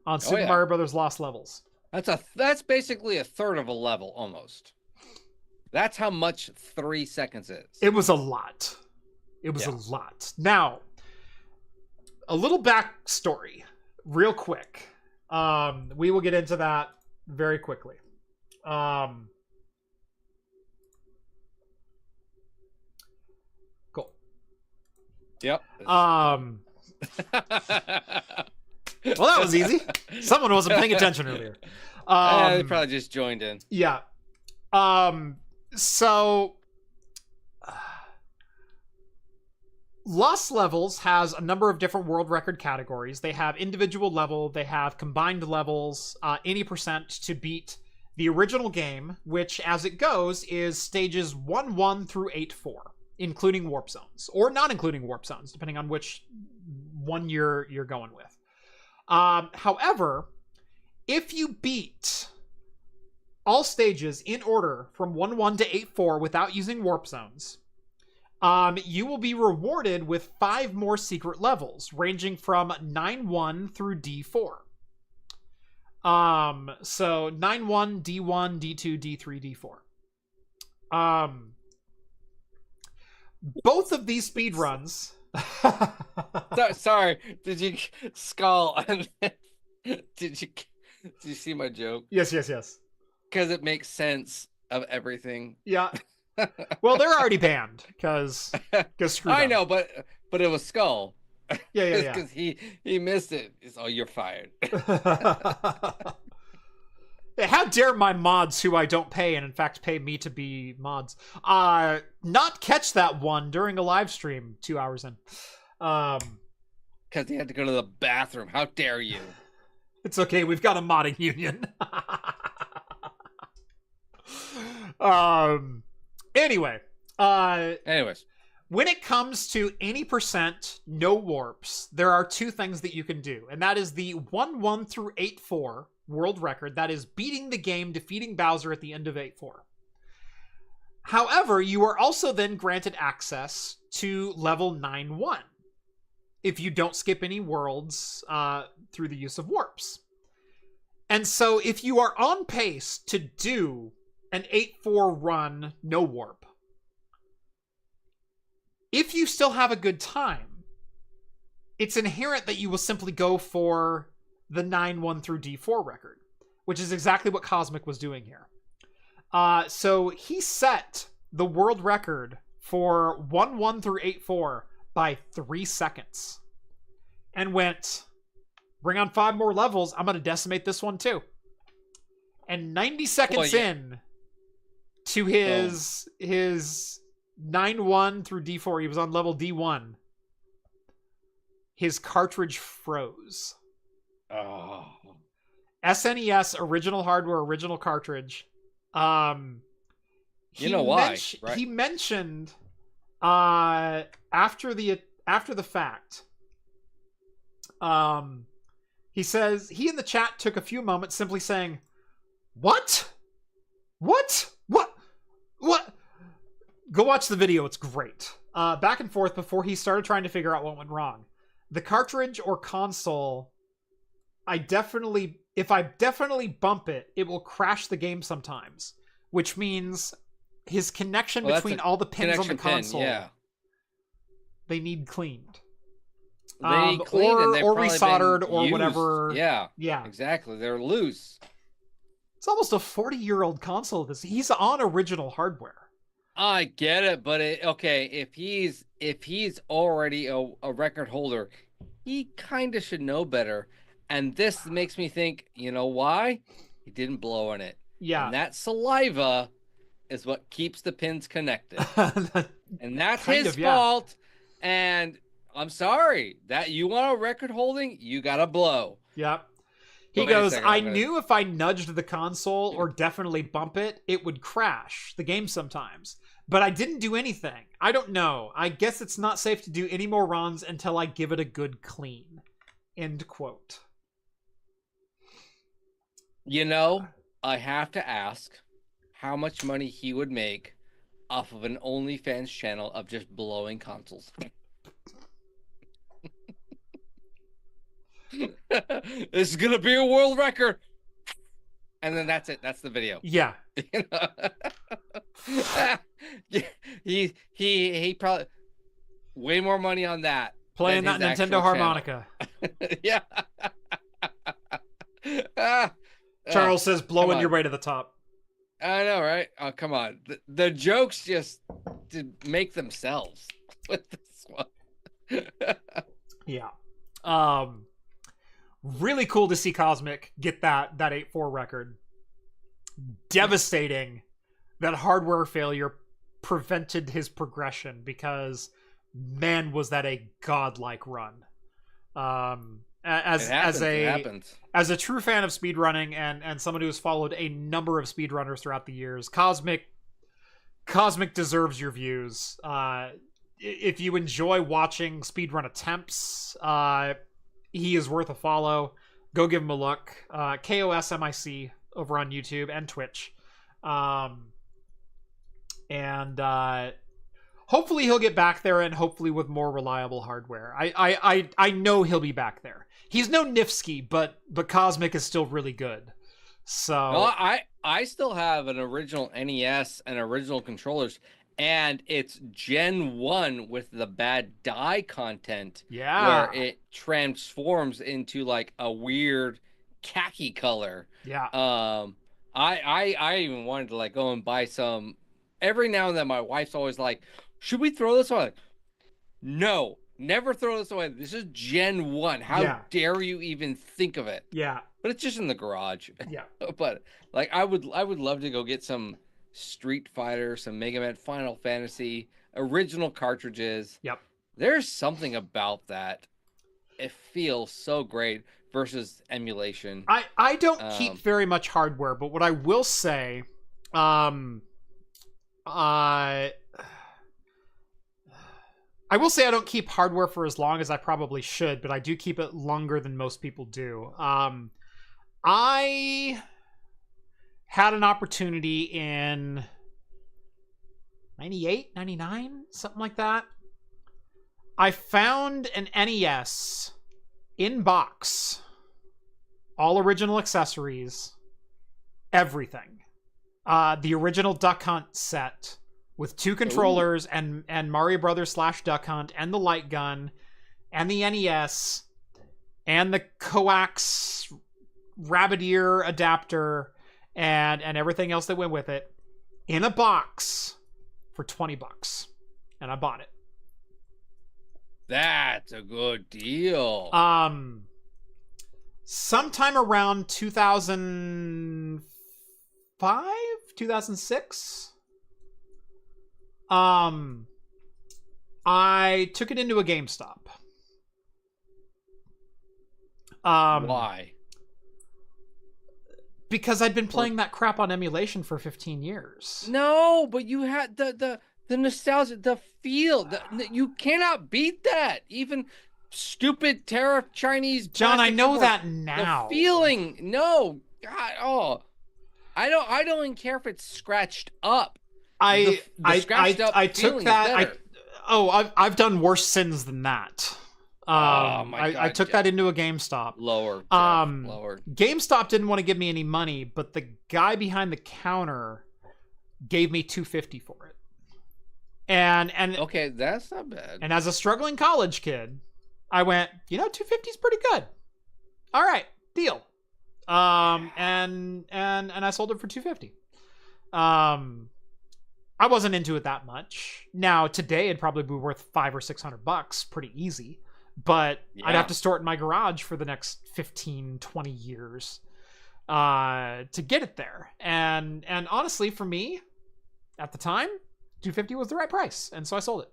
on Super Mario Brothers Lost Levels. That's basically a third of a level almost. That's how much 3 seconds is. It was a lot. It was a lot. Now, a little backstory, real quick. We will get into that very quickly. Cool. Yep. Well, that was easy. Someone wasn't paying attention earlier. They probably just joined in. Yeah. So Lost Levels has a number of different world record categories. They have individual level, they have combined levels, any percent to beat the original game, which as it goes is stages 1-1 through 8-4, including warp zones, or not including warp zones, depending on which one you're going with. However, if you beat all stages in order from 1-1 to 8-4 without using warp zones, you will be rewarded with 5 more secret levels, ranging from 9-1 through D4. So 9-1, D1, D2, D3, D4. Both of these speed runs. Sorry, did you skull? Did you see my joke? Yes. Because it makes sense of everything. Yeah. Well, they're already banned because screw them. I know, but it was Skull. Yeah. Because he missed it. Oh, you're fired. How dare my mods, who I don't pay and in fact pay me to be mods, not catch that one during a live stream 2 hours in. Because he had to go to the bathroom. How dare you? It's okay. We've got a modding union. Anyways, when it comes to any percent, no warps, there are 2 things that you can do. And that is the 1-1 through 8-4 world record. That is beating the game, defeating Bowser at the end of 8-4. However, you are also then granted access to level 9-1 if you don't skip any worlds through the use of warps. And so if you are on pace to do an 8-4 run, no warp, if you still have a good time, it's inherent that you will simply go for the 9-1 through D4 record, which is exactly what Kosmic was doing here. So he set the world record for 1-1 through 8-4 by 3 seconds and went, bring on 5 more levels, I'm going to decimate this one too. And 90 seconds in to his 9-1 through D4, he was on level D1, his cartridge froze. Oh. SNES, original hardware, original cartridge. You know why, right? He mentioned after the fact, he says he in the chat took a few moments simply saying, What? What? What? What? Go watch the video. It's great. Back and forth before he started trying to figure out what went wrong. The cartridge or console, if I definitely bump it, it will crash the game sometimes, which means his connection between all the pins on the console, they need cleaned. They need cleaned or resoldered or whatever. Yeah, exactly. They're loose. It's almost a 40-year-old console. He's on original hardware. I get it, but if he's already a record holder, he kind of should know better. And this makes me think, you know why? He didn't blow on it. Yeah. And that saliva is what keeps the pins connected. And that's his fault. And I'm sorry that you want a record holding, you got to blow. Yep. He goes, I knew if I nudged the console or definitely bump it, it would crash the game sometimes. But I didn't do anything. I don't know. I guess it's not safe to do any more runs until I give it a good clean. End quote. You know, I have to ask how much money he would make off of an OnlyFans channel of just blowing consoles. This is gonna be a world record, and then that's it. That's the video. Yeah. You know? he probably way more money on that. Playing that Nintendo harmonica. Yeah. Charles says, blowing your way to the top. I know, right? Oh, come on. The jokes just to make themselves with this one. Yeah. Really cool to see Kosmic get that 8.4 record. Devastating that hardware failure prevented his progression, because man, was that a godlike run. As a true fan of speedrunning and someone who has followed a number of speedrunners throughout the years, Kosmic deserves your views. If you enjoy watching speedrun attempts, he is worth a follow. Go give him a look. KOSMIC over on YouTube and Twitch. And hopefully he'll get back there, and hopefully with more reliable hardware. I know he'll be back there. He's no Nifsky, but Kosmic is still really good. So well, I still have an original NES and original controllers, and it's Gen 1 with the bad dye content. Yeah. Where it transforms into like a weird khaki color. Yeah. I even wanted to like go and buy some. Every now and then my wife's always like, should we throw this away? No, never throw this away. This is Gen 1. How dare you even think of it? Yeah. But it's just in the garage. Yeah. But like I would love to go get some Street Fighter, some Mega Man, Final Fantasy, original cartridges. Yep. There's something about that. It feels so great versus emulation. I don't keep very much hardware, but what I will say, I will say I don't keep hardware for as long as I probably should, but I do keep it longer than most people do. I had an opportunity in 98, 99, something like that. I found an NES in box, all original accessories, everything. The original Duck Hunt set with 2 controllers and Mario Brothers / Duck Hunt and the light gun and the NES and the coax rabbit ear adapter and everything else that went with it in a box for $20, and I bought it. That's a good deal. Sometime around 2005, 2006, I took it into a GameStop. Why? Because I'd been playing that crap on emulation for 15 years. No, but you had the nostalgia, the feel. You cannot beat that. Even stupid Tariff Chinese. John, I know that now. The feeling. No. God, oh. I don't even care if it's scratched up. I scratched up I took feeling is that. better. I've done worse sins than that. Oh my God, I took that into a GameStop. Lower, Jeff, lower. GameStop didn't want to give me any money, but the guy behind the counter gave me $250 for it. And okay, that's not bad. And as a struggling college kid, I went, $250 is pretty good. All right, deal. And I sold it for $250. I wasn't into it that much. Now today it'd probably be worth $500 or $600, pretty easy. But I'd have to store it in my garage for the next 15, 20 years to get it there. And honestly, for me, at the time, $250 was the right price, and so I sold it.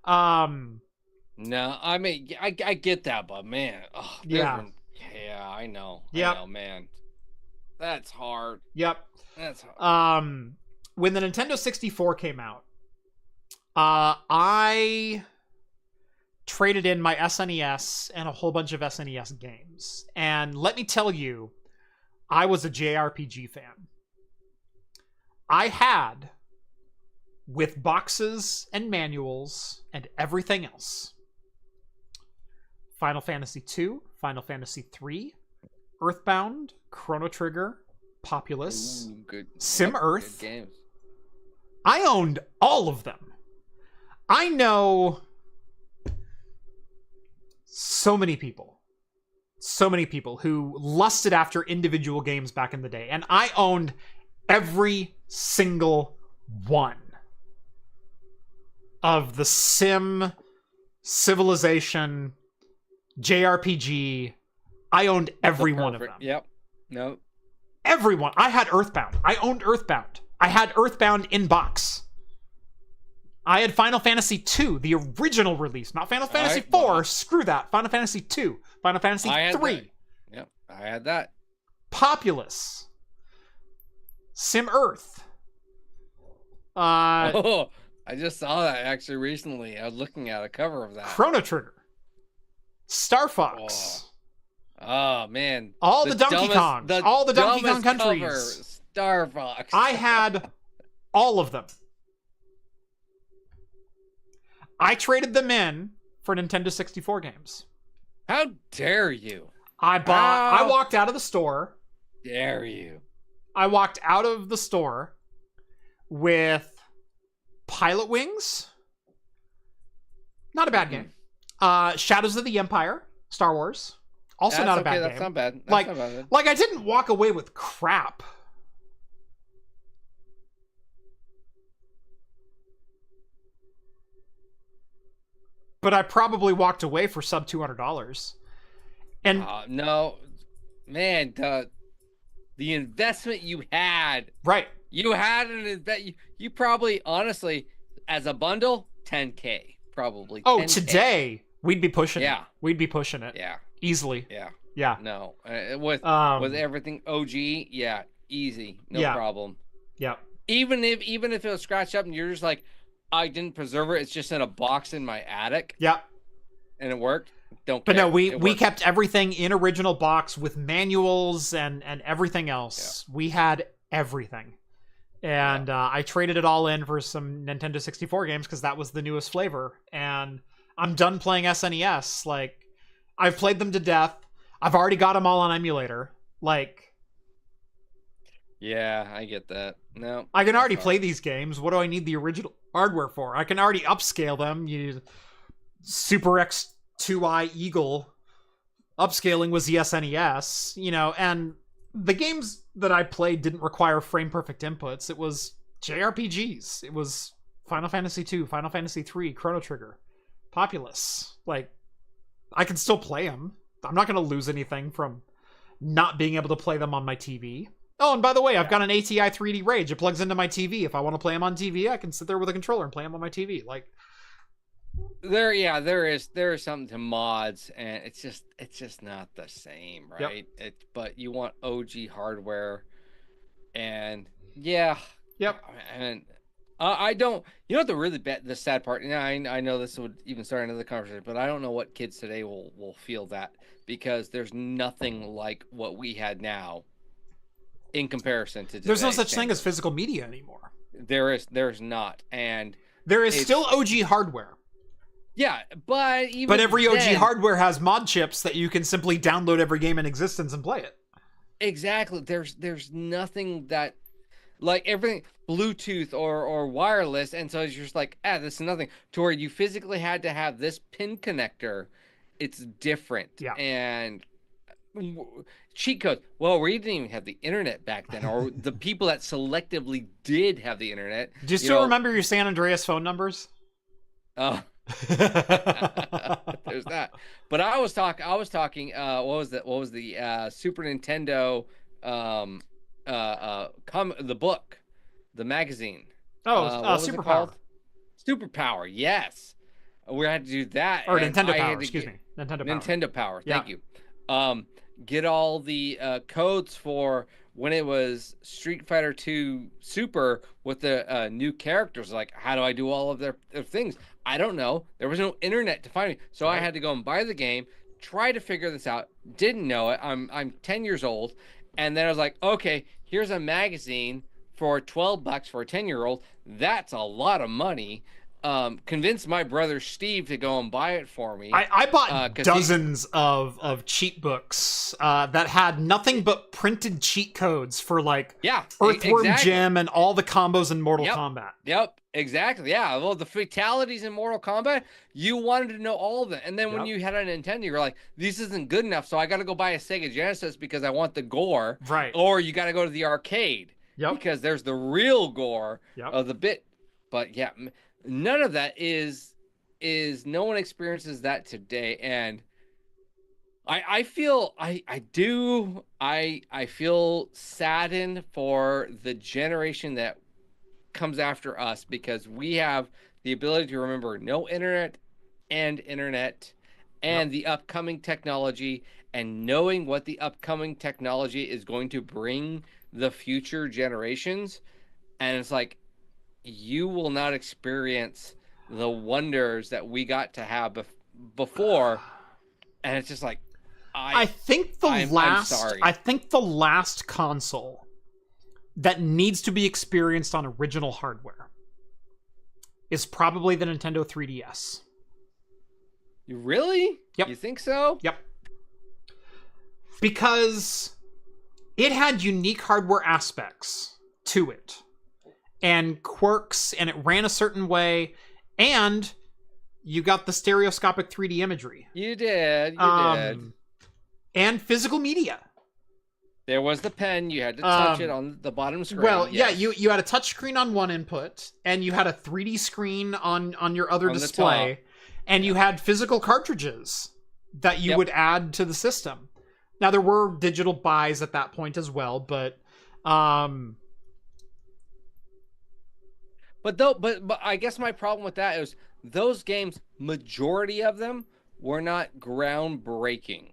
No, I mean, I get that, but man, I know. Yep. I know, man. That's hard. Yep. That's hard. When the Nintendo 64 came out, I traded in my SNES and a whole bunch of SNES games. And let me tell you, I was a JRPG fan. I had, with boxes and manuals and everything else, Final Fantasy II, Final Fantasy III, Earthbound, Chrono Trigger, Populous, Sim Earth. Good games. I owned all of them. I know so many people who lusted after individual games back in the day, and I owned every single one of the Sim, Civilization, JRPG. I owned every one of them. Yep. No. Everyone. I had Earthbound. I owned Earthbound. I had Earthbound in box. I had Final Fantasy II, the original release, not Final Fantasy IV. Well, screw that. Final Fantasy II, Final Fantasy III. Yep, I had that. Populous. Sim Earth. I just saw that actually recently. I was looking at a cover of that. Chrono Trigger. Star Fox. Oh man. All the Donkey Kong. All the Donkey Kong countries. Cover, Star Fox. I had all of them. I traded them in for Nintendo 64 games. How dare you? I walked out of the store. Dare you? I walked out of the store with Pilot Wings. Not a bad game. Shadows of the Empire, Star Wars. Also not a bad game. That's not bad. Like I didn't walk away with crap. But I probably walked away for sub $200. And no, man, the investment you had, right? You had an investment. You probably, honestly, as a bundle, $10K probably. Oh, 10K. Today we'd be pushing. Yeah, it. We'd be pushing it. Yeah, easily. Yeah. No, with everything OG, yeah, easy, no problem. Yeah. Even if it was scratched up and you're just like, I didn't preserve it. It's just in a box in my attic. Yeah. And it worked. But no, we kept everything in original box with manuals and everything else. Yeah. We had everything. And I traded it all in for some Nintendo 64 games because that was the newest flavor. And I'm done playing SNES. Like, I've played them to death. I've already got them all on emulator. Like... Yeah, I get that. No. I can already play these games. What do I need the original hardware for? I can already upscale them. You Super X2i Eagle upscaling was the SNES, and the games that I played didn't require frame perfect inputs. It was JRPGs. It was Final Fantasy II, Final Fantasy III, Chrono Trigger, Populous. Like, I can still play them. I'm not going to lose anything from not being able to play them on my TV. Oh, and by the way, I've got an ATI 3D Rage. It plugs into my TV. If I want to play them on TV, I can sit there with a controller and play them on my TV. Like, there is something to mods, and it's just not the same, right? Yep. But you want OG hardware, and Yep. And I don't. You know what the sad part? And I know this would even start another conversation, but I don't know what kids today will feel that, because there's nothing like what we had now. in comparison to today. There's no such thing as physical media anymore. There's not, and there is still OG hardware. Yeah, but every OG hardware has mod chips that you can simply download every game in existence and play it. Exactly. There's nothing that, like, everything Bluetooth or wireless, and so it's just like, this is nothing. To where you physically had to have this pin connector, it's different. Yeah. And cheat codes. Well, we didn't even have the internet back then, or the people that selectively did have the internet. Do you still remember your San Andreas phone numbers? Oh. There's that. But I was talking what was the Super Nintendo the book, the magazine. Superpower. Superpower, yes. We had to do that. Or Nintendo Power, excuse me. Nintendo Power, thank you. Get all the codes for when it was Street Fighter 2 Super with the new characters. Like, how do I do all of their things? I don't know. There was no internet to find me. So I had to go and buy the game, try to figure this out. Didn't know it. I'm 10 years old. And then I was like, okay, here's a magazine for $12 for a 10-year-old. That's a lot of money. Convinced my brother Steve to go and buy it for me. I bought dozens of cheat books that had nothing but printed cheat codes for Earthworm Jim and all the combos in Mortal Kombat. Yep, exactly. Yeah, well, the fatalities in Mortal Kombat, you wanted to know all of them. And then when you had a Nintendo, you're like, this isn't good enough, so I got to go buy a Sega Genesis because I want the gore. Right. Or you got to go to the arcade because there's the real gore of the bit. But yeah, none of that is no one experiences that today. And I feel saddened for the generation that comes after us, because we have the ability to remember no internet and the upcoming technology, and knowing what the upcoming technology is going to bring the future generations. And it's like, you will not experience the wonders that we got to have before. And it's just like, I think the last console that needs to be experienced on original hardware is probably the Nintendo 3DS. You really? Yep. You think so? Yep. Because it had unique hardware aspects to it, and quirks, and it ran a certain way, and you got the stereoscopic 3D imagery. You did. You did. And physical media. There was the pen. You had to touch it on the bottom screen. Well, yes. Yeah, you had a touch screen on one input, and you had a 3D screen on your other display, and you had physical cartridges that you would add to the system. Now, there were digital buys at that point as well, but I guess my problem with that is those games, majority of them were not groundbreaking.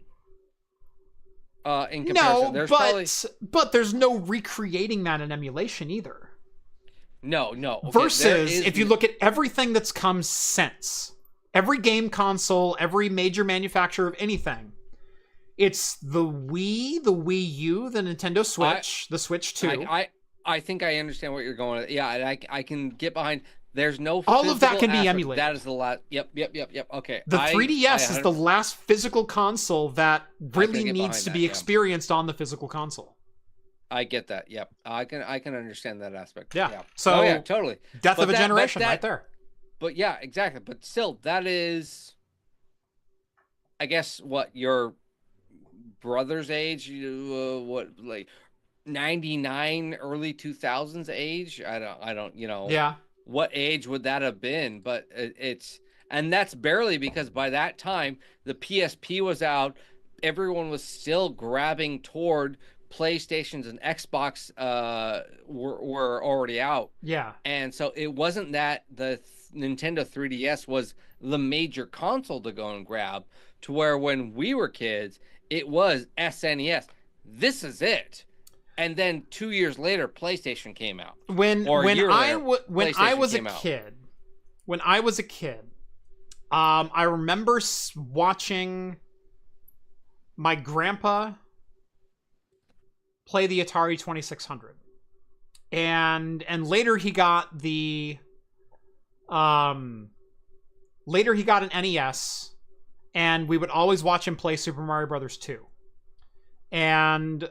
In comparison, but there's no recreating that in emulation either. No. Okay, versus if you look at everything that's come since, every game console, every major manufacturer of anything, it's the Wii, the Wii U, the Nintendo Switch, the Switch 2. I think I understand what you're going with. Yeah, and I can get behind. There's no all of that can be emulated. That is the last. Yep. Okay. The 3DS is the last physical console that really needs to be experienced on the physical console. I get that. Yep. I can understand that aspect. Yeah. So totally. Death of a generation right there. But yeah, exactly. But still, that is, I guess, what your brother's age, 99, early 2000s age. I don't. Yeah. What age would that have been? But and that's barely, because by that time the PSP was out. Everyone was still grabbing toward PlayStations, and Xbox were already out. Yeah. And so it wasn't that the Nintendo 3DS was the major console to go and grab, to where when we were kids, it was SNES. This is it. And then 2 years later, PlayStation came out. When I was a kid, I remember watching my grandpa play the Atari 2600. And later he got later he got an NES, and we would always watch him play Super Mario Brothers 2. And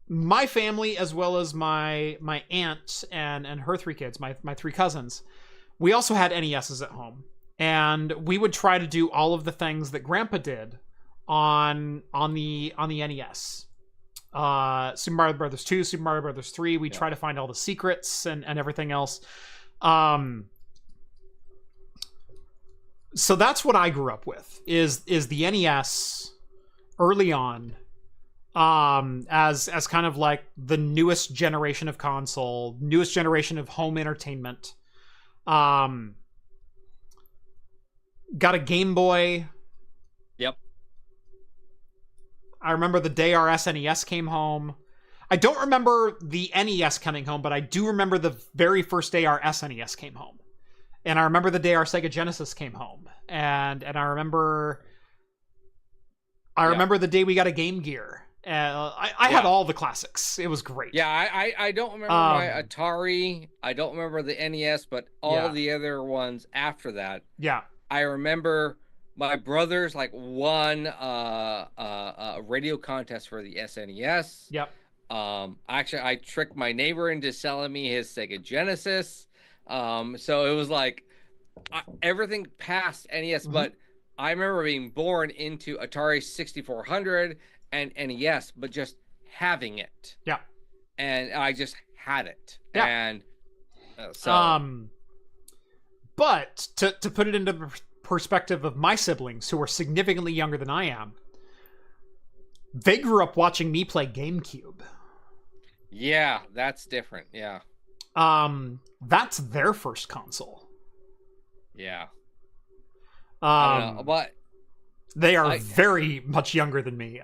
my family, as well as my aunt and her 3 kids, my 3 cousins, we also had NESs at home. And we would try to do all of the things that Grandpa did on the NES. Super Mario Brothers 2, Super Mario Brothers 3. We try to find all the secrets and everything else. So that's what I grew up with, is the NES early on, as kind of like the newest generation of console, newest generation of home entertainment. Got a Game Boy. Yep. I remember the day our SNES came home. I don't remember the NES coming home, but I do remember the very first day our SNES came home. And I remember the day our Sega Genesis came home. And I remember the day we got a Game Gear. I had all the classics. It was great. Yeah, I don't remember my Atari. I don't remember the NES, but all the other ones after that. Yeah. I remember my brothers won a radio contest for the SNES. Yep. Actually, I tricked my neighbor into selling me his Sega Genesis. So it was everything past NES, but I remember being born into Atari 6400 and NES, but just having it. Yeah. And I just had it. Yeah. And so. But to put it into the perspective of my siblings, who are significantly younger than I am, they grew up watching me play GameCube. Yeah, that's different. Yeah. That's their first console. Yeah. I don't know, but they are very much younger than me.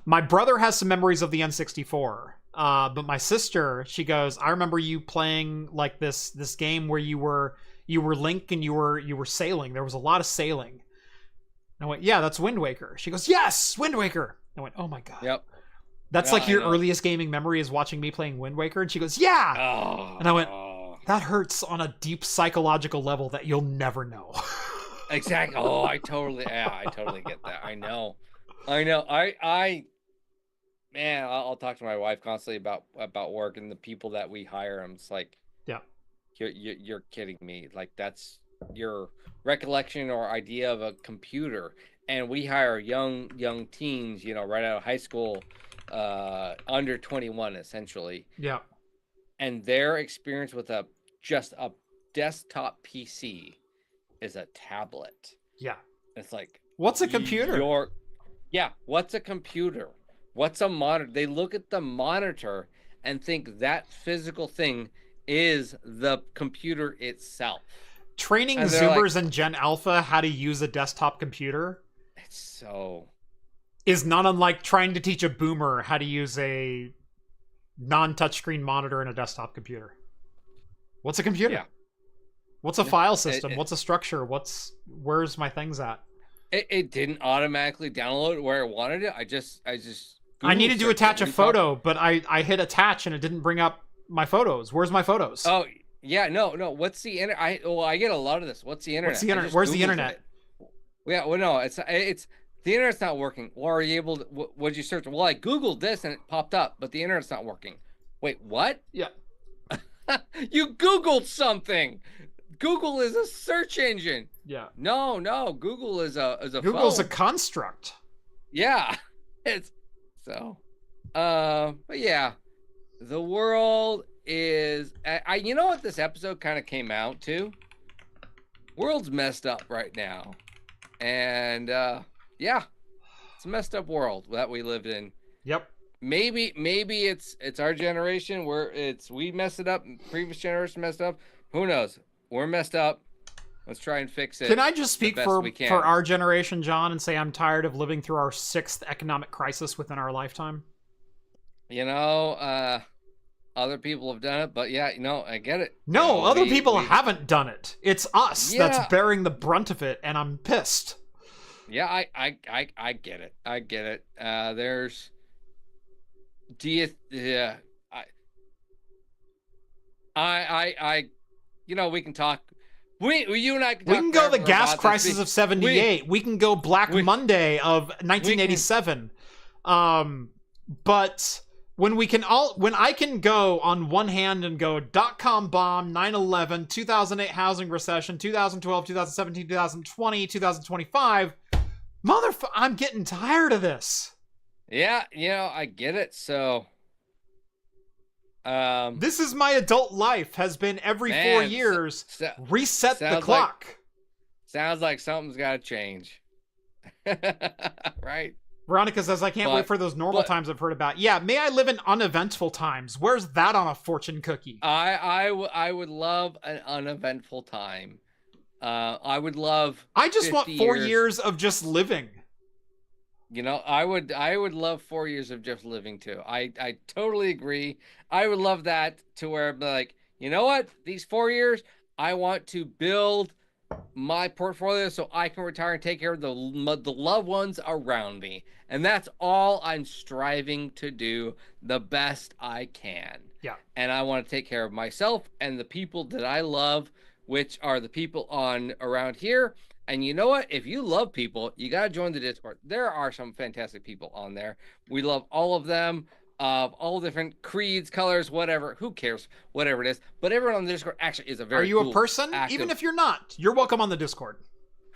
My brother has some memories of the N64. But my sister, she goes, I remember you playing this game where you were Link and you were sailing. There was a lot of sailing. And I went, yeah, that's Wind Waker. She goes, yes, Wind Waker. I went, oh my God. Yep. That's your earliest gaming memory is watching me playing Wind Waker? And she goes, yeah. Oh. And I went, that hurts on a deep psychological level that you'll never know. Exactly. Oh, I totally get that. I know. Man, I'll talk to my wife constantly about work and the people that we hire. I'm just like, yeah, you're kidding me. That's your recollection or idea of a computer. And we hire young teens, right out of high school, under 21, essentially. Yeah. And their experience with just a desktop PC is a tablet. Yeah. It's like, what's a computer? What's a computer? What's a monitor? They look at the monitor and think that physical thing is the computer itself. Training Zoomers and Gen Alpha how to use a desktop computer is not unlike trying to teach a boomer how to use a non-touchscreen monitor in a desktop computer. What's a computer? Yeah. What's a file system? What's a structure? Where's my things at? It didn't automatically download where I wanted it. I just I needed to attach a photo, but I hit attach and it didn't bring up my photos. Where's my photos? Oh, yeah, no. What's the internet? I get a lot of this. What's the internet? Where's the internet? Yeah, well, no, it's the internet's not working. Well, are you able to? What did you search? Well, I Googled this and it popped up, but the internet's not working. Wait, what? Yeah. You Googled something. Google is a search engine. Yeah. No. Google is a Google's phone. a construct. Yeah. It's so. But yeah, the world is. You know what this episode kind of came out to? World's messed up right now, and yeah, it's a messed up world that we lived in. Yep. Maybe it's our generation where we messed it up, previous generation messed up. Who knows? We're messed up. Let's try and fix it. Can I just speak for our generation, John, and say I'm tired of living through our 6th economic crisis within our lifetime? Other people have done it, but yeah, I get it. No, other people haven't done it. It's us that's bearing the brunt of it, and I'm pissed. Yeah, I get it. I get it. Do you? Yeah. I. We can talk. You and I can talk. We can go the forever gas about crisis this. of '78. We can go Black Monday of 1987. But when I can go on one hand and go .com bomb, 9/11, 2008 housing recession, 2012, 2017, 2020, 2025, I'm getting tired of this. Yeah, I get it. So, this is my adult life. Has been every 4 years. Reset the clock. Sounds like something's got to change. Right? Veronica says, I can't wait for those normal times I've heard about. Yeah, may I live in uneventful times. Where's that on a fortune cookie? I would love an uneventful time. I would love. I just want 4 years of just living. I would love 4 years of just living too. I totally agree. I would love that to where I'm like, you know what? These 4 years, I want to build my portfolio so I can retire and take care of the loved ones around me. And that's all I'm striving to do the best I can. Yeah. And I want to take care of myself and the people that I love, which are the people on around here. And you know what? If you love people, you got to join the Discord. There are some fantastic people on there. We love all of them, of all different creeds, colors, whatever. Who cares? Whatever it is. But everyone on the Discord actually is a very cool, a person? Active. Even if you're not, you're welcome on the Discord.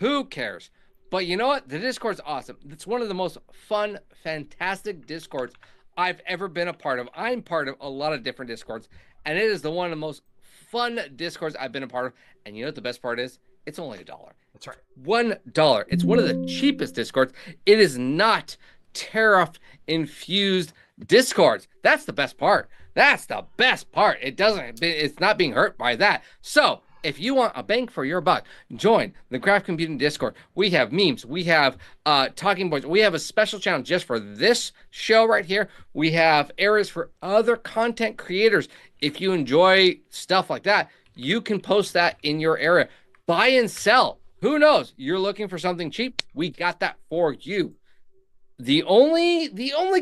Who cares? But you know what? The Discord's awesome. It's one of the most fun, fantastic Discords I've ever been a part of. I'm part of a lot of different Discords, and it is one of the most fun Discords I've been a part of. And you know what the best part is? It's only $1. That's right. $1. It's one of the cheapest Discords. It is not tariff infused Discords. That's the best part. That's the best part. It's not being hurt by that. So if you want a bang for your buck, join the Craft Computing Discord. We have memes. We have talking points. We have a special channel just for this show right here. We have areas for other content creators. If you enjoy stuff like that, you can post that in your area. Buy and sell. Who knows? You're looking for something cheap? We got that for you. The only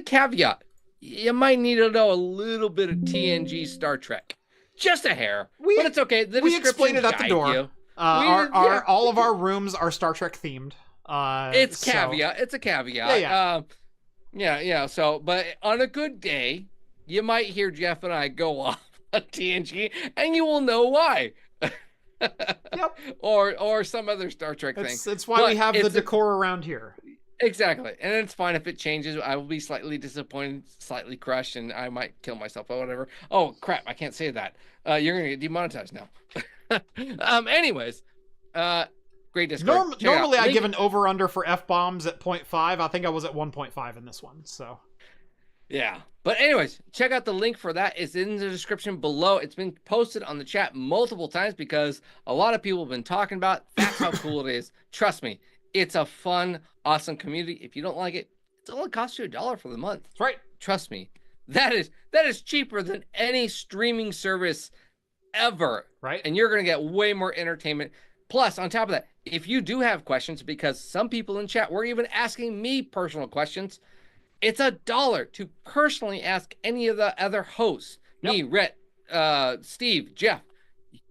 caveat, you might need to know a little bit of TNG Star Trek. Just a hair. But it's okay. We explained it at the door. All of our rooms are Star Trek themed. It's caveat. It's a caveat. Yeah. So, but on a good day, you might hear Jeff and I go off on TNG, and you will know why. Yep. Or some other Star Trek thing. It's why we have the decor around here. Exactly. And it's fine if it changes. I will be slightly disappointed, slightly crushed, and I might kill myself or whatever. Oh, crap. I can't say that. You're going to get demonetized now. Anyways, great Discord. Normally I give an over-under for F-bombs at 0.5. I think I was at 1.5 in this one, so. Yeah. But anyways, check out the link for that. It's in the description below. It's been posted on the chat multiple times because a lot of people have been talking about it. That's how cool it is. Trust me, it's a fun, awesome community. If you don't like it, it only costs you $1 for the month. That's right. Trust me. That is cheaper than any streaming service ever. Right. And you're going to get way more entertainment. Plus, on top of that, if you do have questions, because some people in chat were even asking me personal questions, it's $1 to personally ask any of the other hosts. Yep. Me, Rhett, Steve, Jeff.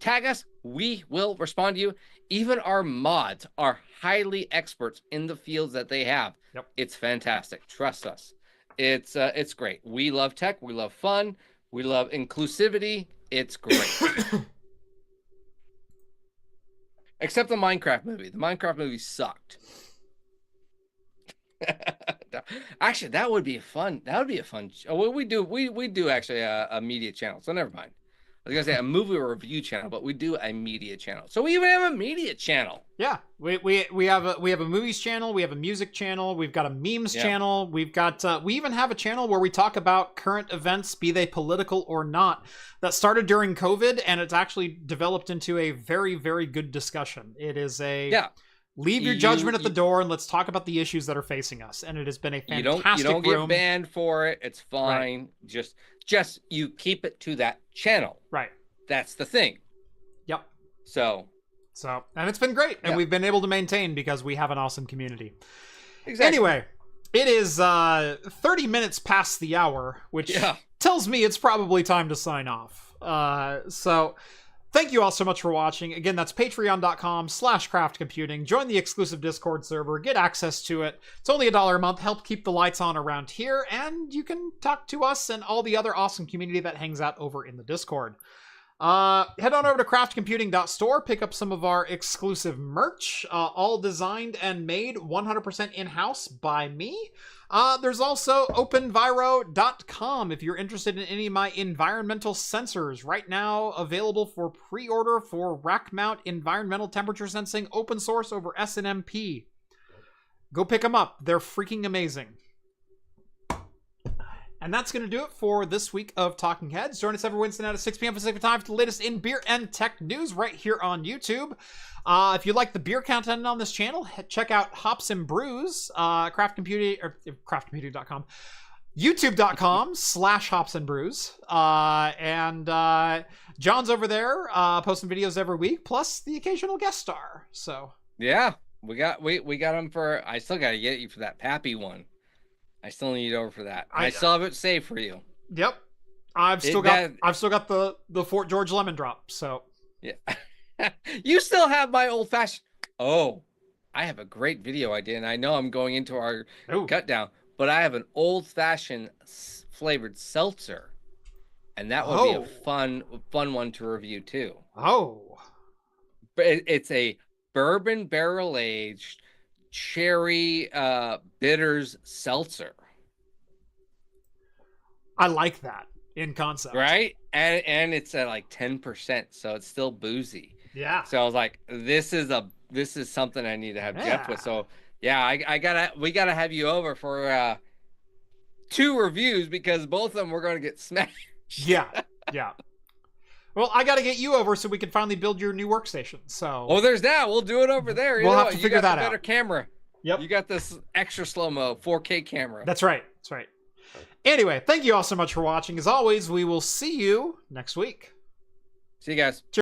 Tag us. We will respond to you. Even our mods are highly experts in the fields that they have. Yep. It's fantastic. Trust us. It's great. We love tech. We love fun. We love inclusivity. It's great. Except the Minecraft movie. The Minecraft movie sucked. Actually, that would be fun. That would be a fun. Well, we do actually a media channel. So never mind. I was gonna say a movie review channel, but we do a media channel. So we even have a media channel. Yeah, we have a movies channel. We have a music channel. We've got a memes channel. We've got we even have a channel where we talk about current events, be they political or not. That started during COVID, and it's actually developed into a very, very good discussion. It is leave your judgment at the door and let's talk about the issues that are facing us. And it has been a fantastic You don't get banned for it. It's fine. Right. Just you keep it to that channel. Right. That's the thing. Yep. So and it's been great. And we've been able to maintain because we have an awesome community. Exactly. Anyway, It is 30 minutes past the hour, which tells me it's probably time to sign off. So thank you all so much for watching. Again, that's patreon.com/craftcomputing. Join the exclusive Discord server. Get access to it. It's only $1 a month. Help keep the lights on around here. And you can talk to us and all the other awesome community that hangs out over in the Discord. Head on over to craftcomputing.store, pick up some of our exclusive merch, all designed and made 100% in-house by me. There's also openviro.com if you're interested in any of my environmental sensors. Right now available for pre-order for rack mount environmental temperature sensing, open source over SNMP. Go pick them up. They're freaking amazing. And that's going to do it for this week of Talking Heads. Join us every Wednesday night at 6 p.m. Pacific time for the latest in beer and tech news right here on YouTube. If you like the beer content on this channel, check out Hops and Brews, craftcomputing.com, youtube.com/Hops and Brews. And John's over there posting videos every week, plus the occasional guest star. So yeah, we got him for. I still got to get you for that Pappy one. I still need it over for that. I still have it saved for you. Yep. I've still got the Fort George lemon drop, so yeah. You still have my old fashioned. Oh, I have a great video idea, and I know I'm going into our cut down, but I have an old fashioned flavored seltzer, and that would be a fun one to review too. Oh. But it's a bourbon barrel aged cherry bitters seltzer. I like that in concept, right? And it's at like 10%, so it's still boozy. Yeah. So I was like, this is something I need to have Jeff with. So yeah, we gotta have you over for 2 reviews, because both of them we're gonna get smashed. Yeah. Well, I got to get you over so we can finally build your new workstation. So. Oh, there's that. We'll do it over there. We'll have to figure that out. Better camera. Yep. You got this extra slow-mo 4K camera. That's right. Anyway, thank you all so much for watching. As always, we will see you next week. See you guys. Cheers.